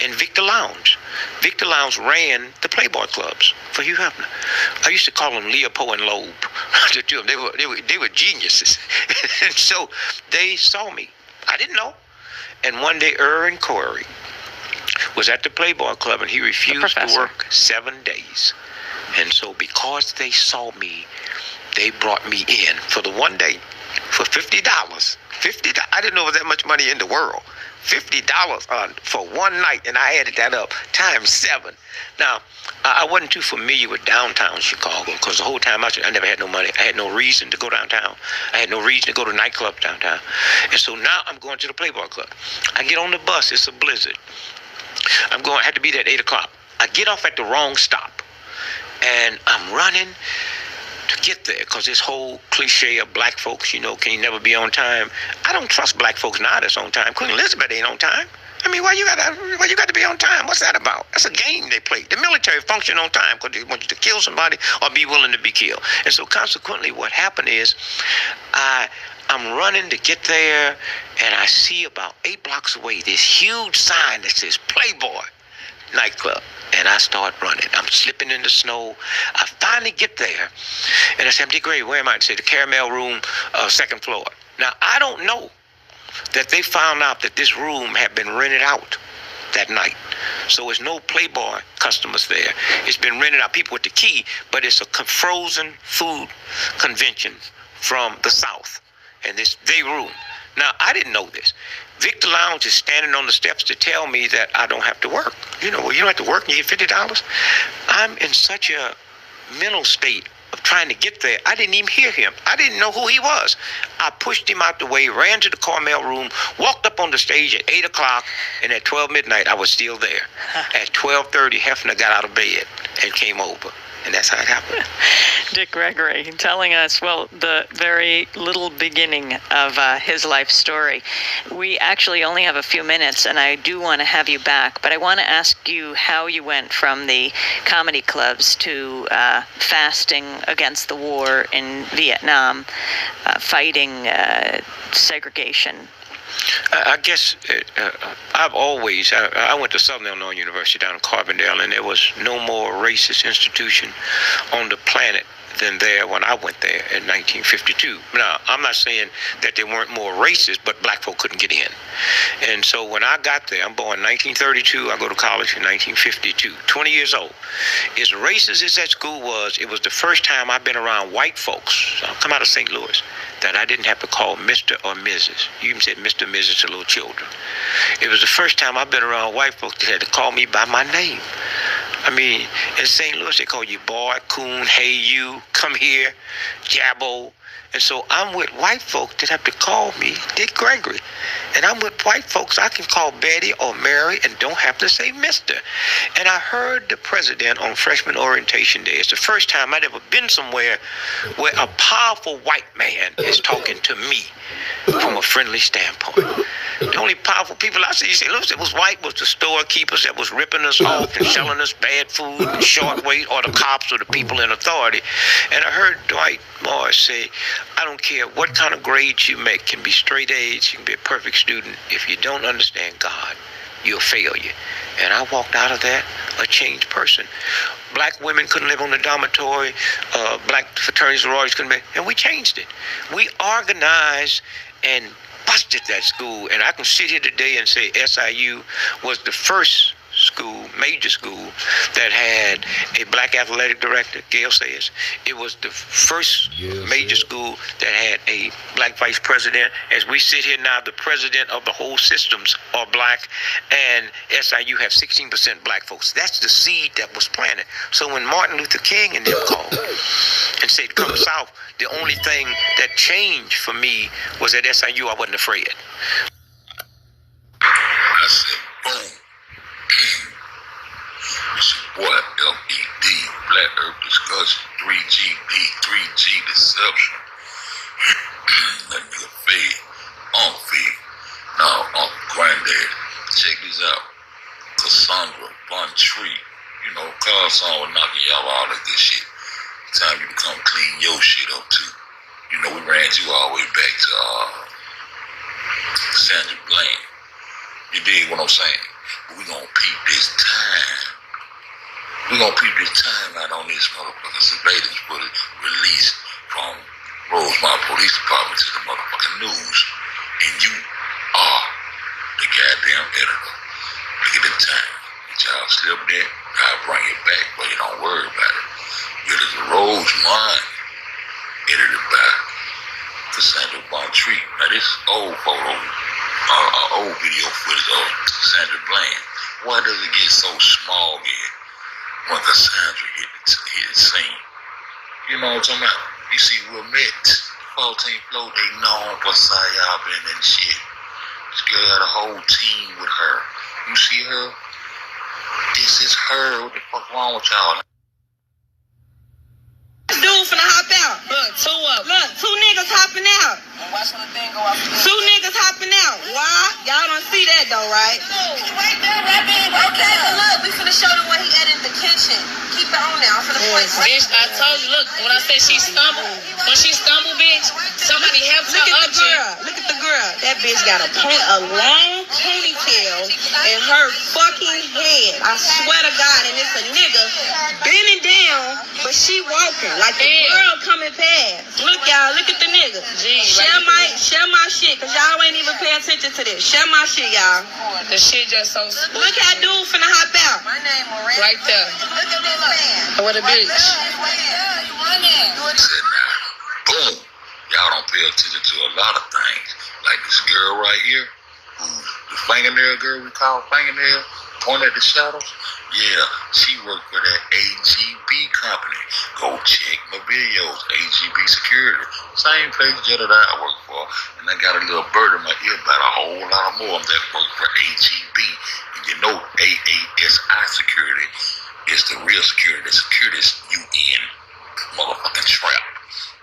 and Victor Lounge. Victor Lounge ran the Playboy clubs for Hugh Hefner. I used to call them Leopold and Loeb. The two of them. They were geniuses. And so they saw me. I didn't know. And one day, Irwin Corey was at the Playboy Club, and he refused to work 7 days. And so because they saw me, they brought me in for the one day for $50. I didn't know there was that much money in the world. $50 for one night, and I added that up times 7. Now, I wasn't too familiar with downtown Chicago because the whole time I never had no money. I had no reason to go downtown. I had no reason to go to nightclubs downtown. And so now I'm going to the Playboy Club. I get on the bus. It's a blizzard. I had to be there at 8 o'clock. I get off at the wrong stop, and I'm running to get there because this whole cliche of black folks, can never be on time. I don't trust black folks now that's on time. Queen Elizabeth ain't on time. I mean, why you got to be on time? What's that about? That's a game they play. The military function on time because they want you to kill somebody or be willing to be killed. And so consequently what happened is I'm running to get there, and I see about 8 blocks away this huge sign that says Playboy nightclub. And I start running. I'm slipping in the snow. I finally get there. And I said, Dick Gray, where am I? They say, the Caramel Room, 2nd floor. Now, I don't know that they found out that this room had been rented out that night. So there's no Playboy customers there. It's been rented out. People with the key, but it's a frozen food convention from the South. And this day room. Now, I didn't know this. Victor Lounge is standing on the steps to tell me that I don't have to work. You don't have to work and you get $50. I'm in such a mental state of trying to get there. I didn't even hear him. I didn't know who he was. I pushed him out the way, ran to the Carmel Room, walked up on the stage at 8 o'clock, and at 12 midnight, I was still there. At 12:30, Hefner got out of bed and came over. And that's how it happened. Dick Gregory telling us, the very little beginning of his life story. We actually only have a few minutes, and I do want to have you back, but I want to ask you how you went from the comedy clubs to fasting against the war in Vietnam, fighting segregation. I guess I went to Southern Illinois University down in Carbondale, and there was no more racist institution on the planet than there when I went there in 1952. Now, I'm not saying that there weren't more racist, but black folk couldn't get in. And so when I got there, I'm born in 1932, I go to college in 1952, 20 years old. As racist as that school was, it was the first time I've been around white folks, I come out of St. Louis, that I didn't have to call Mr. or Mrs. You even said Mr. and Mrs. to little children. It was the first time I've been around white folks that had to call me by my name. I mean, in St. Louis, they call you boy, coon, hey, you, come here, jabbo. And so I'm with white folks that have to call me Dick Gregory. And I'm with white folks I can call Betty or Mary and don't have to say Mister. And I heard the president on freshman orientation day. It's the first time I'd ever been somewhere where a powerful white man is talking to me from a friendly standpoint. The only powerful people I see, it was white, was the storekeepers that was ripping us off and selling us bad food and short weight, or the cops or the people in authority. And I heard Dwight Morris say, I don't care what kind of grades you make, can be straight A's, you can be a perfect student. If you don't understand God, you'll fail you. And I walked out of that a changed person. Black women couldn't live on the dormitory. Black fraternities and sororities couldn't live, and we changed it. We organized and busted that school. And I can sit here today and say SIU was the first school, major school, that had a black athletic director. Gail says it was the first major school that had a black vice president. As we sit here now, the president of the whole systems are black, and SIU have 16% black folks. That's the seed that was planted. So when Martin Luther King and them called and said, come south, the only thing that changed for me was at SIU, I wasn't afraid. I said, boom. It's your boy, FED, Black Earth Discussion, 3GD, 3G Deception. That nigga fed, fed. Now, Granddad, check this out. Cassandra, Bun Tree, you know, car song was knocking y'all all of this shit. Time you to come clean your shit up too. You know, we ran you all the way back to Sandra Bland. You dig what I'm saying? But we gonna peep this time. We gonna peep this time out on this motherfucking surveillance footage released from Rosemont Police Department to the motherfucking news. And you are the goddamn editor. Look at the time. Y'all slip there, I'll bring it back, but you don't worry about it. It is a Rosemont, edited by Cassandra Bontree. Now this old photo, old video footage of Sandra Bland. Why does it get so small here when Cassandra hit the scene? You know what I'm talking about? You see, we're met. 14th floor, they known for Sayabin and shit. This girl got a whole team with her. You see her? This is her. What the fuck wrong with y'all? Dude finna hop out. Look, two of them. Look, two niggas hopping out. Two niggas hopping out. Why? Y'all don't see that though, right? Right there, that big. Okay, look, we finna show them what he had in the kitchen. Keep it on now. I'm finna point. Bitch, I told you, look, when I said she stumbled, bitch, somebody helped her up. Look at the girl. That bitch got a long ponytail in her fucking head. I swear to God, and it's a nigga bending down, but she walking like the girl coming past. Look, y'all, look at the nigga. Share my shit, cause y'all ain't even pay attention to this. Share my shit, y'all. The shit just so spooky. Look how dude finna hop out. My name right there. Look at this man. What a bitch. Boom. Y'all don't pay attention to a lot of things. Like this girl right here, who's the fingernail girl we call fingernail, point at the shadows. Yeah, she worked for that AGB company. Go check my videos, AGB Security. Same place that I work for. And I got a little bird in my ear about a whole lot more that work for AGB. And you know AASI Security is the real security. The security is UN motherfucking trap.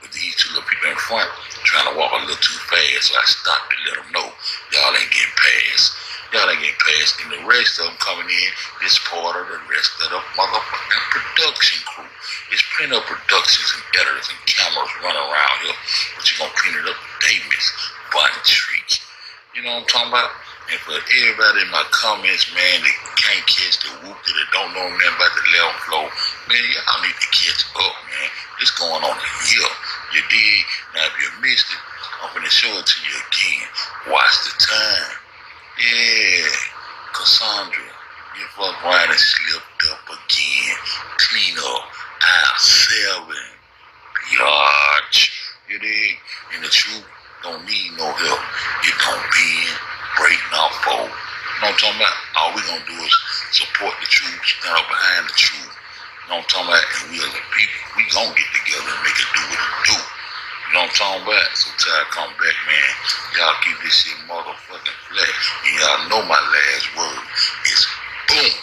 With these two little people in front trying to walk a little too fast, so I stopped to let them know y'all ain't getting past. Y'all ain't getting past. And the rest of them coming in is part of the rest of the motherfucking production crew. There's plenty of productions and editors and cameras running around here, but you gonna clean it up today, Miss Bunny Treat. You know what I'm talking about? And for everybody in my comments, man, that can't catch the whoop, that don't know nothing about the 11th floor, man, y'all need to catch up, man. It's going on here. You dig? Now, if you missed it, I'm gonna show it to you again. Watch the time. Yeah, Cassandra, you fuck right and slipped up again. Clean up aisle 7. Biatch. You dig? And the truth don't need no help. It don't bend, break, not fold. You know what I'm talking about? All we gonna do is support the truth, stand up behind the truth. You know what I'm talking about? And we as a people, we gonna get together and make it do what it do. You know what I'm talking about? So till I come back, man, y'all keep this shit motherfucking flat. And y'all know my last word is boom.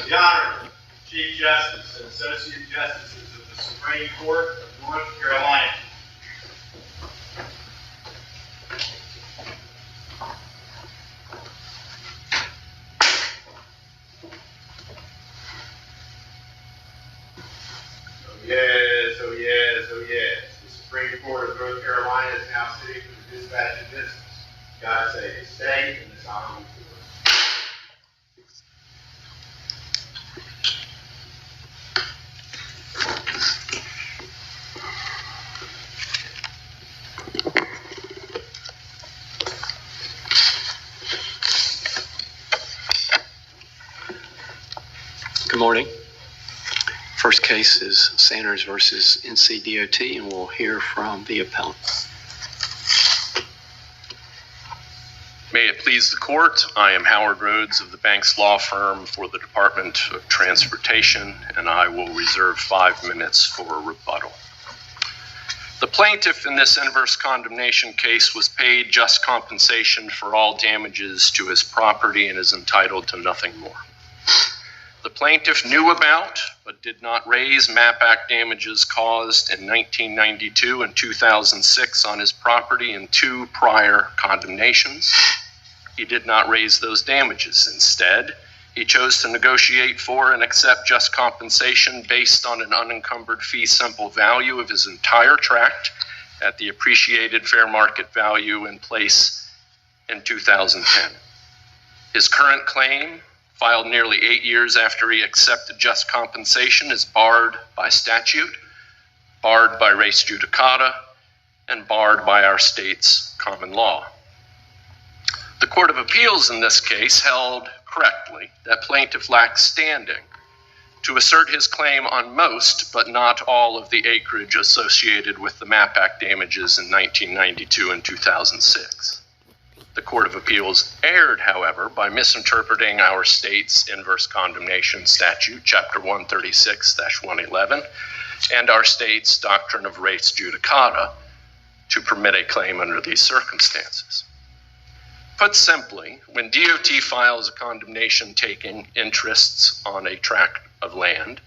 The Honorable Chief Justice and Associate Justices of the Supreme Court of North Carolina. Oh yes. The Supreme Court of North Carolina is now sitting for the dispatch of business. God save the state and this honorable court. Good morning. First case is Sanders versus NCDOT, and we'll hear from the appellant. May it please the court, I am Howard Rhodes of the Banks Law Firm for the Department of Transportation, and I will reserve 5 minutes for rebuttal. The plaintiff in this inverse condemnation case was paid just compensation for all damages to his property and is entitled to nothing more. The plaintiff knew about, but did not raise MAP Act damages caused in 1992 and 2006 on his property in 2 prior condemnations. He did not raise those damages. Instead, he chose to negotiate for and accept just compensation based on an unencumbered fee simple value of his entire tract at the appreciated fair market value in place in 2010. His current claim, filed nearly 8 years after he accepted just compensation, is barred by statute, barred by res judicata, and barred by our state's common law. The Court of Appeals in this case held correctly that plaintiff lacks standing to assert his claim on most, but not all, of the acreage associated with the MAP Act damages in 1992 and 2006. The Court of Appeals erred, however, by misinterpreting our state's inverse condemnation statute, Chapter 136-111, and our state's doctrine of res judicata to permit a claim under these circumstances. Put simply, when DOT files a condemnation taking interests on a tract of land,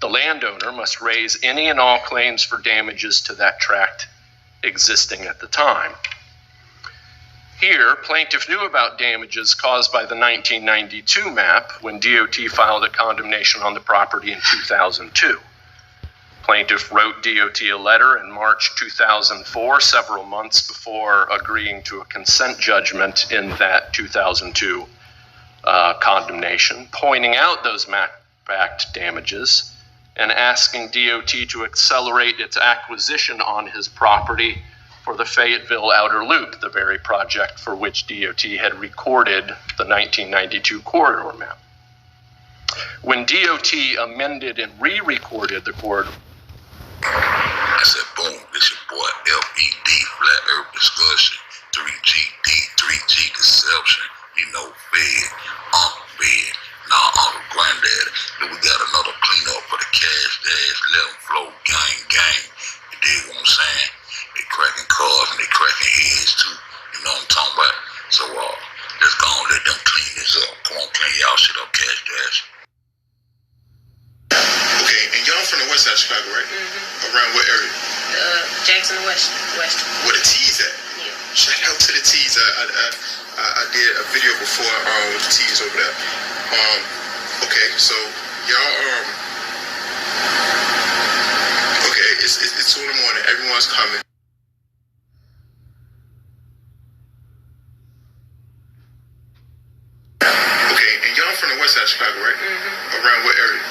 the landowner must raise any and all claims for damages to that tract existing at the time. Here, plaintiff knew about damages caused by the 1992 map when DOT filed a condemnation on the property in 2002. Plaintiff wrote DOT a letter in March 2004, several months before agreeing to a consent judgment in that 2002 condemnation, pointing out those MAP Act damages and asking DOT to accelerate its acquisition on his property for the Fayetteville Outer Loop, the very project for which DOT had recorded the 1992 corridor map. When DOT amended and re-recorded the corridor, I said, boom, this your boy FED, Flat Earth Discussion, 3GD, 3G Conception, you know, fed, unfed, nah, on the did a video before with the T's over there. Okay, so y'all okay, it's 2 in the morning. Everyone's coming. Okay, and y'all from the west side of Chicago, right? Mm-hmm. Around what area?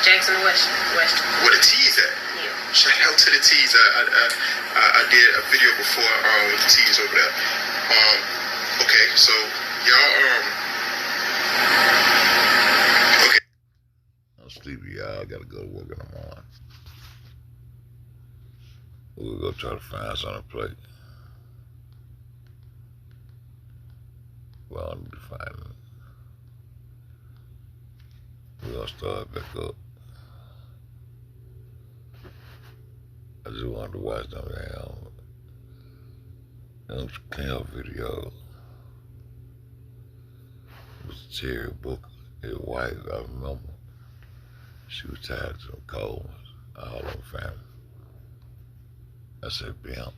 Jackson West. Where the T's at? Yeah. Shout out to the T's. I did a video before with the T's over there. Okay, so y'all okay. I'm sleepy, y'all. I gotta go to work in the morning. We'll go try to find something to play. Well, I need to find it. We're gonna start back up. I just wanted to watch them camp videos. It was Terry Booker, his wife, I remember. She was tied to some Coleman, all of her family. I said, "Bam."